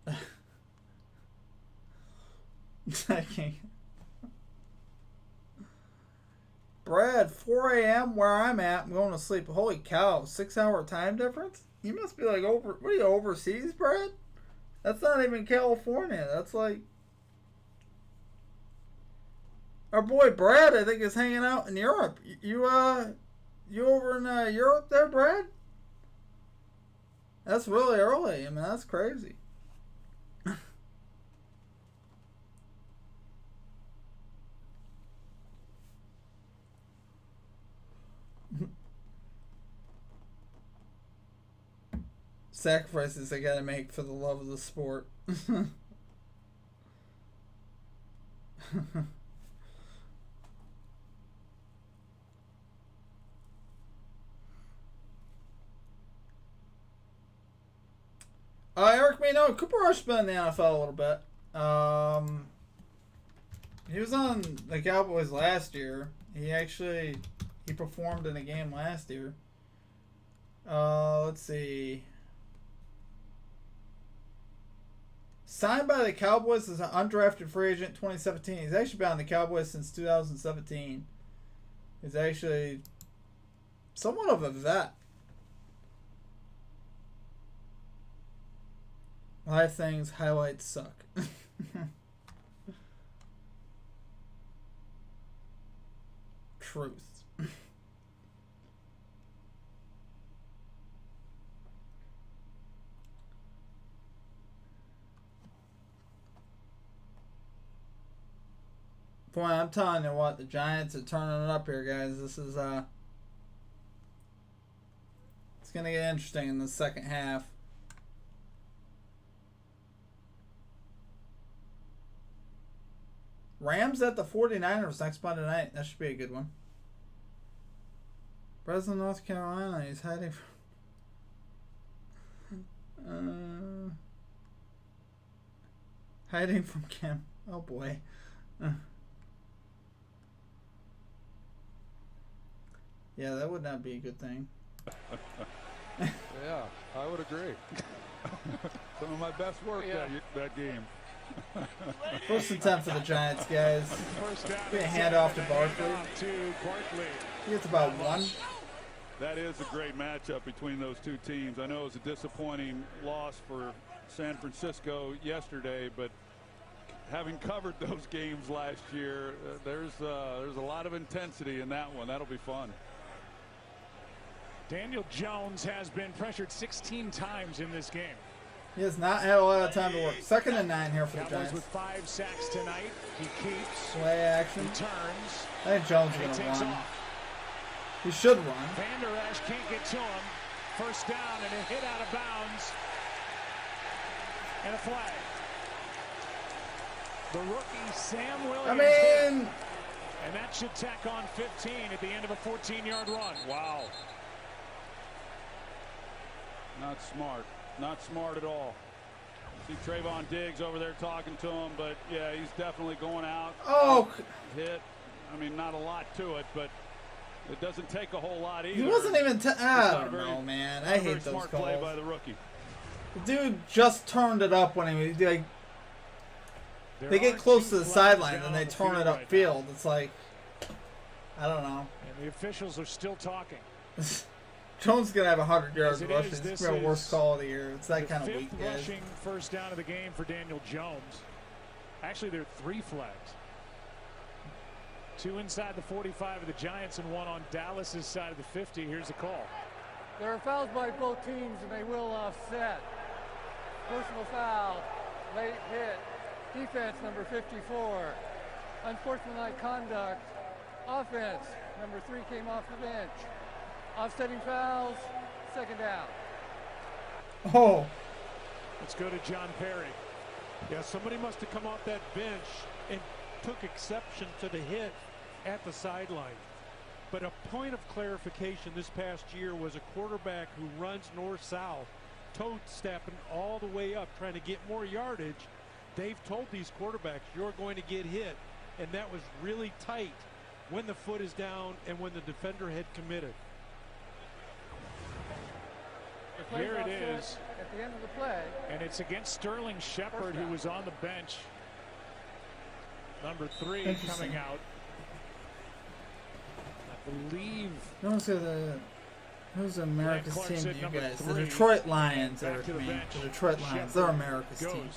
I can't. Brad, 4 a.m. where I'm at. I'm going to sleep. Holy cow, 6-hour time difference? You must be like what are you, overseas, Brad? That's not even California. That's like our boy Brad, I think, is hanging out in Europe. You over in Europe there, Brad? That's really early. I mean, that's crazy. Sacrifices I gotta make for the love of the sport. Eric may know Cooper Rush's been in the NFL a little bit. He was on the Cowboys last year. He performed in a game last year. Let's see. Signed by the Cowboys as an undrafted free agent 2017. He's actually been on the Cowboys since 2017. He's actually somewhat of a vet. Live things, highlights suck. Truth. Boy, I'm telling you what, the Giants are turning it up here, guys. This is it's gonna get interesting in the second half. Rams at the 49ers next Monday night. That should be a good one. President of North Carolina, he's hiding from hiding from Cam. Oh boy. Yeah, that would not be a good thing. Yeah, I would agree. Some of my best work that game. First and 10 for the Giants, guys. Be a handoff to Barkley. He gets about one. That is a great matchup between those two teams. I know it was a disappointing loss for San Francisco yesterday, but having covered those games last year, there's a lot of intensity in that one. That'll be fun. Daniel Jones has been pressured 16 times in this game. He has not had a lot of time to work. 2nd and 9 here for the Giants. With 5 sacks tonight. He keeps. Play action. He turns. I think Jones is going to run. He should run. Van Der Esch can't get to him. First down and a hit out of bounds. And a flag. The rookie Sam Williams. And that should tack on 15 at the end of a 14-yard run. Wow. Not smart. Not smart at all. See Trayvon Diggs over there talking to him, but yeah, he's definitely going out. Oh. Hit. I mean, not a lot to it, but it doesn't take a whole lot either. He wasn't even. I don't know, man. I hate those calls. Play by the rookie. The dude just turned it up when he was like. They get close to the sideline and they turn it upfield. It's like, I don't know. And the officials are still talking. Jones is going to have 100 yards rushing. It's the worst call of the year. It's that kind of weak, guys. Rushing first down of the game for Daniel Jones. Actually, there are 3 flags. 2 inside the 45 of the Giants and 1 on Dallas's side of the 50. Here's the call. There are fouls by both teams, and they will offset. Personal foul, late hit. Defense, number 54. Unsportsmanlike conduct. Offense, number 3 came off the bench. Offsetting fouls, 2nd down. Oh. Let's go to John Perry. Yeah, somebody must have come off that bench and took exception to the hit at the sideline. But a point of clarification this past year was a quarterback who runs north-south, toe-stepping all the way up, trying to get more yardage. They've told these quarterbacks, you're going to get hit. And that was really tight when the foot is down and when the defender had committed. Here it is. At the end of the play. And it's against Sterling Shepard, who was on the bench. Number 3 coming out. I believe. Who's America's team to you guys? The Detroit Lions are the Detroit Lions. They're America's team.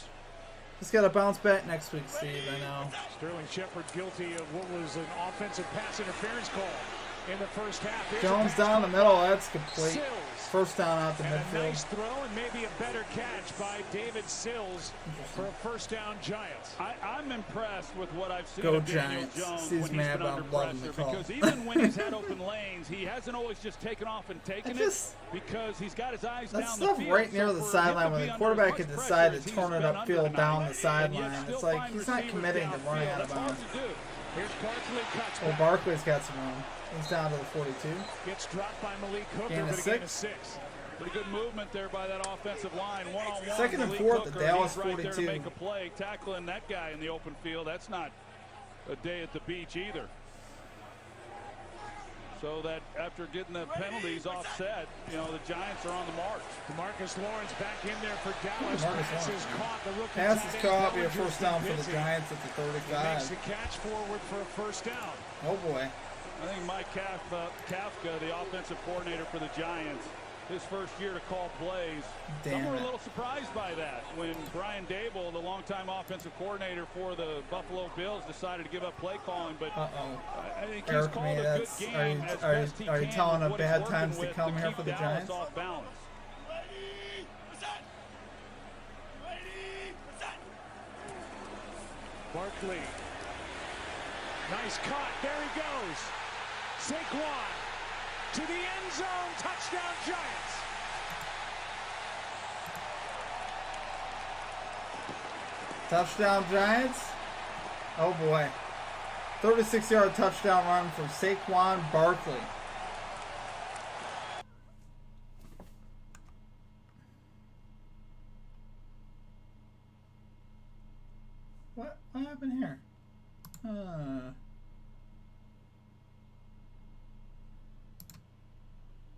He's got to bounce back next week, Steve, I know. Sterling Shepard guilty of what was an offensive pass interference call in the first half. Here's Jones down the middle. That's complete. Sills. First down out the midfield. A nice throw and maybe a better catch by David Sills for a first down Giants. I'm impressed with what I've seen Go of Daniel Giants. Jones He's when mad he's been about under loving pressure. the call. Because even when he's had open lanes, he hasn't always just taken off and taken it because he's got his eyes down the field. That stuff right near the sideline when the quarterback can decide to turn it upfield down the sideline. It's like he's not committing to running out of bounds. Well, Barkley's got some room. He's down to the 42. Gets dropped by Malik Hooker, Gain of but a 6. gain of 6. Pretty good movement there by that offensive line. One-on-one. Second and Malik 4 at the Hooker, Dallas he's right there to 42. make a play, tackling that guy in the open field. That's not a day at the beach either. So that after getting the penalties offset, you know, the Giants are on the march. DeMarcus Lawrence back in there for Dallas. Pass Pass is caught. The rookie Pass is tight end caught. Be a Bellinger's first down for the busy. Giants at the He makes 35. the catch forward for a first down. Oh boy. I think Mike Kafka, the offensive coordinator for the Giants, his first year to call plays. Damn Some were it. a little surprised by that when Brian Dable, the longtime offensive coordinator for the Buffalo Bills, decided to give up play calling. But I think he's Eric, called me, a good that's, game are you, as are you, best he are you can telling with of what he's bad working times to with come here keep for the Dallas Giants? off balance. Ready, set. Ready, set. Barkley. Nice cut. There he goes. Saquon to the end zone. Touchdown Giants. Touchdown Giants. Oh boy. 36-yard touchdown run from Saquon Barkley. What happened here?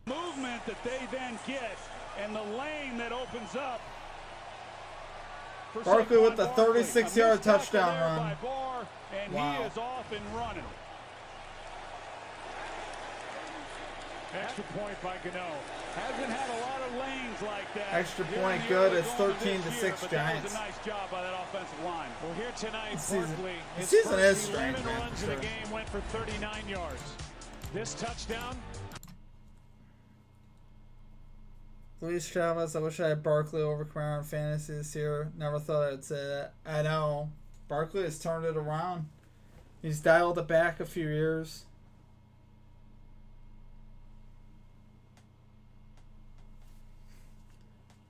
Movement that they then get and the lane that opens up. Barkley with the 36-yard touchdown run. By Barr, and Wow. he is off and running. Extra point by Gano. Hasn't had a lot of lanes like that. Extra here in point the good. early It's going of 13 this to year, 6 but that Giants. was a nice job by that offensive line. Well, here tonight, This season- Barkley, this his season is first strange, 11 man, runs for in the sure. game went for 39 yards. This touchdown, Luis Chavez, I wish I had Barkley over Kamara in fantasy this year. Never thought I'd say that. I know. Barkley has turned it around. He's dialed it back a few years.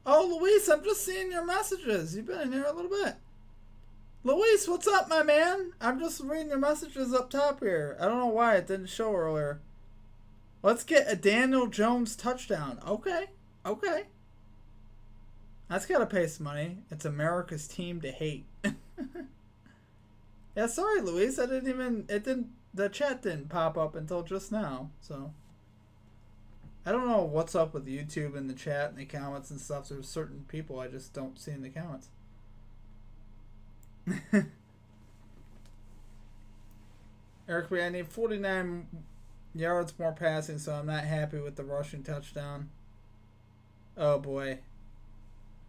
Oh, Luis, I'm just seeing your messages. You've been in here a little bit. Luis, what's up, my man? I'm just reading your messages up top here. I don't know why it didn't show earlier. Let's get a Daniel Jones touchdown. Okay. Okay. That's gotta pay some money. It's America's team to hate. Yeah, sorry, Luis. The chat didn't pop up until just now, so. I don't know what's up with YouTube and the chat and the comments and stuff. There's certain people I just don't see in the comments. Eric, I need 49 yards more passing, so I'm not happy with the rushing touchdown. Oh boy.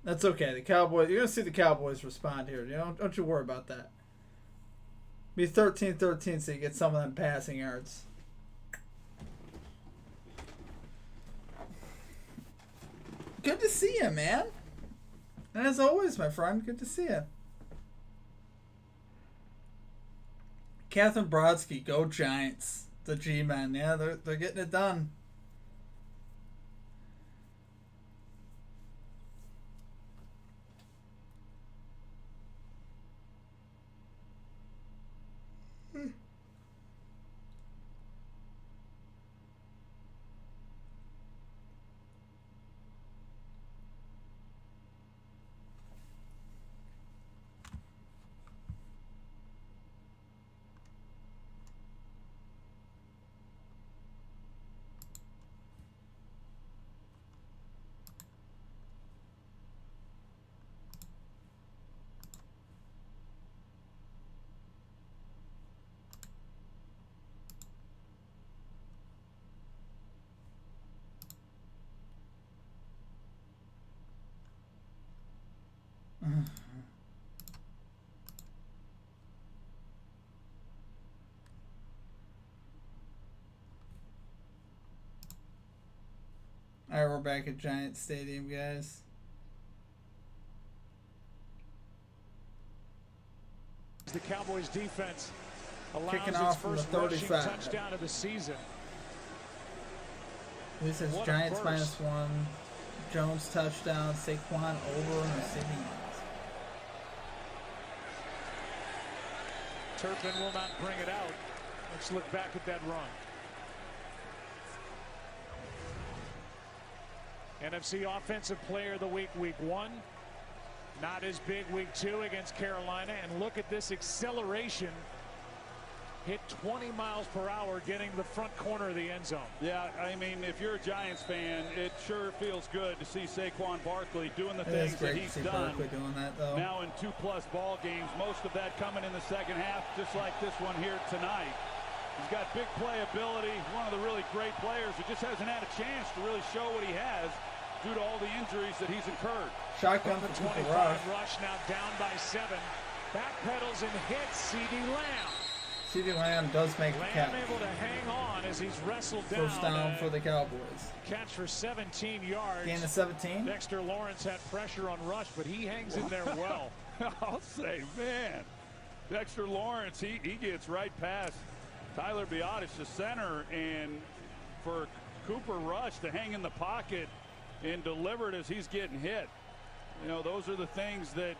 That's okay. The Cowboys, you're going to see the Cowboys respond here. Don't you worry about that. Be 13-13 so you get some of them passing yards. Good to see you, man. And as always, my friend, good to see you. Catherine Brodsky, go Giants. The G-Men, yeah, they're getting it done. Alright, we're back at Giant Stadium, guys. the Cowboys defense allows Kicking its off from the first rushing 35. touchdown of the season. This is What a Giants burst. -1. Jones touchdown. Saquon over in receiving yards. Turpin will not bring it out. Let's look back at that run. NFC Offensive Player of the Week, week 1. Not as big week 2 against Carolina. And look at this acceleration. Hit 20 miles per hour getting the front corner of the end zone. Yeah, I mean, if you're a Giants fan, it sure feels good to see Saquon Barkley doing the things that he's done. Doing that, though. Now in 2+ ball games, most of that coming in the second half, just like this one here tonight. He's got big playability. He's one of the really great players who just hasn't had a chance to really show what he has due to all the injuries that he's incurred. Shotgun for 25 rush now down by 7. Backpedals and hits C.D. Lamb. C.D. Lamb does make the catch. Lamb able to hang on as he's wrestled down. First down for the Cowboys. Catch for 17 yards. Gain of 17. Dexter Lawrence had pressure on rush, but he hangs in there well. I'll say, man, Dexter Lawrence, he gets right past Tyler Biadasz, the center, and for Cooper Rush to hang in the pocket and deliver it as he's getting hit. You know, those are the things that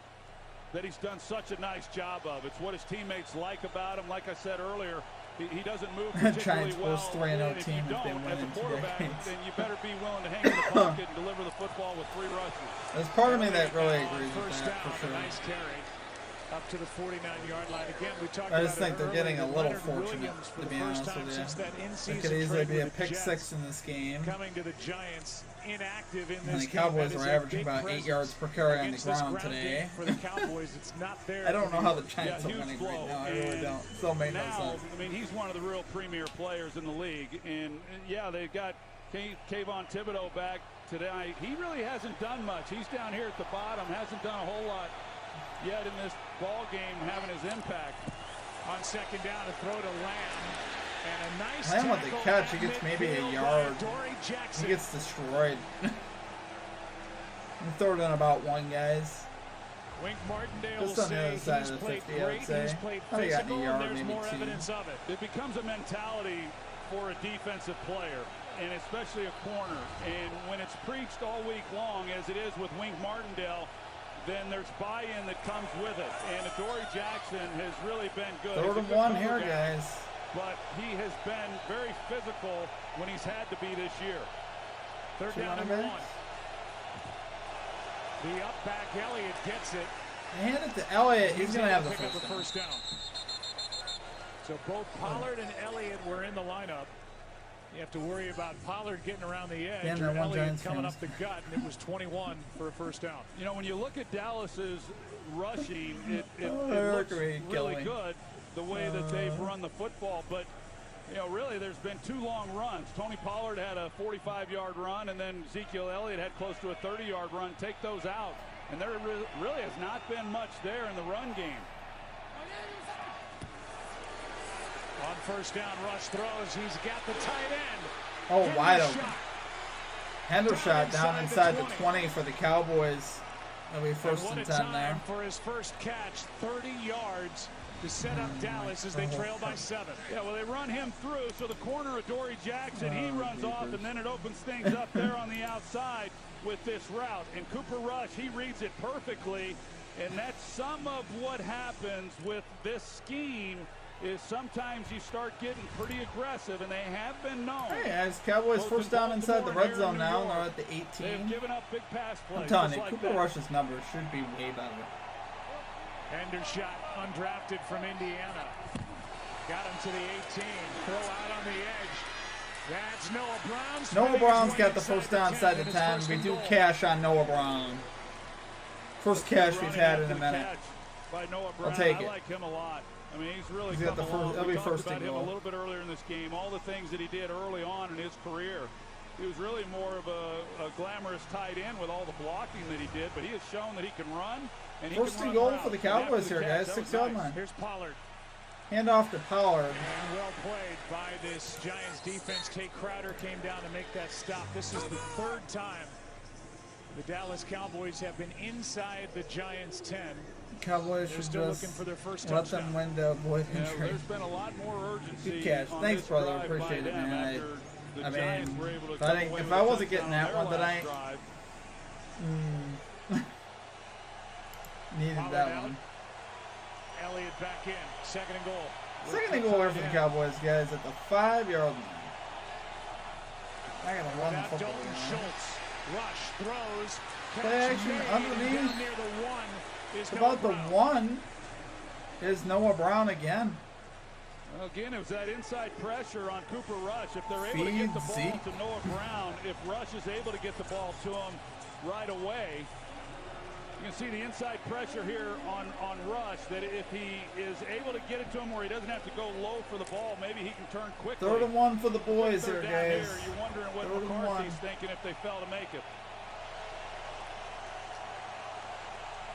he's done such a nice job of. It's what his teammates like about him. Like I said earlier, he doesn't move particularly well. Giants 3-0 if team you has don't, been as a winning quarterback, today. then you better be willing to hang in the pocket and deliver the football with 3 rushes. There's part of me that really agrees with First that, down, for sure. nice carry up to the 49-yard line. Again, we talked I about just think they're earlier, getting a little Leonard fortunate, Williams for to the be first honest time with since that you. in-season It could easily trade be a with the pick Jets, 6 in this game. coming to the Giants inactive in And this the Cowboys game. were That is a averaging big about 8 presence yards per carry on the against this ground ground today. game for the Cowboys. It's not there. I don't for know how the the Giants are huge winning flow. right now. I really don't. Still make no Now, sense. I mean, he's one of the real premier players in the league. And yeah, they've got Kayvon Thibodeau back today. He really hasn't done much. He's down here at the bottom, hasn't done a whole lot yet in this ball game, having his impact. On second down, a throw to Lamb. And a nice Lamb with the tackle catch, at he gets maybe a midfield yard. by Dory Jackson. He gets destroyed. You throw it in about 1, guys. Wink Martindale will Just on the say other side he's of the played 50, I would great, say. he's played Probably got a physical, yard, and there's maybe more 2. evidence of it. It becomes a mentality for a defensive player, and especially a corner. And when it's preached all week long, as it is with Wink Martindale, then there's buy-in that comes with it. And Adoree Jackson has really been good. 3rd and 1 here, guys. But he has been very physical when he's had to be this year. Third down and 1. The up back Elliott gets it. They hand it to Elliott. He's going to have the pick up first down. So both Pollard and Elliott were in the lineup. You have to worry about Pollard getting around the edge, Damn, or that one Elliott Giants coming fans. up the gut, and it was 21 for a first down. You know, when you look at Dallas's rushing, it Oh, looks great really killing. good the way that they've run the football. But, you know, really there's been 2 long runs. Tony Pollard had a 45-yard run, and then Ezekiel Elliott had close to a 30-yard run. Take those out. And there really has not been much there in the run game. On first down, Rush throws. He's got the tight end. Oh, Henry wide open. shot. Hendershot down inside the 20. 20 for the Cowboys. It'll be first And and what a 10 there. time for his first catch, 30 yards to set up Dallas as they trail by 7. Yeah, well, they run him through, so the corner of Adoree Jackson, he runs off, and then it opens things up there on the outside with this route. And Cooper Rush, he reads it perfectly, and that's some of what happens with this scheme is sometimes you start getting pretty aggressive, and they have been known. Hey, as Cowboys first down inside the red zone now, and they're at the 18. They've given up big pass plays. I'm telling you, like Cooper that. Rush's numbers should be way better. Hendershot, undrafted from Indiana. Got him to the 18. Throw out on the edge. That's Noah Brown. Noah Brown's got the first down inside the 10. We do cash on Noah Brown. First cash we've had in a minute. By Noah Brown. I'll take it. I like him a lot. I mean, he's really He's got come the along. first- it'll We be talked first about and him a goal. little bit earlier in this game. All the things that he did early on in his career. He was really more of a glamorous tight end with all the blocking that he did, but he has shown that he can run. And he First can and run goal routes. for the And after Cowboys the here, catch, guys. that was 6-yard nice. line. Here's Pollard. Hand off to Pollard. And well played by this Giants defense. Tate Crowder came down to make that stop. This is the 3rd time the Dallas Cowboys have been inside the Giants 10. Cowboys They're should still just looking for their first let touchdown. them win to avoid You know, injury. there's been a lot more urgency. Good catch. on Thanks, this brother. drive by Appreciate it, them man. after the I Giants mean, were able to if I come didn't- away if with I a wasn't getting touchdown that on one their tonight, last drive. Needed Pollard that out. one. Elliott back in. 2nd and goal. Second and goal here for the Cowboys, guys, at the 5-yard line. I gotta run the Without football. Dalton man. Schultz. Rush throws. Play action Made. underneath. Down near the one is It's Noah about the Brown. one is Noah Brown again. Again, it was that inside pressure on Cooper Rush. If they're able to get the ball Zeke. to Noah Brown, if Rush is able to get the ball to him right away, you can see the inside pressure here on Rush, that if he is able to get it to him where he doesn't have to go low for the ball, maybe he can turn quickly. 3rd and 1 for the boys here, Third down guys. here, you're wondering what 3rd and McCarthy's 1. thinking if they fail to make it.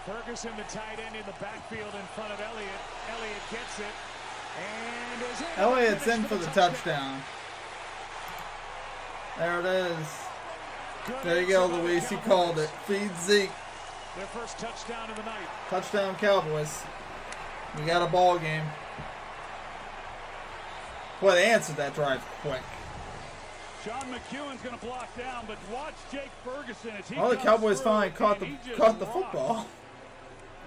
Ferguson, the tight end, in the backfield in front of Elliott. Elliott gets it. And is in. Elliott's in for the touchdown. There it is. There you go, Luis. You called it. Feed Zeke. Their first touchdown of the night. Touchdown, Cowboys. We got a ball game. Boy, they answered that drive quick. Sean McEwen's going to block down, but watch Jake Ferguson as he Well, the comes Cowboys through, finally and caught he just the rocks. football.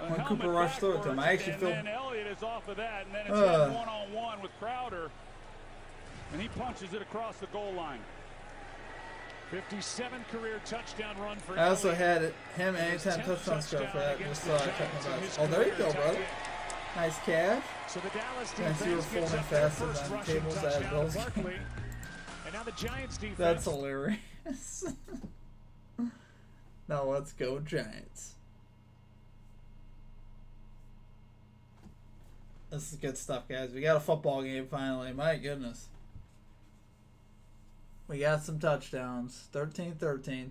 A When Cooper helmet Rush threw it to him. I backwards, actually and feel- then Elliott is off of that, and then it's him one-on-one with Crowder, and he punches it across the goal line. 57 career touchdown run for I also Elliott. had him His anytime 10th touchdown score for that. against Just the check Giants my in box. his Oh, there you career go, tight brother. end. Nice catch. So the Dallas Thanks, you were defense gets falling up their faster first than rushing Cable's ad touchdown bills. to Barkley. And now the Giants defense. That's hilarious. Now let's go Giants. This is good stuff, guys. We got a football game finally. My goodness. We got some touchdowns. 13-13.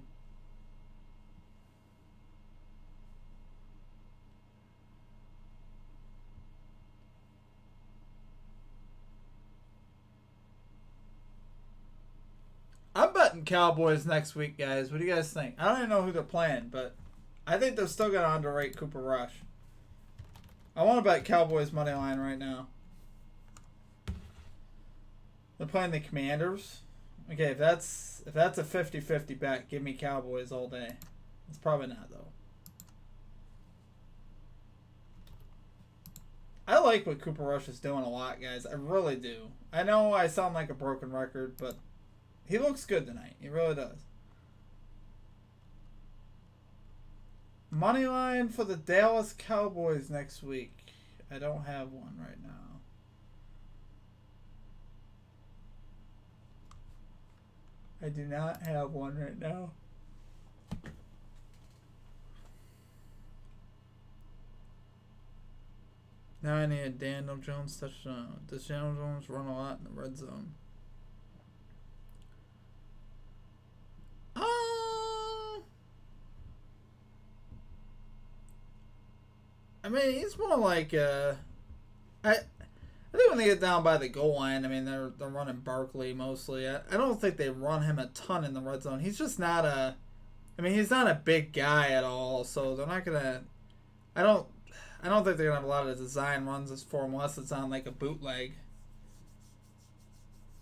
I'm betting Cowboys next week, guys. What do you guys think? I don't even know who they're playing, but I think they're still going to underrate Cooper Rush. I want to bet Cowboys money line right now. They're playing the Commanders. Okay, if that's a 50-50 bet, give me Cowboys all day. It's probably not, though. I like what Cooper Rush is doing a lot, guys. I really do. I know I sound like a broken record, but he looks good tonight. He really does. Money line for the Dallas Cowboys next week. I don't have one right now. I do not have one right now. Now I need a Daniel Jones touchdown. Does Daniel Jones run a lot in the red zone? I mean, he's more like I think when they get down by the goal line, I mean they're running Barkley mostly. I don't think they run him a ton in the red zone. He's just not a. I mean, he's not a big guy at all, so they're not gonna. I don't think they're gonna have a lot of design runs for him unless it's on like a bootleg.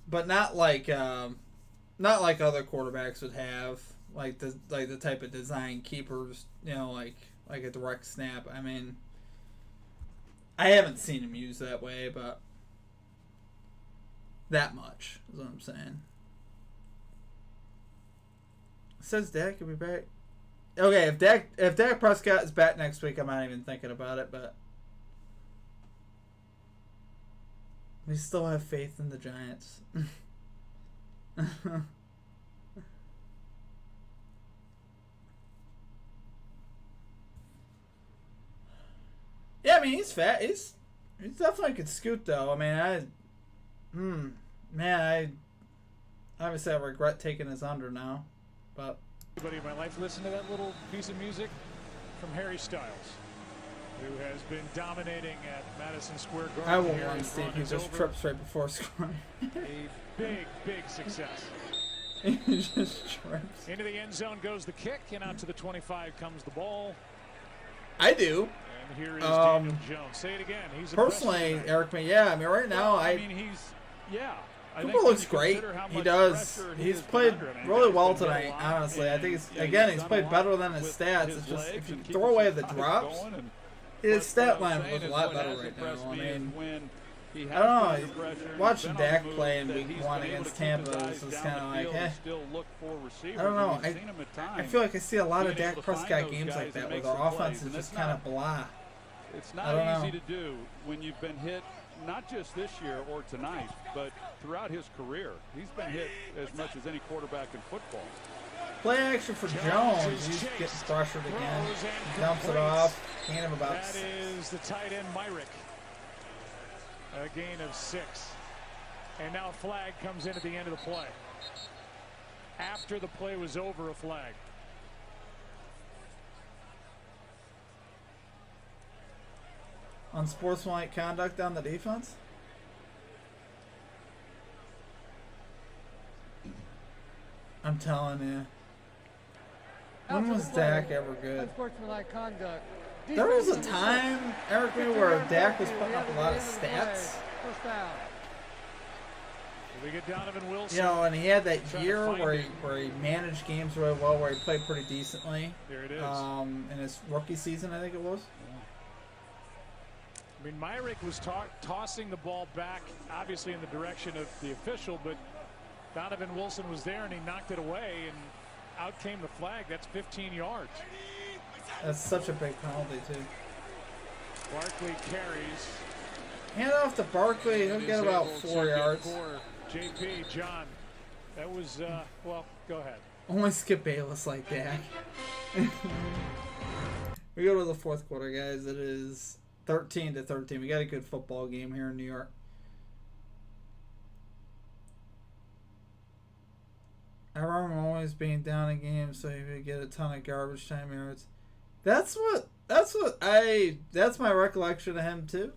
But not like other quarterbacks would have, like the type of design keepers, you know, like a direct snap. I mean, I haven't seen him used that way, but that much is what I'm saying. It says Dak could be back. Okay, if Dak Prescott is back next week, I'm not even thinking about it, but we still have faith in the Giants. Yeah, I mean, he's fat. He's definitely could scoot, though. I mean, I obviously I regret taking his under now, but Everybody in my life, listen to that little piece of music from Harry Styles, who has been dominating at Madison Square Garden. I will Here, run his Steve. run He is just over. trips right before scoring. A big success. He just trips. Into the end zone goes the kick, and out to the 25 comes the ball. I do. And here is Daniel Jones. Say it again. He's Personally, impressive. Eric, yeah, I mean, right now, I mean, I Cooper think looks when you great. consider how He much does. pressure He's has been played under, I mean, really he's well been hit a tonight, lot, honestly. I and, think he's you know, again, he's he's done played a better lot than his with stats. his It's just legs if you and throw away keeping the his drops, going, and his what stat I'm line saying was a is lot what better has right impressed now. I me is mean, when He I has don't been know. under pressure and Watching been on Dak the move, play in that Week he's 1 been able against to keep Tampa, his this eyes is down kind the of like, field eh. and still look for receivers. I don't know. And we've seen him at I times feel like I see a lot of being able Dak to find Prescott those games guys like that and where make their some offense plays, is and just that's kind of blah. It's I don't not easy know. to do when you've been hit, not just this year or tonight, but throughout his career. He's been hit as much as any quarterback in football. Play action for Jones. He's getting pressured again. He dumps it off. Gain of about That 6. is the tight end Myrick. A gain of 6. And now a flag comes in at the end of the play. After the play was over, a flag. Unsportsmanlike conduct on the defense? I'm telling you. When was Dak ever good? Unsportsmanlike conduct. There was a time, Eric, where Dak was putting up a lot of stats. First down. We get Donovan Wilson. You know, and he had that Trying to year find where it. he managed games really well, where he played pretty decently. There it is. In his rookie season, I think it was. I mean, Myrick was tossing the ball back, obviously in the direction of the official, but Donovan Wilson was there and he knocked it away, and out came the flag. That's 15 yards. That's such a big penalty, too. Barkley carries. Hand off to Barkley. He'll get about 4 yards. JP, John, that was, well, go ahead. Only Skip Bayless like Dak. We go to the fourth quarter, guys. It is 13-13. We got a good football game here in New York. I remember always being down in games, so you would get a ton of garbage time yards. That's my recollection of him too.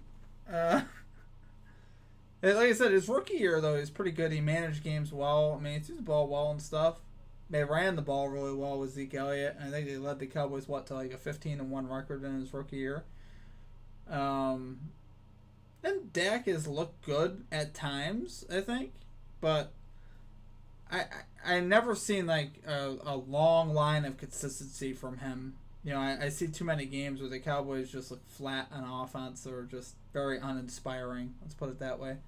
Like I said, his rookie year though, he was pretty good. He managed games well. I mean, he threw the ball well and stuff. They ran the ball really well with Zeke Elliott. I think they led the Cowboys to like a 15-1 record in his rookie year. And Dak has looked good at times, I think, but I never seen like a long line of consistency from him. You know, I see too many games where the Cowboys just look flat on offense or just very uninspiring. Let's put it that way.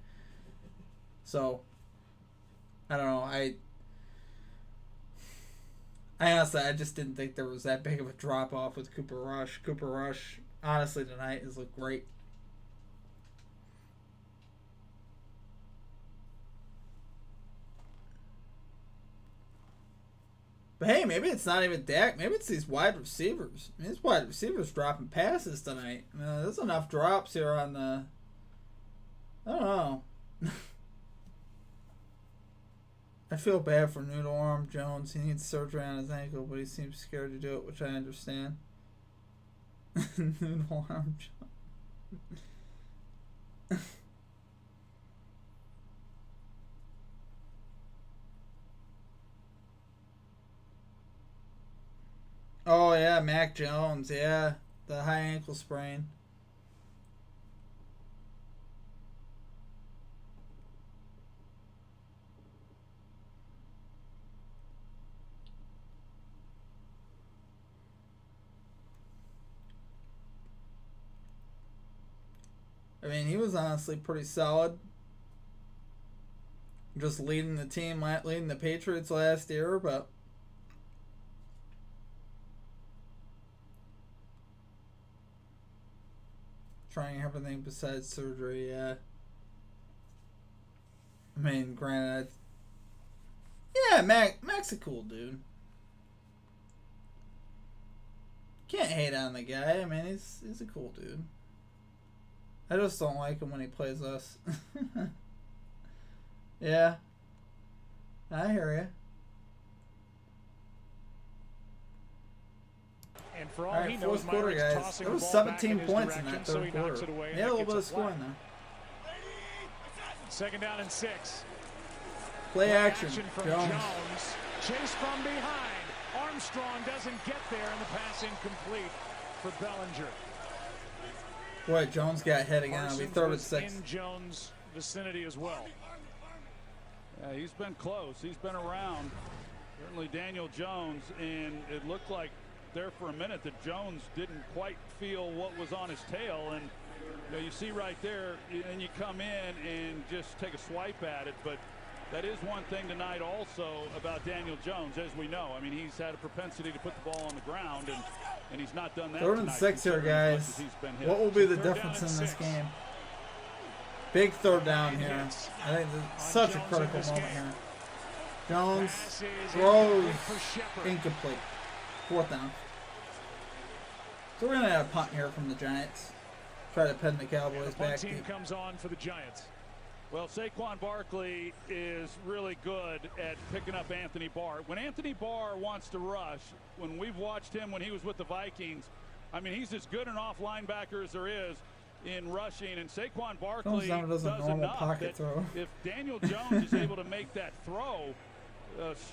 So, I don't know. I honestly, I just didn't think there was that big of a drop off with Cooper Rush. Cooper Rush, honestly, tonight has looked great. But hey, maybe it's not even Dak. Maybe it's these wide receivers. I mean, these wide receivers dropping passes tonight. I mean, there's enough drops here on the... I don't know. I feel bad for Noodle Arm Jones. He needs surgery on his ankle, but he seems scared to do it, which I understand. Noodle Arm Jones. Oh, yeah, Mac Jones. Yeah, the high ankle sprain. I mean, he was honestly pretty solid. Just leading the team, leading the Patriots last year, but... trying everything besides surgery, yeah. I mean, granted, yeah, Mac's a cool dude. Can't hate on the guy. I mean, he's a cool dude. I just don't like him when he plays us. Yeah. I hear you. And for all he knows, fourth quarter, Myrick's guys. tossing There the was ball 17 back in his points in direction, that so third he knocks quarter. it away, and Yeah, a that little bit gets of a flag. scoring there. Second down and 6. Play action. from Jones. Chase from behind. Armstrong doesn't get there, and the pass incomplete for Bellinger. Boy, Jones got hit again. It'll be Parsons third and was 6. in Jones' vicinity as well. Yeah, he's been close. He's been around. Certainly Daniel Jones, and it looked like there for a minute that Jones didn't quite feel what was on his tail, and You know, you see right there, and you come in and just take a swipe at it. But that is one thing tonight also about Daniel Jones, as we know. I mean, he's had a propensity to put the ball on the ground, and he's not done that. 3rd and 6 here, guys. What will be the difference in this game? Big 3rd down here. I think it's such a critical moment here. Jones throws incomplete. 4th down. So we're going to have a punt here from the Giants. Try to pin the Cowboys back. Team comes on for the Giants. Well, Saquon Barkley is really good at picking up Anthony Barr. When Anthony Barr wants to rush, when we've watched him when he was with the Vikings, I mean, he's as good an off linebacker as there is in rushing, and Saquon Barkley does enough pocket throw. If Daniel Jones is able to make that throw,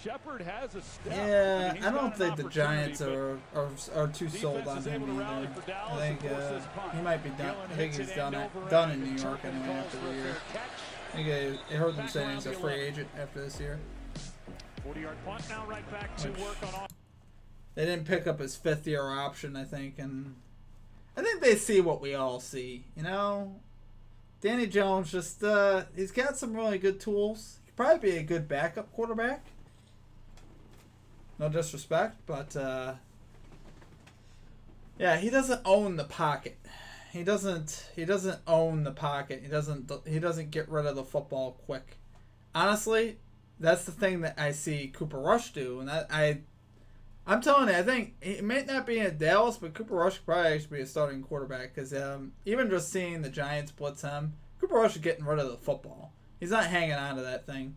Shepard has a step. Yeah, I don't think the Giants are too sold on him either. I think he might be done. I think he's done in New York anyway after the year. I think I heard them saying he's a free agent after this year. 40-yard punt now, right back to work on. They didn't pick up his 5th-year option, I think, and I think they see what we all see. You know, Danny Jones just he's got some really good tools. He could probably be a good backup quarterback. No disrespect, but yeah, he doesn't own the pocket. He doesn't own the pocket. He doesn't get rid of the football quick. Honestly, that's the thing that I see Cooper Rush do, and I'm telling you, I think it may not be in Dallas, but Cooper Rush could probably actually be a starting quarterback because even just seeing the Giants blitz him, Cooper Rush is getting rid of the football. He's not hanging on to that thing.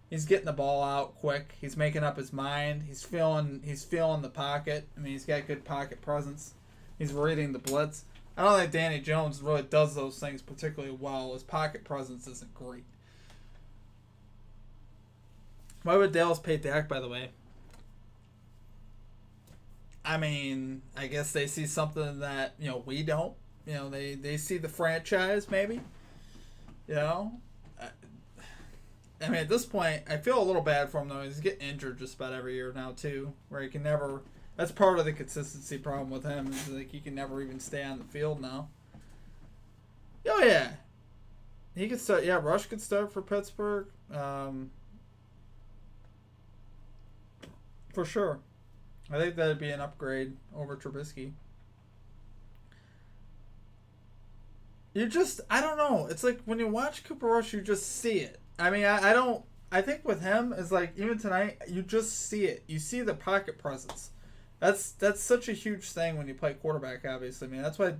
He's getting the ball out quick. He's making up his mind. He's feeling the pocket. I mean, he's got good pocket presence. He's reading the blitz. I don't think Danny Jones really does those things particularly well. His pocket presence isn't great. Why would Dallas pay Dak, by the way? I mean, I guess they see something that, you know, we don't. You know, they see the franchise, maybe. You know? I mean, at this point, I feel a little bad for him, though. He's getting injured just about every year now, too, where he can never... That's part of the consistency problem with him, is like he can never even stay on the field now. Oh, yeah. He could start... Yeah, Rush could start for Pittsburgh. For sure. I think that'd be an upgrade over Trubisky. I don't know. It's like when you watch Cooper Rush, you just see it. I mean, I think with him, it's like, even tonight, you just see it. You see the pocket presence. That's such a huge thing when you play quarterback, obviously. I mean, that's the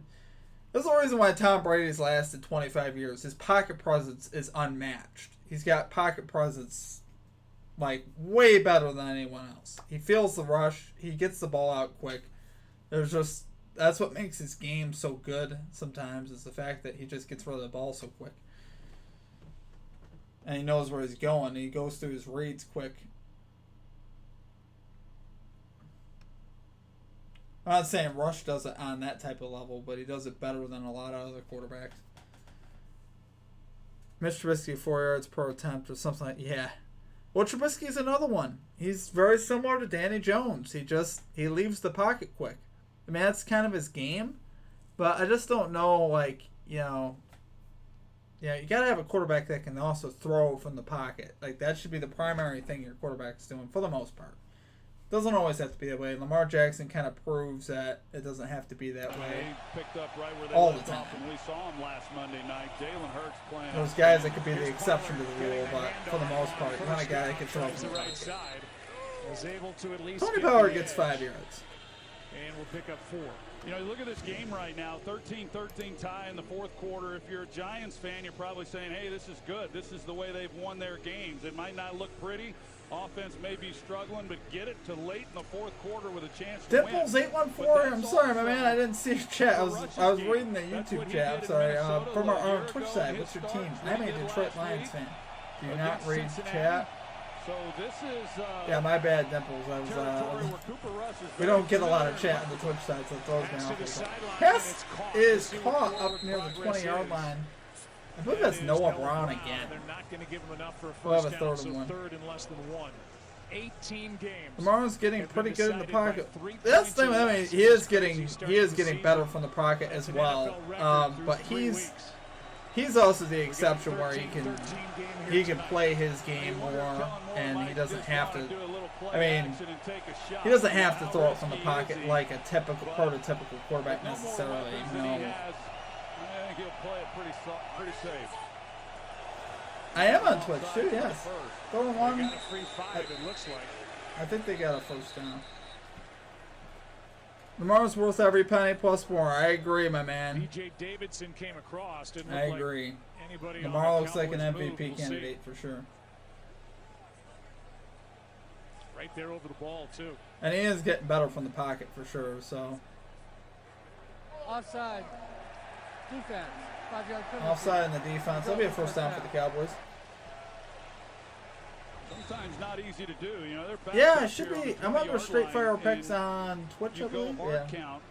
reason why Tom Brady's lasted 25 years. His pocket presence is unmatched. He's got pocket presence, like, way better than anyone else. He feels the rush. He gets the ball out quick. That's what makes his game so good sometimes, is the fact that he just gets rid of the ball so quick. And he knows where he's going. He goes through his reads quick. I'm not saying Rush does it on that type of level, but he does it better than a lot of other quarterbacks. Mitch Trubisky, 4 yards per attempt or something like that. Yeah. Well, Trubisky's another one. He's very similar to Danny Jones. He leaves the pocket quick. I mean, that's kind of his game. But I just don't know, like, you know... Yeah, you got to have a quarterback that can also throw from the pocket. Like, that should be the primary thing your quarterback's doing for the most part. Doesn't always have to be that way. Lamar Jackson kind of proves that it doesn't have to be that way. He picked up right where they all the left time. off when we saw him last Monday night. Jalen Hurts playing. Those guys that could be the exception to the rule, but for the most part, you want a guy that can throw from the pocket. Tony Pollard gets 5 yards. And we'll pick up 4. You know, look at this game right now, 13-13 tie in the fourth quarter. If you're a Giants fan, you're probably saying, hey, this is good. This is the way they've won their games. It might not look pretty. Offense may be struggling, but get it to late in the fourth quarter with a chance to Dimples win. 814. I'm sorry, my man. I didn't see your chat. I was reading the YouTube chat. I'm sorry. From our Twitch side, what's your team? I'm a Detroit Lions fan. Do you not read chat? So this is yeah, my bad, Dimples. We don't get a lot of chat on the Twitch side, so it throws me off. Pass is caught up near the 20-yard line. I believe that's Noah Brown again. They're not going to give him enough for a We'll have first a down, third and one. Third and less than 1. 18 games. Lamar's getting pretty good in the pocket. That's the thing. I mean, he is getting better from the pocket as well. But he's also the exception where he can play his game more, and he doesn't have to. I mean, he doesn't have to throw it from the pocket like a prototypical quarterback necessarily. You know. I think he'll play it pretty safe. I am on Twitch too. Yes. Throw one. Got a free 5, it looks like. I think they got a first down. Lamar's worth every penny plus more. I agree, my man. BJ Davidson came across. Didn't I look agree. Like anybody Lamar on the looks like an Cowboys MVP move. candidate for sure. Right there over the ball too. And he is getting better from the pocket for sure. So. Offside. Defense. 5-yard penalty. Offside in the defense. That'll be a first down for the Cowboys. Sometimes not easy to do. You know, they're back Yeah, up it should here on be. the I'm under 20-yard straight line, fire and picks on Twitch, I you go believe. hard Yeah. count.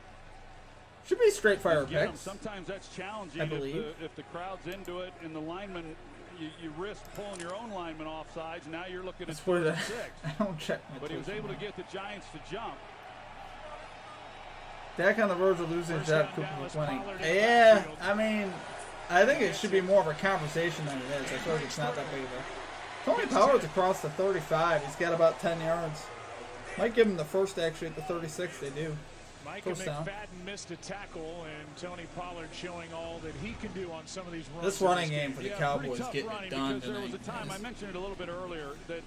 Should be straight fire Get 'em. picks. Sometimes that's challenging I believe. if the crowd's into it and the lineman, you risk pulling your own lineman off sides. Now you're looking at That's where 6. I don't check my But he was Twitch able to now. get the Giants to jump. Dak on the verge of losing his First job. down, Cooper was Dallas winning. Pollard in the Yeah, backfield. I mean, I think it should be more of a conversation than it is. I feel like it's not that big of a. Tony Pollard's across the 35. He's got about 10 yards. Might give him the first actually at the 36. They do. Micah First down. McFadden missed a tackle, and Tony Pollard showing all that he can do on some of these runs. This in running this game for the Yeah, Cowboys pretty tough getting running it done because there was a tonight. time, I mentioned it a little bit earlier, that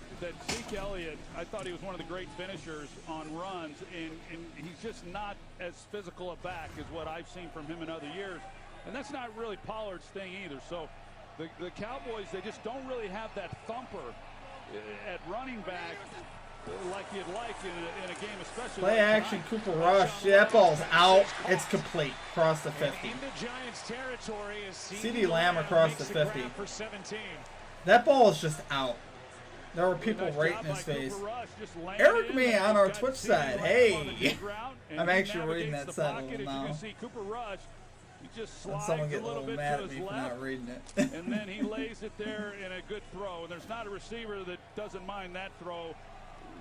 Zeke Elliott, I thought he was one of the great finishers on runs, and he's just not as physical a back as what I've seen from him in other years. And that's not really Pollard's thing either. So the Cowboys, they just don't really have that thumper at running back like you'd like in a game, especially. Play like action, tonight. Cooper Rush. Yeah, that ball's out. It's complete. Across the 50. Into Giants territory is CeeDee Lamb across makes the grab 50. for 17. That ball is just out. There were people Nice right job in his by face. Cooper Rush, just laying Eric in, me and on he's our got Twitch CeeDee side. Lamb on the Hey. deep route, and I'm he actually reading navigates that the side pocket. As now. you can see, Cooper Rush, he just And slides someone a get a little little bit mad to at his me for left, not reading it. and then he lays it there in a good throw. And there's not a receiver that doesn't mind that throw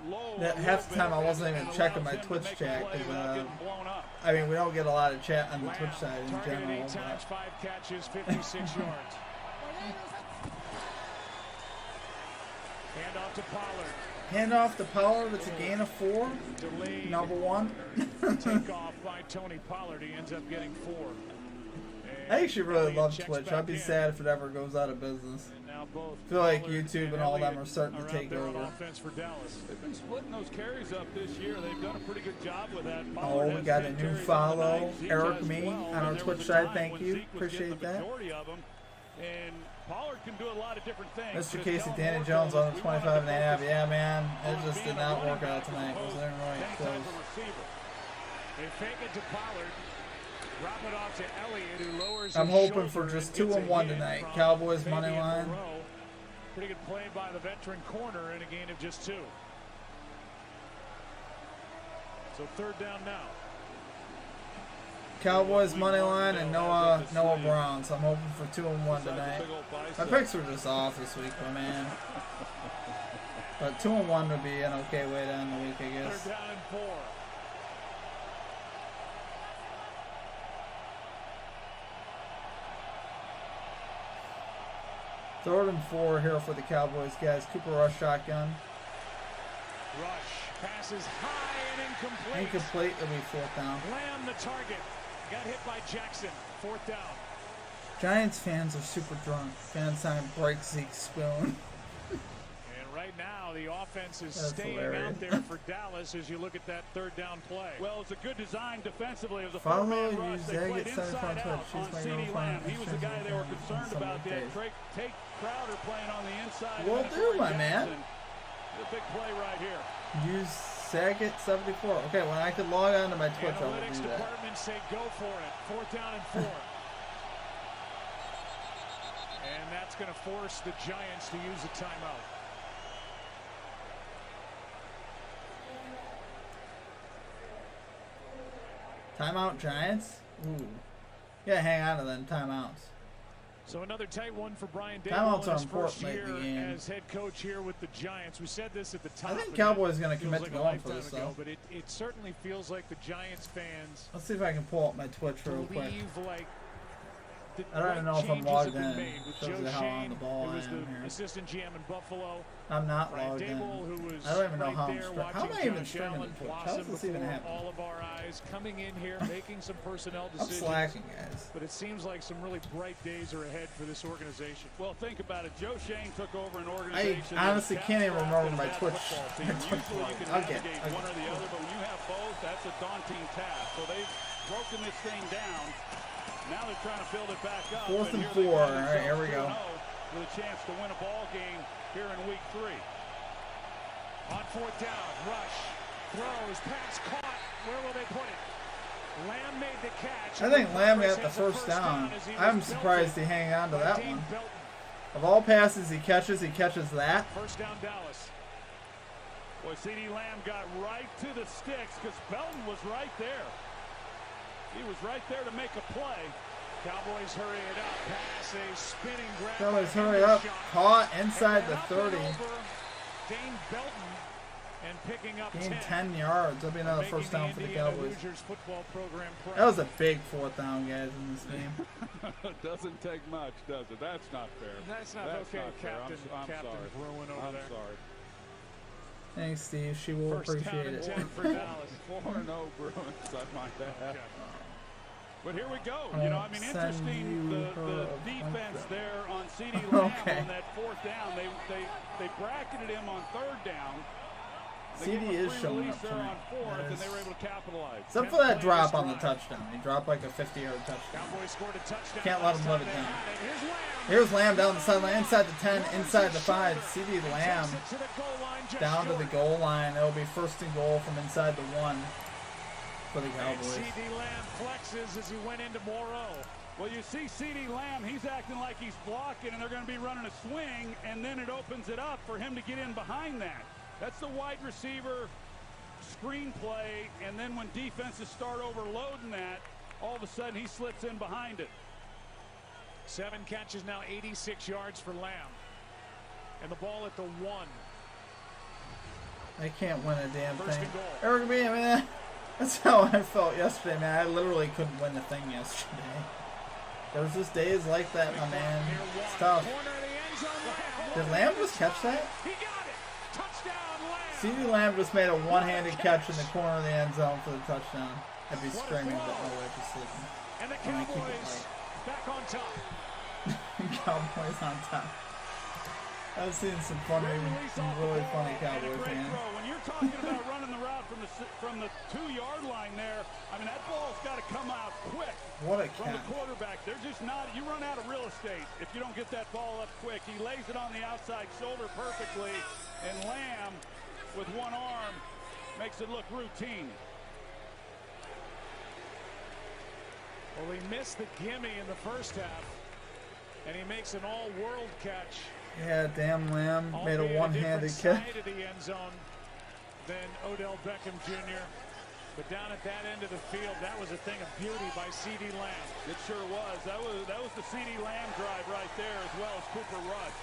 low. That a half the little time I bit wasn't and even allows checking my him to Twitch make a chat play 'cause, without getting blown up. I mean, we don't get a lot of chat on the Lamb Twitch side in targeted general. 8 times, But 5 catches, 56 yards. Hand off to Pollard. hand off to Pollard. It's a gain of 4. Delayed Number 1. takeoff by Tony Pollard. He ends up getting 4. I actually really Elliott love checks Twitch. back I'd be in. sad if it ever goes out of business. And now both I feel like Pollard YouTube and all them Elliott are starting to out take there on over. offense for Dallas. They've been splitting those carries up this year. They've done a pretty good job with that. Oh, Pollard we has got 10 a new carries on the follow. night. Zeke Eric has Me 12, on and our there Twitch was a side. time Thank when you. Zeke was getting Appreciate the that. majority of them. And Pollard can do a lot of different things. Mr. Just Casey, tell him Danny more Jones goals. on the We 25 and a half. wanted to Yeah, man. It on just being did a not running work out back tonight. as Wasn't even opposed right to any close. type of receiver. They fake it to Pollard. Drop it off to Elliott, who lowers I'm his hoping for shoulder just and gets 2-1 a hit tonight. from Cowboys money Fabian line. Moreau. Pretty good play by the veteran corner in a gain of just 2. So 3rd down now. Cowboys money line and Noah Brown. So I'm hoping for 2-1 tonight. Big old My bicep. picks were just off this week, my man. But 2-1 would be an okay way to end the week, I 3rd guess. down and 4. Third and 4 here for the Cowboys, guys. Cooper Rush shotgun. Rush passes high and incomplete. Incomplete. It'll be 4th down. Lamb the target. Got hit by Jackson. 4th down. Giants fans are super drunk. Fans time break Zeke's spoon. And right now, the offense is That's staying hilarious. out there for Dallas as you look at that 3rd down play. Well, it's a good design defensively. It was a Follow, four-man rush. use They Zag played at 75 inside Twitch. out She's on my CeeDee girlfriend. Lamb. He was the She's guy they were my concerned friend about. some They had days. Tate Crowder playing on the inside. Will and do, Corey my man. Jackson. A big play right here. Use Saget 74. Okay, when I could log on to my Twitch, I will Analytics do that. department say go for it. 4th down and 4. And that's going to force the Giants to use a timeout. Timeout Giants? Ooh. Yeah, hang on to them timeouts. So another tight one for Brian Timeouts Daboll are in his important first late year in the game. as head coach here with the Giants. We said this at the top. I think Cowboys going to commit like to going for this, though. But it certainly feels like the Giants fans. Let's see if I can pull up my Twitch real quick. Like I don't even know if I'm logged in. With Shows Joe you how on the Shane, ball who I was am the here. assistant GM in Buffalo. I'm not Brian logged in. Daboll, who was I don't even know right how I'm there streaming. How am I watching even Josh streaming Allen to Twitch? How blossom does this even before happen? all of our eyes, coming in here, making some personnel I'm decisions. slacking, guys. But it seems like some really bright days are ahead for this organization. Well, think about it. Joe Shane took over an organization. I honestly can't even remember my Twitch. Usually you can I'll get navigate one or the other, but when you have both, that's a daunting task. So they've broken this thing down. Now they're trying to build it back up. 4th and here 4. they All find right, here we themselves go. 2-0 with a chance to win a ball game here in week 3. On 4th down, rush, throws, pass caught. Where will they put it? Lamb made the catch. I think Lamb got the first down. I'm surprised he hang on to that one. Of all passes he catches that. First down, Dallas. Boy, C.D. Lamb got right to the sticks because Belton was right there. He was right there to make a play. Cowboys hurry it up. Pass a spinning grab. Cowboys hurry up. Caught inside the 30. Dane Belton and picking up Gained 10 yards. That'll be another first down for the Cowboys. Football program That was a big 4th down, guys, in this game. It doesn't take much, does it? That's not fair. That's not okay, not fair. Captain. I'm Captain sorry. Bruin over I'm there. sorry. Thanks, Steve. She will First appreciate down and it. 10 for Dallas. 4-0 Bruins, I might add. But here we go. I'll You know, I mean, send interesting you the her defense a there on C.D. Lamb Okay. on that 4th down. They bracketed him on 3rd down. They CD gave him a is free showing release up there tonight. on 4th, That and is- they were able to capitalize. Except for that drop on the touchdown. He dropped like a 50-yard touchdown. Cowboys scored a touchdown. Can't let him live it Last down. time they had it. Here's Lamb. Here's Lamb down the sideline, inside the 10, inside the 5. CD Lamb Takes it to the goal line, just down to the short. goal line. It'll be 1st and goal from inside the 1 for the And Cowboys. C.D. Lamb flexes as he went into Moreau. Well, you see C.D. Lamb, he's acting like he's blocking, and they're going to be running a swing, and then it opens it up for him to get in behind that. That's the wide receiver screenplay, and then when defenses start overloading that, all of a sudden he slips in behind it. 7 catches now, 86 yards for Lamb. And the ball at the 1. I can't win a damn First thing. and goal. Eric B, I mean, that's how I felt yesterday, man. I literally couldn't win the thing yesterday. There's just days like that, my man. It's tough. Corner of the end zone, Lamb. Did Lamb just catch that? He got it. Touchdown, Lamb. CD Lamb just made a one-handed catch in the corner of the end zone for the touchdown. I'd be screaming, but no way for sleeping. And the I'm gonna keep it Cowboys back on top. light. Cowboys on top. I've seen some really funny Cowboy fans. When you're talking about running the route from the 2-yard line there, I mean, that ball's got to come out quick. What a From the catch. quarterback. They're just not, you run out of real estate if you don't get that ball up quick. He lays it on the outside shoulder perfectly, and Lamb, with one arm, makes it look routine. Well, he missed the gimme in the first half, and he makes an all-world catch. Yeah, damn Lamb made a Albeit one-handed different catch. side of the end zone than Odell Beckham Jr. But down at that end of the field, that was a thing of beauty by C.D. Lamb. It sure was. That was the C.D. Lamb drive right there, as well as Cooper Rush.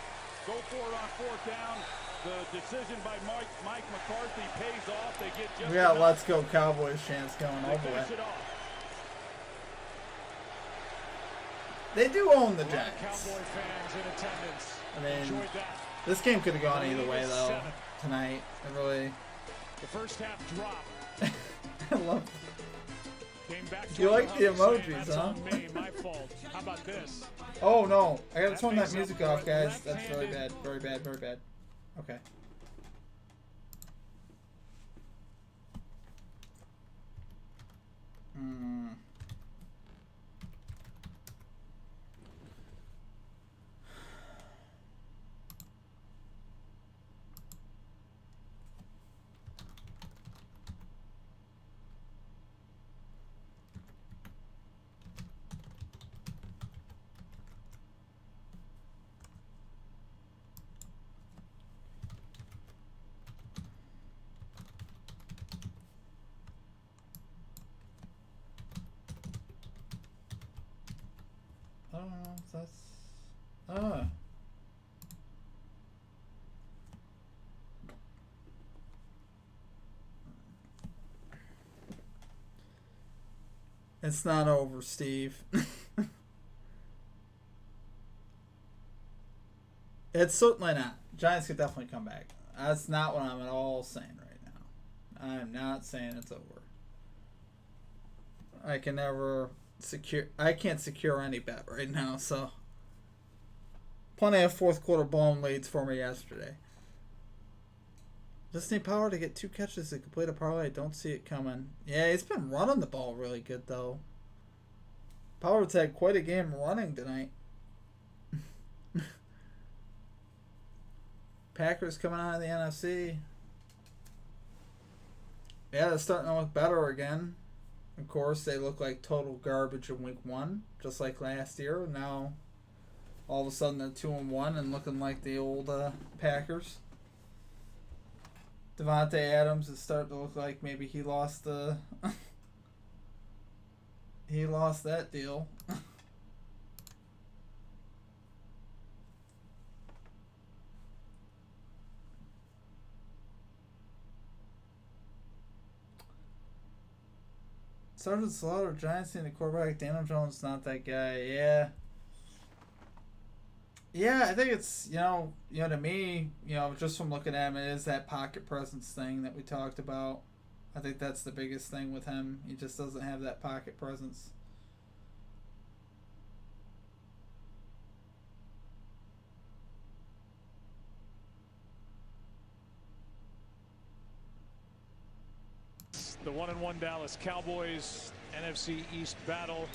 Go for it on 4th down. The decision by Mike McCarthy pays off. They get just We got enough. Let's Go Cowboys chants going. They Oh boy. finish it off. They do own the A lot of Giants. Cowboy fans in attendance. I mean, Enjoyed that. this game could have gone either way though. Tonight, I really, The first half drop. I love. Came back You to like the emojis, That's huh? on me, my fault. How about this? Oh no, I gotta turn that music off, guys. That's really bad, very bad, very bad. Okay. I don't know if that's It's not over, Steve. It's certainly not. Giants could definitely come back. That's not what I'm at all saying right now. I'm not saying it's over. I can't secure any bet right now, so plenty of fourth quarter blown leads for me yesterday. Just need Power to get 2 catches to complete a parlay. I don't see it coming. Yeah, he's been running the ball really good, though. Power's had quite a game running tonight. Packers coming out of the NFC. Yeah, they're starting to look better again. Of course, they look like total garbage in week 1, just like last year. Now, all of a sudden, they're 2-1 and looking like the old Packers. Devontae Adams is starting to look like maybe he lost the he lost that deal. Sergeant Slaughter, Giants need a quarterback. Daniel Jones not that guy. Yeah. Yeah, I think it's, to me, just from looking at him, it is that pocket presence thing that we talked about. I think that's the biggest thing with him. He just doesn't have that pocket presence. The 1-1 Dallas Cowboys NFC East battle.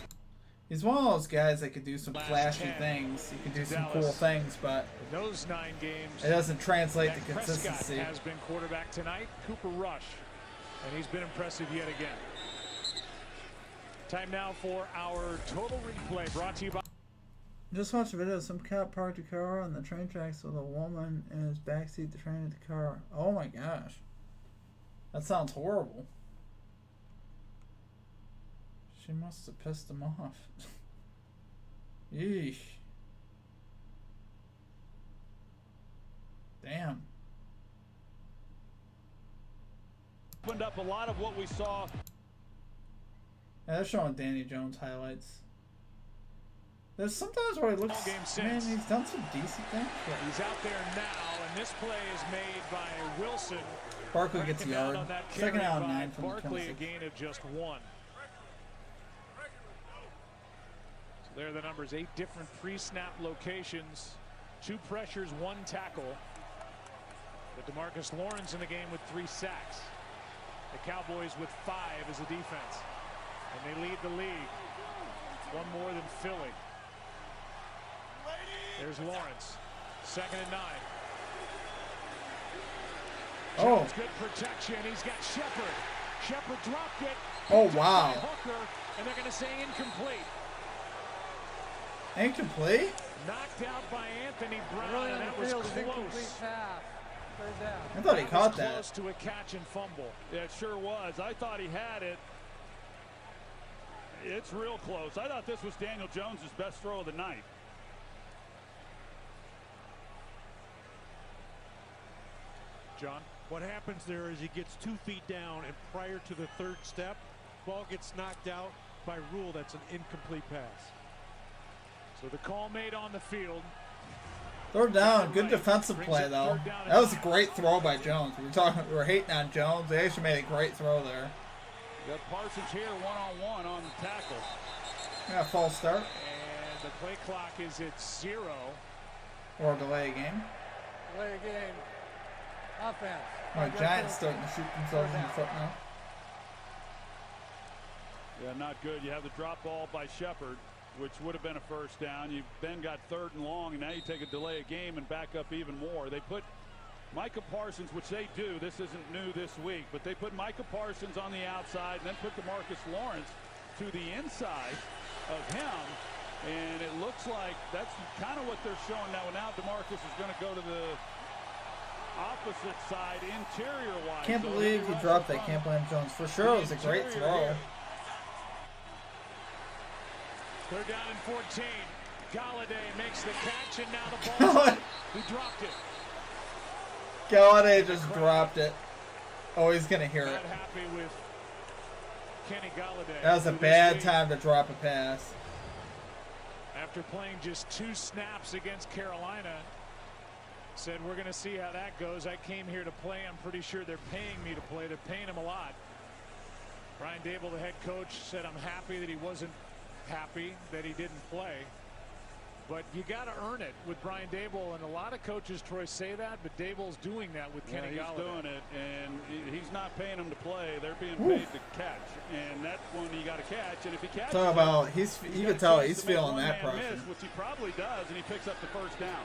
He's one of those guys that could do some flashy things. He can do some cool things, but in those 9 games, it doesn't translate to consistency. Prescott has been quarterback tonight. Cooper Rush, and he's been impressive yet again. Time now for our total replay, brought to you by. Just watched a video of some cop parked a car on the train tracks with a woman in his backseat to train at the car. Oh my gosh, that sounds horrible. She must have pissed him off. Yeesh. Damn. Opened up a lot of what we saw. Yeah, they're showing Danny Jones highlights. There's sometimes where he looks, man, he's done some decent things. But he's out there now, and this play is made by Wilson. Barkley gets a yard. Second out of 9 from the 26. Barkley a gain of just 1. There are the numbers, 8 different pre-snap locations, 2 pressures, 1 tackle. But DeMarcus Lawrence in the game with 3 sacks. The Cowboys with 5 as a defense. And they lead the league. 1 more than Philly. There's Lawrence. 2nd and 9. Oh. Good protection. He's got Shepard. Shepard dropped it. Oh, wow. Hooker, and they're going to say incomplete. Incomplete? Knocked out by Anthony Brown, and that was close. I thought he caught that. Close to a catch and fumble. Yeah, it sure was. I thought he had it. It's real close. I thought this was Daniel Jones' best throw of the night. John? What happens there is he gets 2 feet down, and prior to the 3rd step, ball gets knocked out. By rule, that's an incomplete pass. So the call made on the field. 3rd down, good defensive play though. That was a great throw by Jones. We were hating on Jones. They actually made a great throw there. You got Parsons here one-on-1 on the tackle. Yeah, false start. And the play clock is at 0. Or delay a game. Delay a game. Offense. My Giants starting to shoot themselves in the foot now. Yeah, not good. You have the drop ball by Shepard, which would have been a 1st down. You then got 3rd and long, and now you take a delay a game and back up even more. They put Micah Parsons, which they do. This isn't new this week, but they put Micah Parsons on the outside and then put DeMarcus Lawrence to the inside of him. And it looks like that's kind of what they're showing now. Now DeMarcus is going to go to the opposite side, interior-wise. Can't believe he dropped that. Can't blame Jones. For sure, it was a great throw. 3rd down and 14. Galladay makes the catch, and now the ball. He dropped it. Galladay just dropped it. Oh, he's gonna hear it. Not happy with Kenny Galladay. That was a bad time to drop a pass. After playing just 2 snaps against Carolina, said we're going to see how that goes. I came here to play. I'm pretty sure they're paying me to play. They're paying him a lot. Brian Dable, the head coach, said I'm happy that he wasn't happy that he didn't play. But you got to earn it with Brian Dable, and a lot of coaches, Troy, say that, but Dable's doing that with Kenny Galladay. He's doing it, and he's not paying them to play. They're being paid to catch, and that's when you got to catch. And if he catches, talk about you can tell he's feeling that pressure. Which he probably does, and he picks up the first down.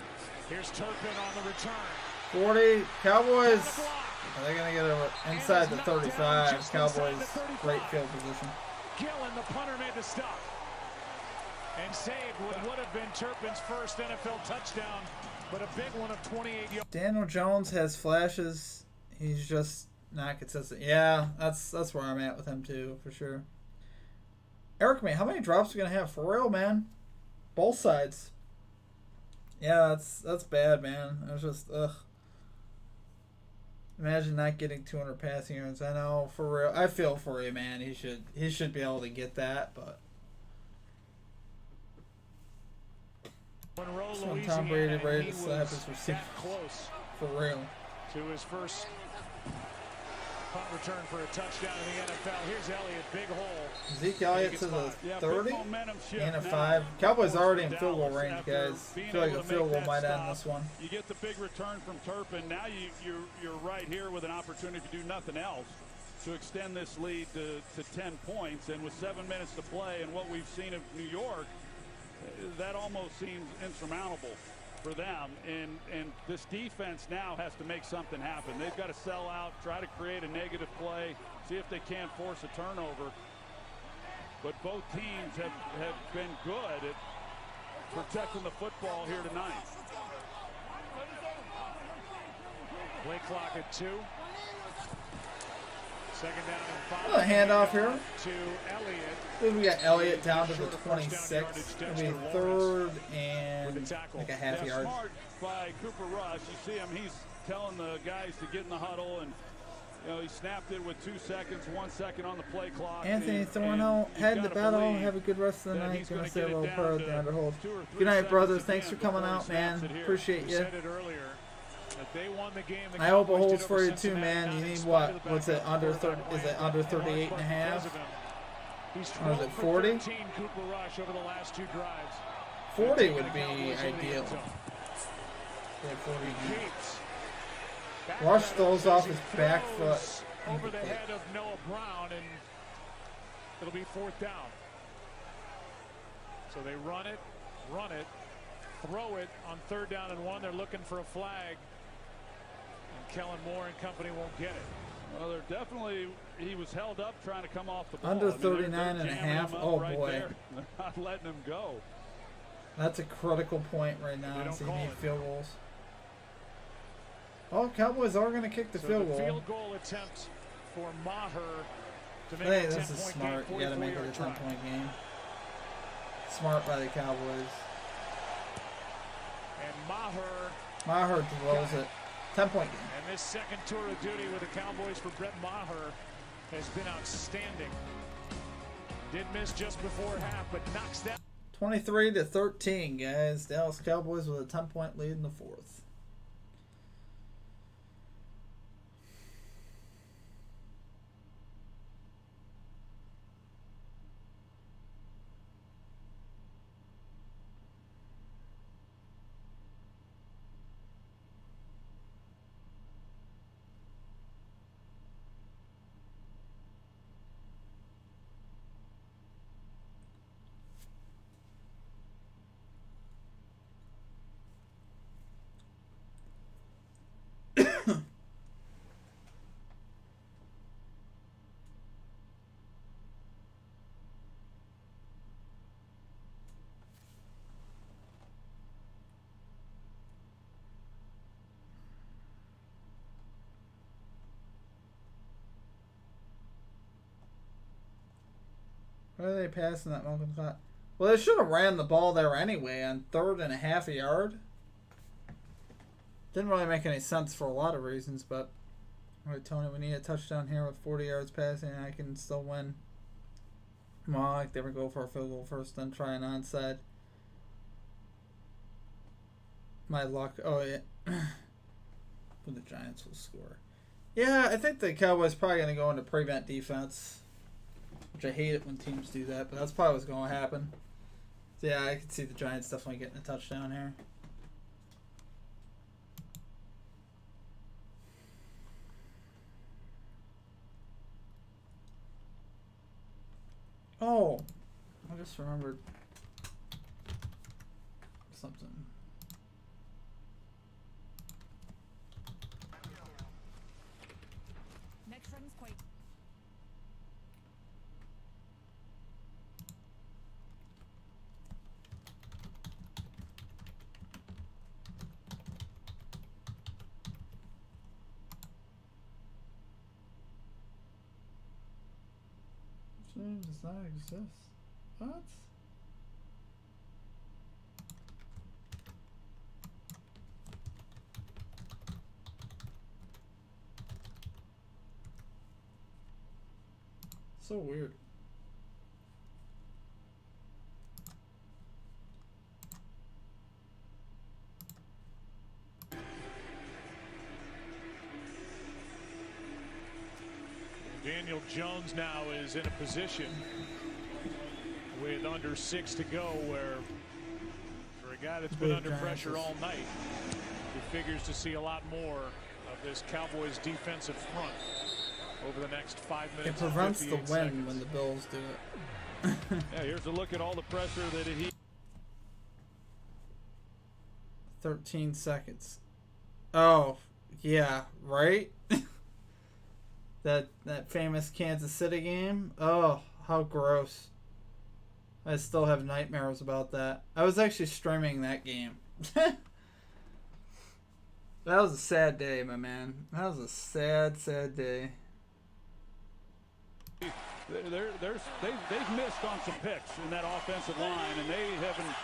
Here's Turpin on the return. 40 Cowboys. Are they gonna get it inside the 35? Cowboys great field position. Gillen, the punter, made the stop. And saved what would have been Turpin's first NFL touchdown, but a big one of 28 yards. Daniel Jones has flashes. He's just not consistent. Yeah, that's where I'm at with him too, for sure. Eric, man, how many drops are we gonna have for real, man? Both sides. Yeah, that's bad, man. It's just ugh. Imagine not getting 200 passing yards. I know, for real. I feel for you, man. He should be able to get that, but. So Tom Brady ready to slap his receiver. Close for real. To his first punt return for a touchdown in the NFL. Here's Elliott, big hole. Zeke Elliott to the 30 and a 5. Cowboys already in field goal range, guys. I feel like a field goal might end this one. You get the big return from Turpin. Now you're right here with an opportunity to do nothing else to extend this lead to 10 points. And with 7 minutes to play and what we've seen of New York, that almost seems insurmountable for them, and this defense now has to make something happen. They've got to sell out, try to create a negative play, see if they can't force a turnover. But both teams have been good at protecting the football here tonight. Play clock at 2. Second down and 5. A handoff here. To Elliott. Then we got Elliott down to the 26. It'll be 3rd and like a half yard. Smart by Cooper Rush. You see him, he's telling the guys to get in the huddle, and he snapped it with 2 seconds, 1 second on the play clock. Anthony Thornell, head to battle. Have a good rest of the night. Gonna say a little prayer at the underhold. Good night, brothers. Thanks for coming out, man. Appreciate you. I hope it holds for you too, man. You need what? What's it, under 30? Is it under 38 and a half? Or is it 40? 40 would be ideal. Yeah, 40. Rush throws off his back foot. Over the head of Noah Brown, and it'll be 4th down. So they run it, throw it on 3rd down and 1. They're looking for a flag. Kellen Moore and company won't get it. Well, they're definitely, he was held up trying to come off the ball. Under 39 and a half. Oh, boy. They're not letting him go. That's a critical point right now. So you need field goals. Oh, Cowboys are going to kick the field goal. Field goal attempt for Maher to make hey, it a 10-point this is smart. Game, you got to make it a 10-point game. Smart by the Cowboys. And Maher throws it. 10-point game. And this second tour of duty with the Cowboys for Brett Maher has been outstanding. Did miss just before half, but knocks that. 23-13, guys. Dallas Cowboys with a 10-point lead in the 4th. What are they passing that Malcolm Scott? Well, they should have ran the ball there anyway on 3rd and a half a yard. Didn't really make any sense for a lot of reasons, but all right, Tony, we need a touchdown here with 40 yards passing, and I can still win. Well, I like they would go for a field goal first, then try an onside. My luck. Oh, yeah. But the Giants will score. Yeah, I think the Cowboys probably going to go into prevent defense, which I hate it when teams do that, but that's probably what's going to happen. So yeah, I can see the Giants definitely getting a touchdown here. Oh, I just remembered something. Next run is quite. Does not exist. What? So weird. Daniel Jones now is in a position with under 6 to go where for a guy that's been under pressure all night, he figures to see a lot more of this Cowboys defensive front over the next 5 minutes. It prevents the win when the Bills do it. Yeah, here's a look at all the pressure that he 13 seconds. Oh, yeah, right? That famous Kansas City game. Oh, how gross. I still have nightmares about that. I was actually streaming that game. That was a sad day, my man. That was a sad, sad day. They've missed on some picks in that offensive line, and they haven't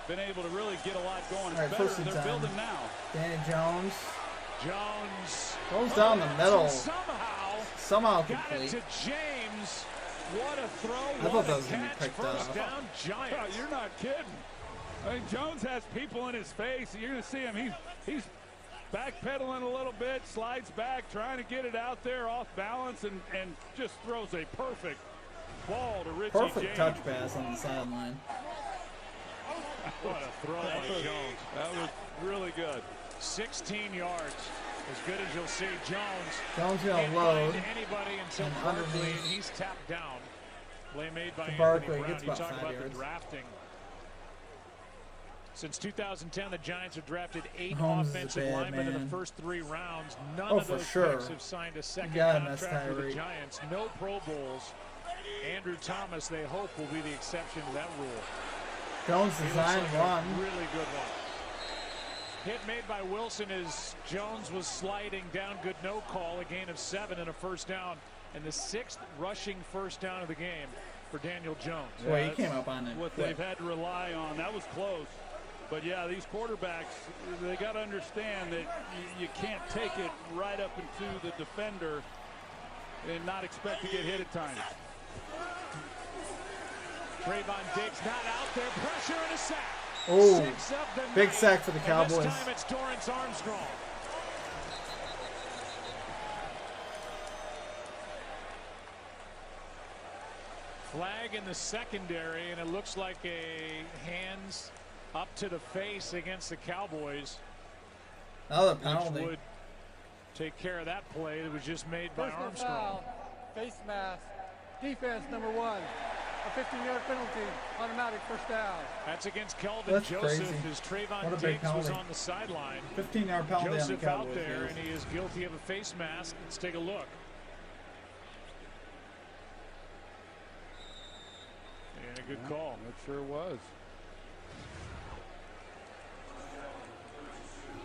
been able to really get a lot going. It's better. They're building now. Danny Jones. Jones goes down the middle. Somehow complete. Got it to James. What a throw. I thought that was going to be picked up. First down, Giants. You're not kidding. I mean, Jones has people in his face. You're going to see him. He's backpedaling a little bit, slides back, trying to get it out there off balance, and just throws a perfect ball to Richie James. Perfect touch pass on the sideline. What a throw by Jones. That was really good. 16 yards. As good as you'll see. Jones going to load. Anybody until Barkley, and he's tapped down. Play made by Barkley Anthony Brown. gets You about talk 5 about yards. the drafting. Since 2010, the Giants have drafted 8 Mahomes offensive linemen in the first 3 rounds. None of those picks have signed a second contract with the Giants. No Pro Bowls. Andrew Thomas, they hope, will be the exception to that rule. Jones designed one. Really good one. Hit made by Wilson as Jones was sliding down. Good no call. A gain of 7 and a first down. And the 6th rushing first down of the game for Daniel Jones. Well, he came up on it. What they've had to rely on. That was close. But, yeah, these quarterbacks, they got to understand that you can't take it right up into the defender and not expect to get hit at times. Trayvon Diggs not out there. Pressure and a sack. Oh, big sack for the Cowboys. This time it's Dorrance Armstrong. Flag in the secondary, and it looks like a hands up to the face against the Cowboys. Another penalty. Which would take care of that play that was just made by Armstrong. Foul, face mask, defense number 1. A 15-yard penalty, automatic first down. That's against Kelvin Joseph crazy. as Trayvon Diggs was on the sideline. 15-yard penalty Joseph on the Cowboys. out there, and he is guilty of a face mask. Let's take a look. And a good call. It sure was.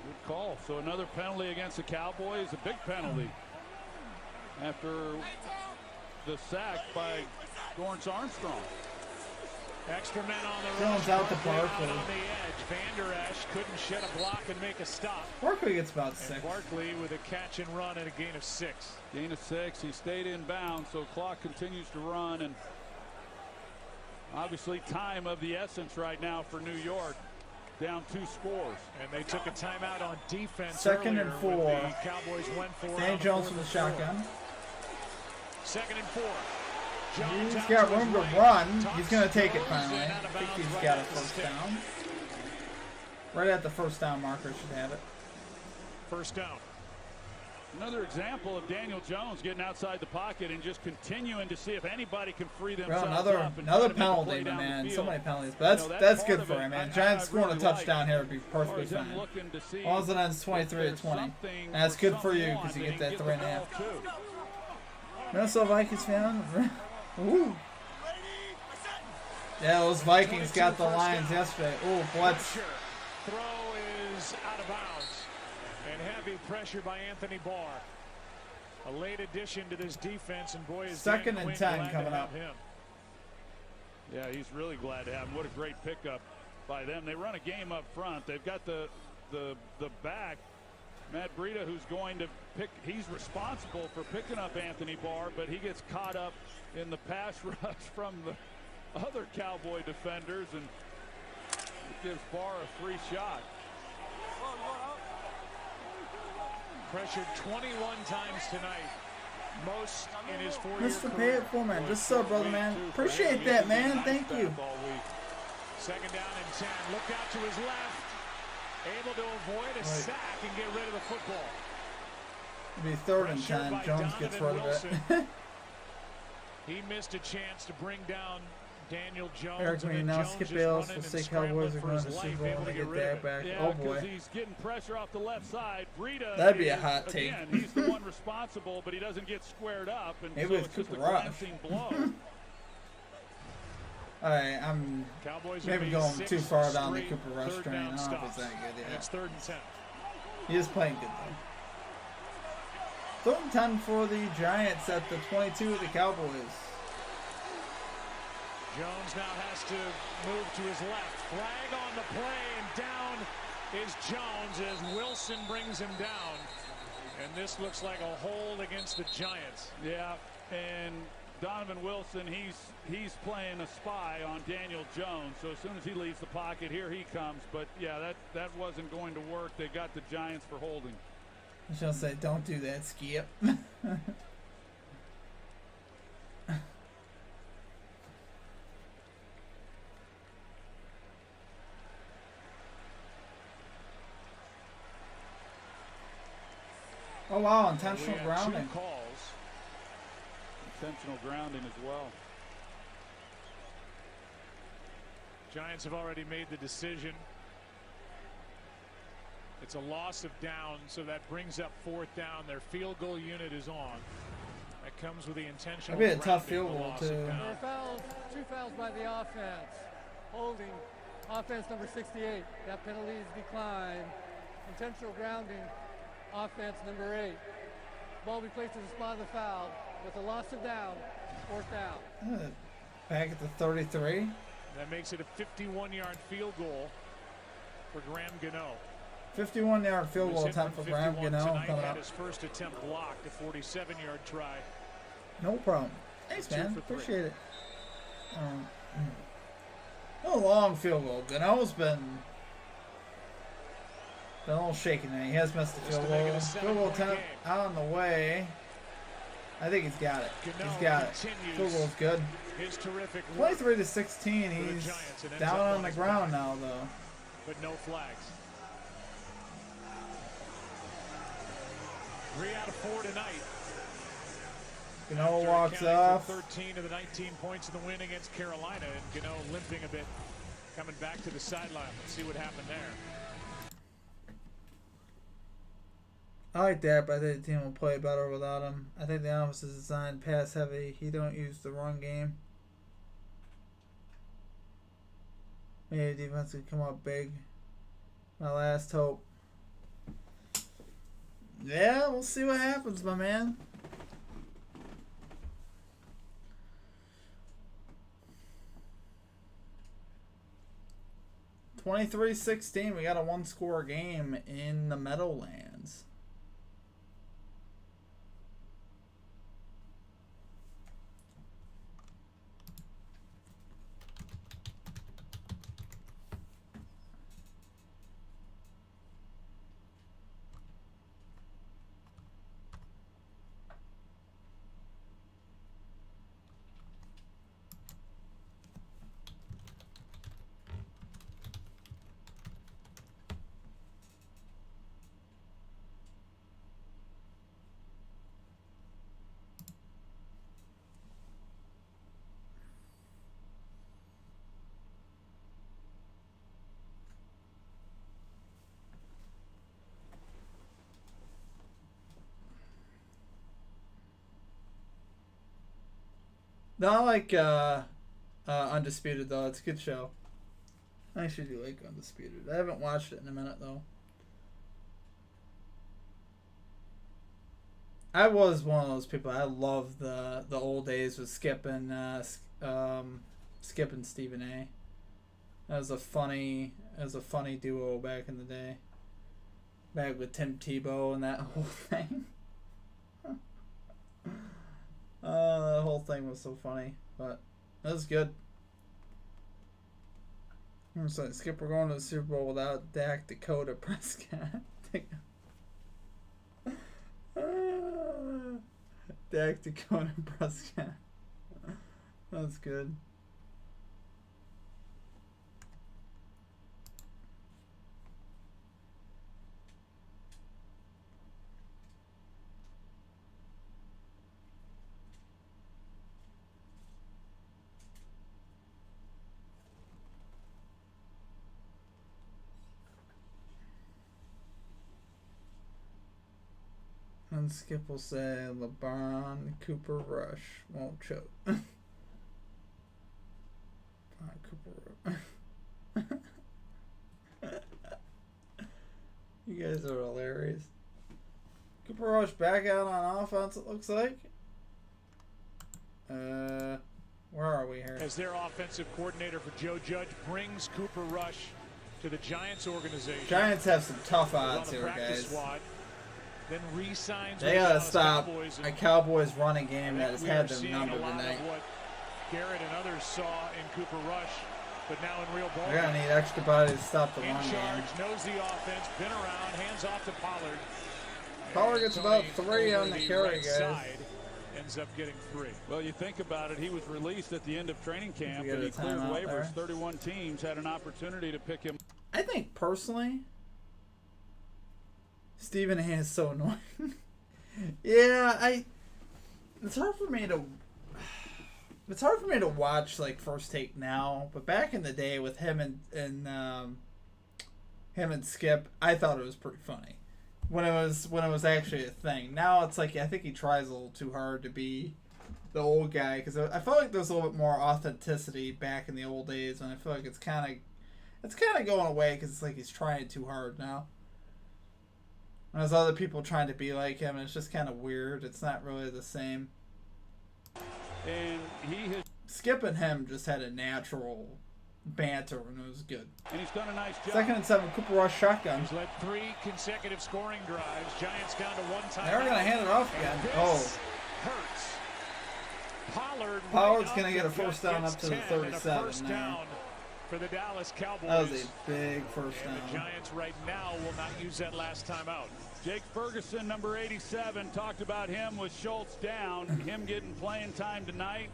Good call. So another penalty against the Cowboys, a big penalty after the sack by Dorrance Armstrong. Extra men on the Jones out to Barkley. On the edge. Van Der Esch couldn't shed a block and make a stop. Barkley gets about 6. And Barkley with a catch and run and a gain of 6. Gain of 6. He stayed in bounds, so clock continues to run, and obviously time of the essence right now for New York. Down 2 scores. And they took a timeout on defense. 2nd and 4. The Cowboys went for Danny Jones with the shotgun. 2nd and 4. He's got room to run. He's going to take it finally. I think he's got a first down. Right at the first down marker should have it. First down. Another example of Daniel Jones getting outside the pocket and just continuing to see if anybody can free themselves up. Another penalty, my man. So many penalties, but that's good for him, man. Giants scoring a touchdown here would be perfectly fine. As long as it ends 23-20, and that's good for you because you get that 3.5. Minnesota Vikings fan. Woo. Yeah, those Vikings got the Lions yesterday. Ooh, blitz. Throw is out of bounds. And heavy pressure by Anthony Barr. A late addition to this defense, and boy is 2nd and 10 coming up. Him. Yeah, he's really glad to have him. What a great pickup by them. They run a game up front. They've got the back, Matt Breida, who's going to pick. He's responsible for picking up Anthony Barr, but he gets caught up in the pass rush from the other Cowboy defenders, and it gives Barr a free shot. Pressured 21 times tonight. Most in his 4-year Mr. career. Pay It Full, man. Just so, brother, man. Appreciate that, man. Thank you. 2nd down and 10. Look out to his left. Able to avoid a sack and get rid of the football. It'll be 3rd and 10. Jones gets rid of it. He missed a chance to bring down Daniel Jones. Eric, when you now skip Bills, we'll say Cowboys are going to Super Bowl and they get that back. Yeah, oh boy. He's getting pressure off the left side. Breida, that'd be a hot take. Again, he's the one responsible, but he doesn't get squared up, and maybe so it's just Cooper a Rush. glancing blow. Alright, I'm maybe going too far down the Cooper Rush train. I don't know if it's that good yet. It's 3rd and 10. He is playing good though. 3rd and 10 for the Giants at the 22 of the Cowboys. Jones now has to move to his left. Flag on the play, and down is Jones as Wilson brings him down. And this looks like a hold against the Giants. Yeah, and Donovan Wilson, he's playing a spy on Daniel Jones. So as soon as he leaves the pocket, here he comes. But yeah, that wasn't going to work. They got the Giants for holding. I shall say, don't do that, Skip. Oh wow, intentional grounding. 2 calls. Intentional grounding as well. Giants have already made the decision. It's a loss of down, so that brings up 4th down. Their field goal unit is on. That comes with the intentional. That'd be a tough field goal too. There are fouls, 2 fouls by the offense. Holding, offense number 68. That penalties decline. Intentional grounding. Offense number 8. Ball be placed in the spot of the foul with a loss of down, 4th down. Back at the 33. That makes it a 51-yard field goal for Graham Gano. 51-yard field goal attempt for Graham Gano coming up. His first attempt blocked, a 47-yard try. No problem. Thanks, man. Appreciate it. No long field goal. Gano's been a little shaky there. He has missed the field goal. Field goal attempt on the way. I think he's got it. He's got it. Field goal's good. 23-16. He's down on the ground now, though. But no flags. 3 out of 4 tonight. Gano walks off. 13 of the 19 points in the win against Carolina, and Gano limping a bit, coming back to the sideline. Let's see what happened there. I like that, but I think the team will play better without him. I think the offense is designed pass heavy. He don't use the run game. Maybe defense could come up big. My last hope. Yeah, we'll see what happens, my man. 23-16. We got a one-score game in the Meadowlands. Not like Undisputed though. It's a good show. I actually do like Undisputed. I haven't watched it in a minute though. I was one of those people. I love the old days with Skip and Stephen A. That was a funny duo back in the day. Back with Tim Tebow and that whole thing. The whole thing was so funny, but that was good. It's like, Skip, we're going to the Super Bowl without Dak, Dakota, Prescott. Dak, Dakota, Prescott. That's good. And Skip will say LeBron, Cooper, Rush won't choke. Cooper. You guys are hilarious. Cooper Rush back out on offense, it looks like. Where are we here? As their offensive coordinator for Joe Judge brings Cooper Rush to the Giants organization. Giants have some tough odds here, guys. Squad. Then re-signs they gotta stop Cowboys, a Cowboys running game that has had their number a lot tonight. Of what Garrett and others saw in Cooper Rush, but now in real ball. They're gonna need extra bodies to stop the in run charge, game. knows the offense, been around, hands off to Pollard. Pollard gets about 3 on the carry, right guys. Side, ends up getting 3. Well, you think about it, he was released at the end of training camp and he cleared waivers. There. 31 teams had an opportunity to pick him. I think personally, Stephen A is so annoying. Yeah, it's hard for me to watch like First Take now, but back in the day with him and Skip, I thought it was pretty funny when it was actually a thing. Now it's like I think he tries a little too hard to be the old guy, because I felt like there was a little bit more authenticity back in the old days, and I feel like it's kind of going away because it's like he's trying too hard now. And there's other people trying to be like him, and it's just kind of weird. It's not really the same. And Skip and him just had a natural banter, and it was good. And he's done a nice job. 2nd and 7, Cooper Rush shotgun. He's led 3 consecutive scoring drives. Giants down to 1 time. They're going to hand it off again. Oh. Hurts. Pollard's going to get a first down up to the 37 now. For the Dallas Cowboys. That was a big first down. The Giants right now will not use that last time out. Jake Ferguson, number 87, talked about him with Schultz down, him getting playing time tonight.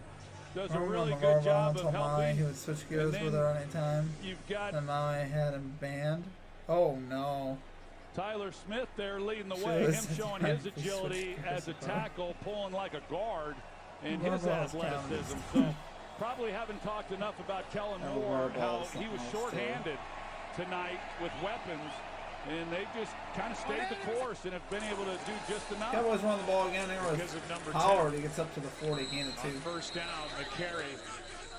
Does a really good job of helping. He would switch gears with her any time. You've got and Maui had him banned. Oh no. Tyler Smith there leading the way, him showing his agility as a tackle, pulling like a guard, and his athleticism. So probably haven't talked enough about Kellen Moore, how he was shorthanded tonight with weapons, and they just kind of stayed the course and have been able to do just enough. Cowboys run the ball again there with Pollard. He gets up to the 40, gain of 2. First down, the carry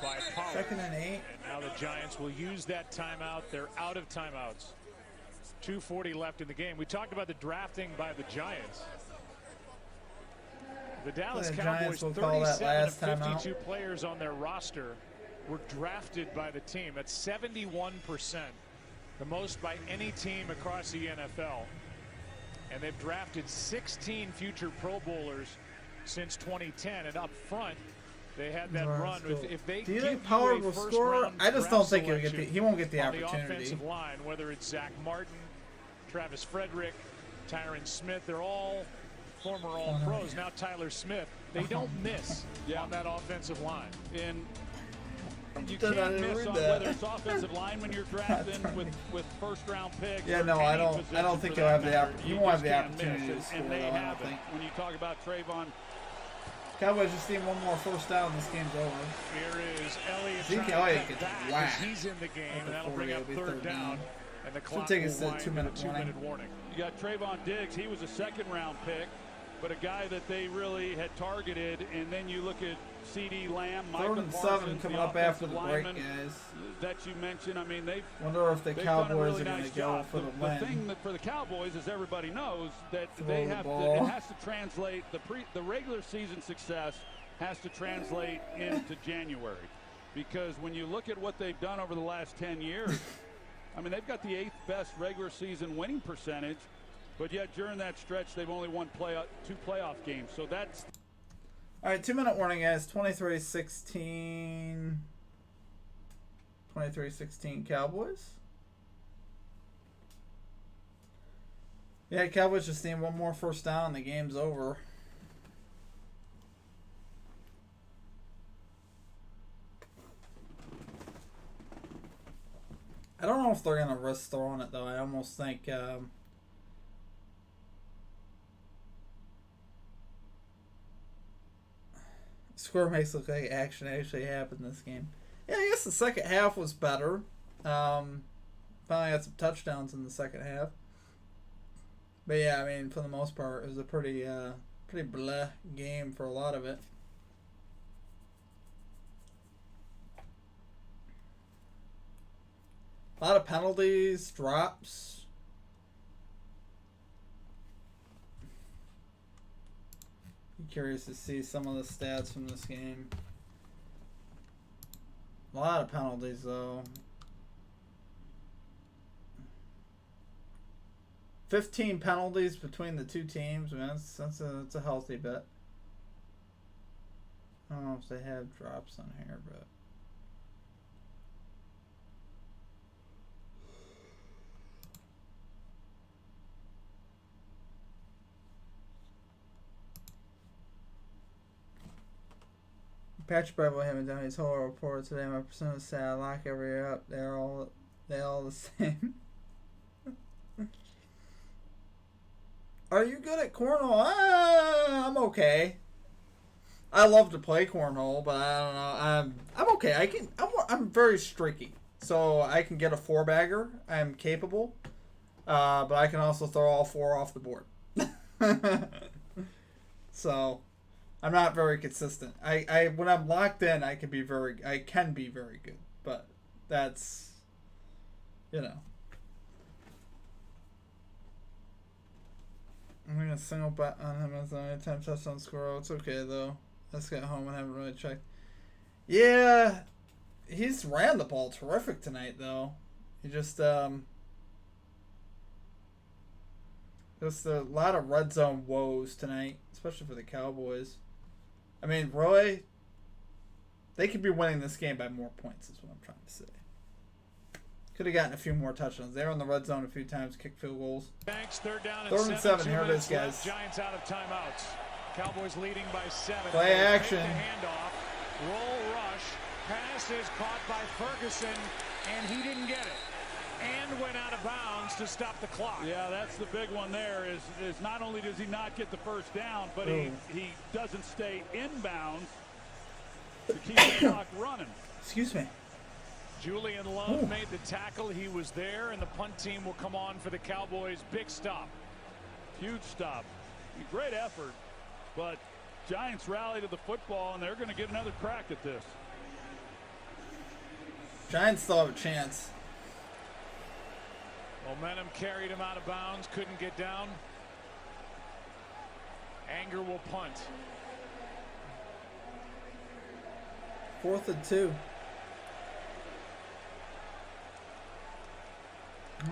by Pollard. 2nd and 8. And now the Giants will use that timeout. They're out of timeouts. 2:40 left in the game. We talked about the drafting by the Giants. The Dallas Cowboys, 37 of 52 players on their roster were drafted by the team. That's 71%. the most by any team across the NFL. And they've drafted 16 future Pro Bowlers since 2010. And up front, they had that run. If they do you think Pollard will score? I just don't think he'll get he won't get the on opportunity. The offensive line, whether it's Zach Martin, Travis Frederick, Tyron Smith, they're all former All-Pros. Now Tyler Smith. They don't miss on that offensive line. And you can't miss on whether it's offensive linemen you're drafting with first-round picks. Yeah, no, I don't think he'll have the opportunity. He won't have the opportunity to score. And they though, have it. When you talk about Trayvon. Cowboys just need one more first down. This game's over. Here is Elliott. Zeke Elliott gets whacked. He's in the game, and that'll bring up third down. And the clock take us will to wind 2-minute warning. You got Trayvon Diggs. He was a second-round pick, but a guy that they really had targeted. And then you look at C.D. Lamb, Michael 3rd and 7 Parsons, coming the up after the offensive break, lineman guys. that you mentioned. I mean, wonder if the they've Cowboys done a really are going nice to go job. for the win. The thing that for the Cowboys, as everybody knows, that Throw they the have ball. to, it has to translate the regular season success has to translate into January, because when you look at what they've done over the last 10 years, I mean, they've got the 8th best regular season winning percentage, but yet during that stretch they've only won 2 playoff games. So that's all right. 2-minute warning, guys. 23-16. 23-16 Cowboys. Yeah, Cowboys just need one more first down and the game's over. I don't know if they're going to risk throwing it, though. I almost think score makes it look like action actually happened this game. Yeah, I guess the second half was better. Finally got some touchdowns in the second half. But yeah, I mean, for the most part, it was a pretty bleh game for a lot of it. A lot of penalties, drops. I'm curious to see some of the stats from this game. A lot of penalties, though. 15 penalties between the two teams. Man, that's a healthy bit. I don't know if they have drops on here, but. Patrick Beverly haven't done his whole report today. My percent is sad. I lock every year up. They all the same. Are you good at cornhole? I'm okay. I love to play cornhole, but I don't know. I'm okay. I'm very streaky, so I can get a 4-bagger. I'm capable, but I can also throw all 4 off the board. So. I'm not very consistent. I when I'm locked in, I can be very good, but that's, you know. I'm gonna single bet on him as the only time touchdown scorer. It's okay though. Let's get home and haven't really checked. Yeah, he's ran the ball terrific tonight though. He just a lot of red zone woes tonight, especially for the Cowboys. I mean, Roy, they could be winning this game by more points, is what I'm trying to say. Could have gotten a few more touchdowns. They were in the red zone a few times, kicked field goals. Banks, 3rd down and 3rd and 7. Here it is, guys. Left. Giants out of timeouts. Cowboys leading by 7. Play action. Handoff. Roll rush. Pass is caught by Ferguson, and he didn't get it. And went out of bounds to stop the clock. Yeah, that's the big one there is not only does he not get the first down, but he doesn't stay inbounds to keep the clock running. Excuse me. Julian Love made the tackle. He was there, and the punt team will come on for the Cowboys. Big stop. Huge stop. Great effort, but Giants rally to the football, and they're going to get another crack at this. Giants still have a chance. Momentum carried him out of bounds, couldn't get down. Anger will punt. 4th and 2.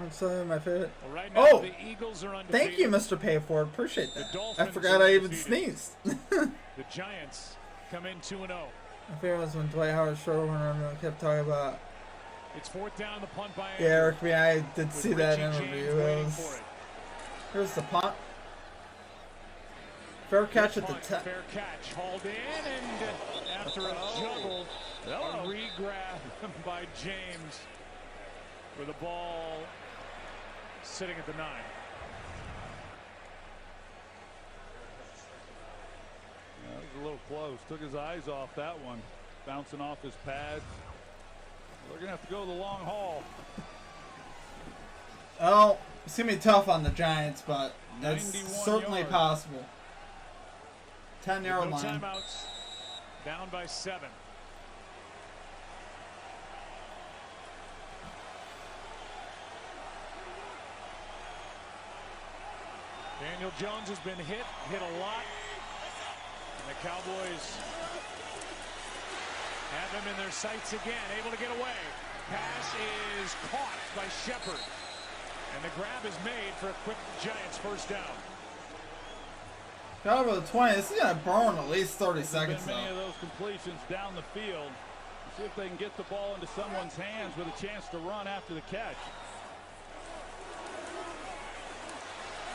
That's my favorite. Well, right now, Oh, the Eagles are undefeated. thank you, Mr. Payford. Appreciate that. The I Dolphins forgot are I even undefeated. sneezed. The Giants come in 2-0. My favorite was when Dwight Howard Showrunner kept talking about. It's fourth down, the punt by Yeah, Eric, I did with see that Richie interview. James It waiting was, for it. here's the punt. Fair catch at the Punt, top. fair catch, hauled in, and after a juggle, a re-grab by James with the ball sitting at the 9. That was a little close. Took his eyes off that one. Bouncing off his pads. They're going to have to go the long haul. Oh, it's going to be tough on the Giants, but that's 91 certainly yards. possible. 10-yard No line. timeouts, down by 7. Daniel Jones has been hit a lot. And the Cowboys have him in their sights again, able to get away. Pass is caught by Shepard. And the grab is made for a quick Giants first down. Got over the 20. This is going to burn at least 30 seconds, Been many though. of those completions down the field. See if they can get the ball into someone's hands with a chance to run after the catch.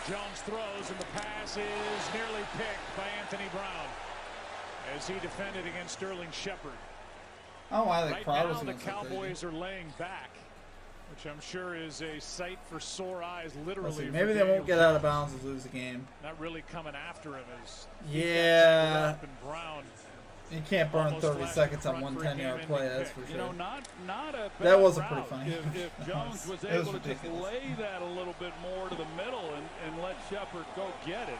Jones throws, and the pass is nearly picked by Anthony Brown as he defended against Sterling Shepard. I don't know why the Right crowd now, was the going so crazy. Cowboys are laying back, which I'm sure is a sight for sore eyes, literally. Let's see, for maybe they Daniel won't get out of Jones. bounds and lose the game. Not really coming after him as Yeah. and Brown. You can't burn Almost 30 flashed seconds in on front one for a 10-yard game-ending play, that's pick. for You sure. know, not a bad That wasn't route. pretty funny. If Jones was It was able to just ridiculous. lay that a little bit more to the middle and let Shepard go get it.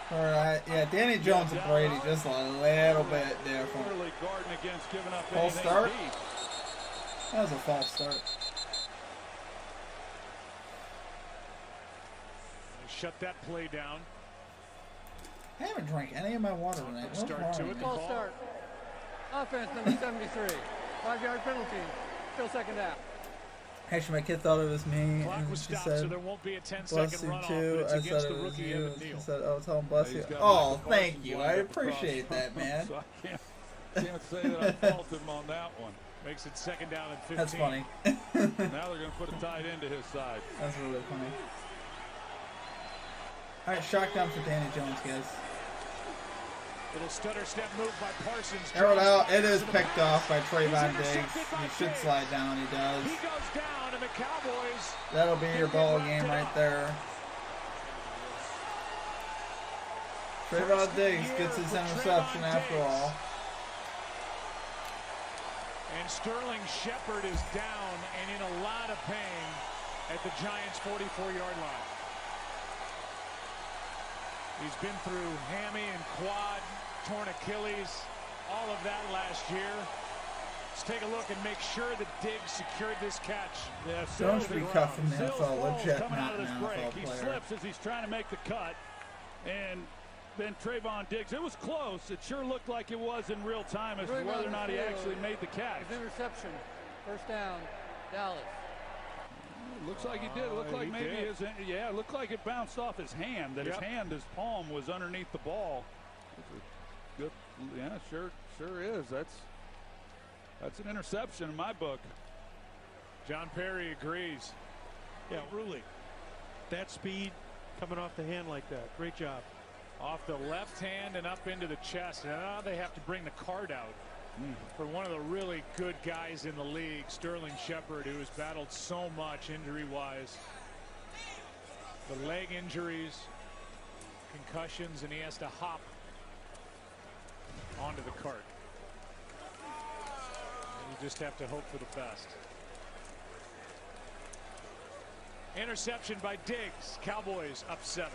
All right, yeah, Danny Jones and Brady just a little bit different. Clearly guarding against giving up False anything start? deep. That was a false start. They shut that play down. I haven't drank any of my water tonight. What's Start wrong to with it. me? False start. Offense number 73. 5-yard penalty. Still second down. Actually, my kid thought it was me, Clock and was she stopped, so said, there won't be a bless 10-second you runoff, too. but it's I against said the it was rookie you. Evan And she Neal. said, oh, tell him bless He's you. got Oh, Michael thank Parsons you. lined I up across appreciate from that, him, man. So I can't say that I fault him on that one. Makes it second down and 15. That's funny. Now they're going to put a tight end to his side. That's really funny. All right, shotgun for Danny Jones, guys. Little stutter step move by Parsons. Arrowed out. It is To the picked pass. off by Trayvon He's Diggs. intercepted by He should Diggs. slide down. He does. He goes down, and the Cowboys. That'll be your ball game right there. Trayvon Diggs gets his interception after all. And Sterling Shepard is down and in a lot of pain at the Giants' 44-yard line. He's been through hammy and quad, torn Achilles, all of that last year. Let's take a look and make sure that Diggs secured this catch. Yeah, Jones Sills should be is cut from the Sills NFL. falls Legit, coming not out of an this NFL break. He player. slips as he's trying to make the cut. And then Trayvon Diggs, it was close. It sure looked like it was in real time as to whether or not he actually made the catch. His interception. First down. Dallas. Looks like he did. It looked like He maybe did. it looked like it bounced off his hand. That Yep. his palm was underneath the ball. It's a good, yeah, sure is. That's an interception in my book. John Perry agrees. Yeah, really. That speed coming off the hand like that. Great job. Off the left hand and up into the chest. And now they have to bring the card out for one of the really good guys in the league, Sterling Shepard, who has battled so much injury-wise. The leg injuries, concussions, and he has to hop onto the cart. And you just have to hope for the best. Interception by Diggs. Cowboys up 7.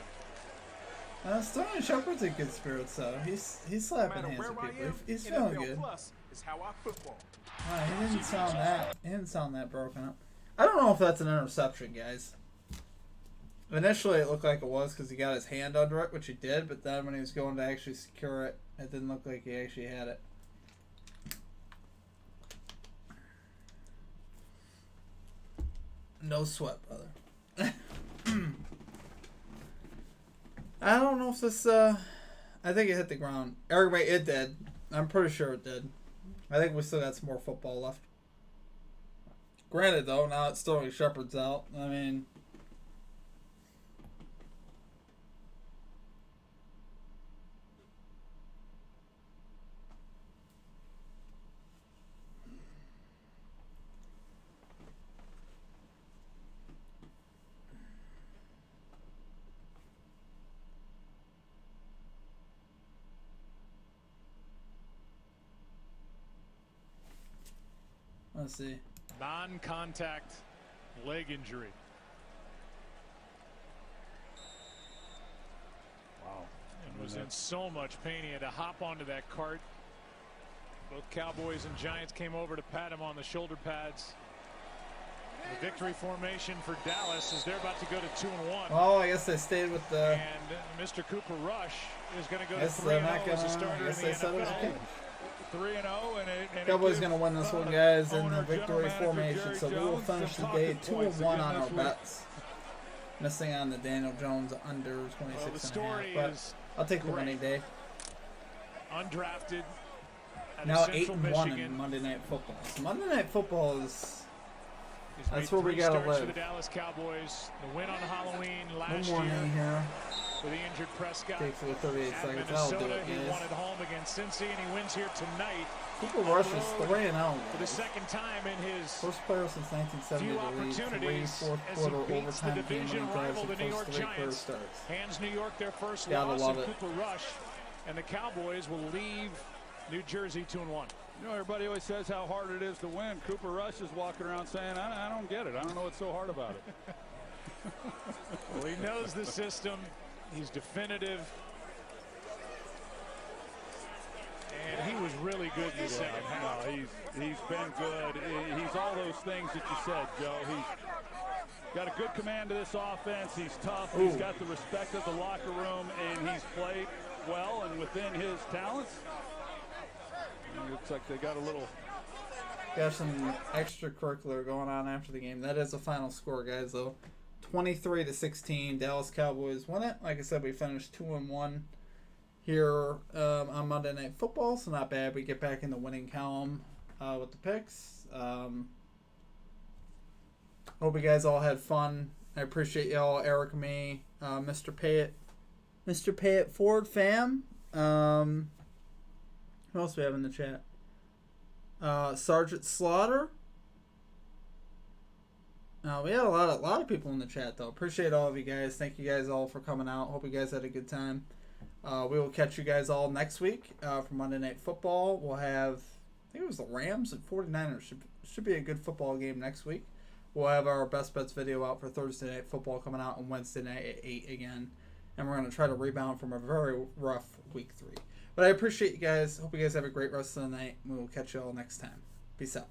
Sterling Shepard's in good spirits, though. He's slapping hands with people. He's feeling good. Is how I football. He didn't sound that. He didn't sound that broken up. I don't know if that's an interception, guys. Initially, it looked like it was because he got his hand under it, which he did. But then when he was going to actually secure it, it didn't look like he actually had it. No sweat, brother. I don't know if this, I think it hit the ground. Wait, it did. I'm pretty sure it did. I think we still got some more football left. Granted, though, now it's Sterling Shepard's out. I mean... Let's see. Non-contact leg injury. Wow. And was in so much pain he had to hop onto that cart. Both Cowboys and Giants came over to pat him on the shoulder pads. The victory formation for Dallas as they're about to go to 2-1. Oh, I guess they stayed with the... And Mr. Cooper Rush is going to go to 3-0 3-0 as a starter in the NFL. 3-0, and Cowboys going to win this one, guys, in the victory formation. So we will finish the day 2-1 on our bets. Missing on the Daniel Jones under 26.5, but I'll take the winning day. Undrafted. Now 8-1 in Monday Night Football. So Monday Night Football is... That's where we got to live. For the Dallas Cowboys, the win on Halloween last year here with the injured Prescott. Takes for the 38 seconds. Minnesota, That'll do it, he guys. won at home against Cincy, and he wins here tonight. Cooper Rush is 3-0. For the second time in his first player since 1970 to lead 3 fourth quarter overtime game-winning drives in the first 3 career starts. Hands New York their first Gotta loss, love and it. Cooper Rush and the Cowboys will leave New Jersey 2-1. You know, everybody always says how hard it is to win. Cooper Rush is walking around saying, I don't get it. I don't know what's so hard about it. Well, he knows the system. He's definitive. And he was really good in the second half. No, he's been good. He's all those things that you said, Joe. He's got a good command of this offense. He's tough. He's got the respect of the locker room, and he's played well and within his talents. It looks like they got a little... Got some extracurricular going on after the game. That is the final score, guys, though. 23-16. Dallas Cowboys won it. Like I said, we finished 2-1 here on Monday Night Football, so not bad. We get back in the winning column with the picks. Hope you guys all had fun. I appreciate y'all, Eric, me, Mr. Pay It Ford fam. Who else do we have in the chat? Sergeant Slaughter. We had a lot of people in the chat, though. Appreciate all of you guys. Thank you guys all for coming out. Hope you guys had a good time. We will catch you guys all next week for Monday Night Football. We'll have, I think it was the Rams and 49ers. Should be a good football game next week. We'll have our best bets video out for Thursday Night Football coming out on Wednesday night at 8 again. And we're going to try to rebound from a very rough week 3. But I appreciate you guys. Hope you guys have a great rest of the night. We will catch you all next time. Peace out.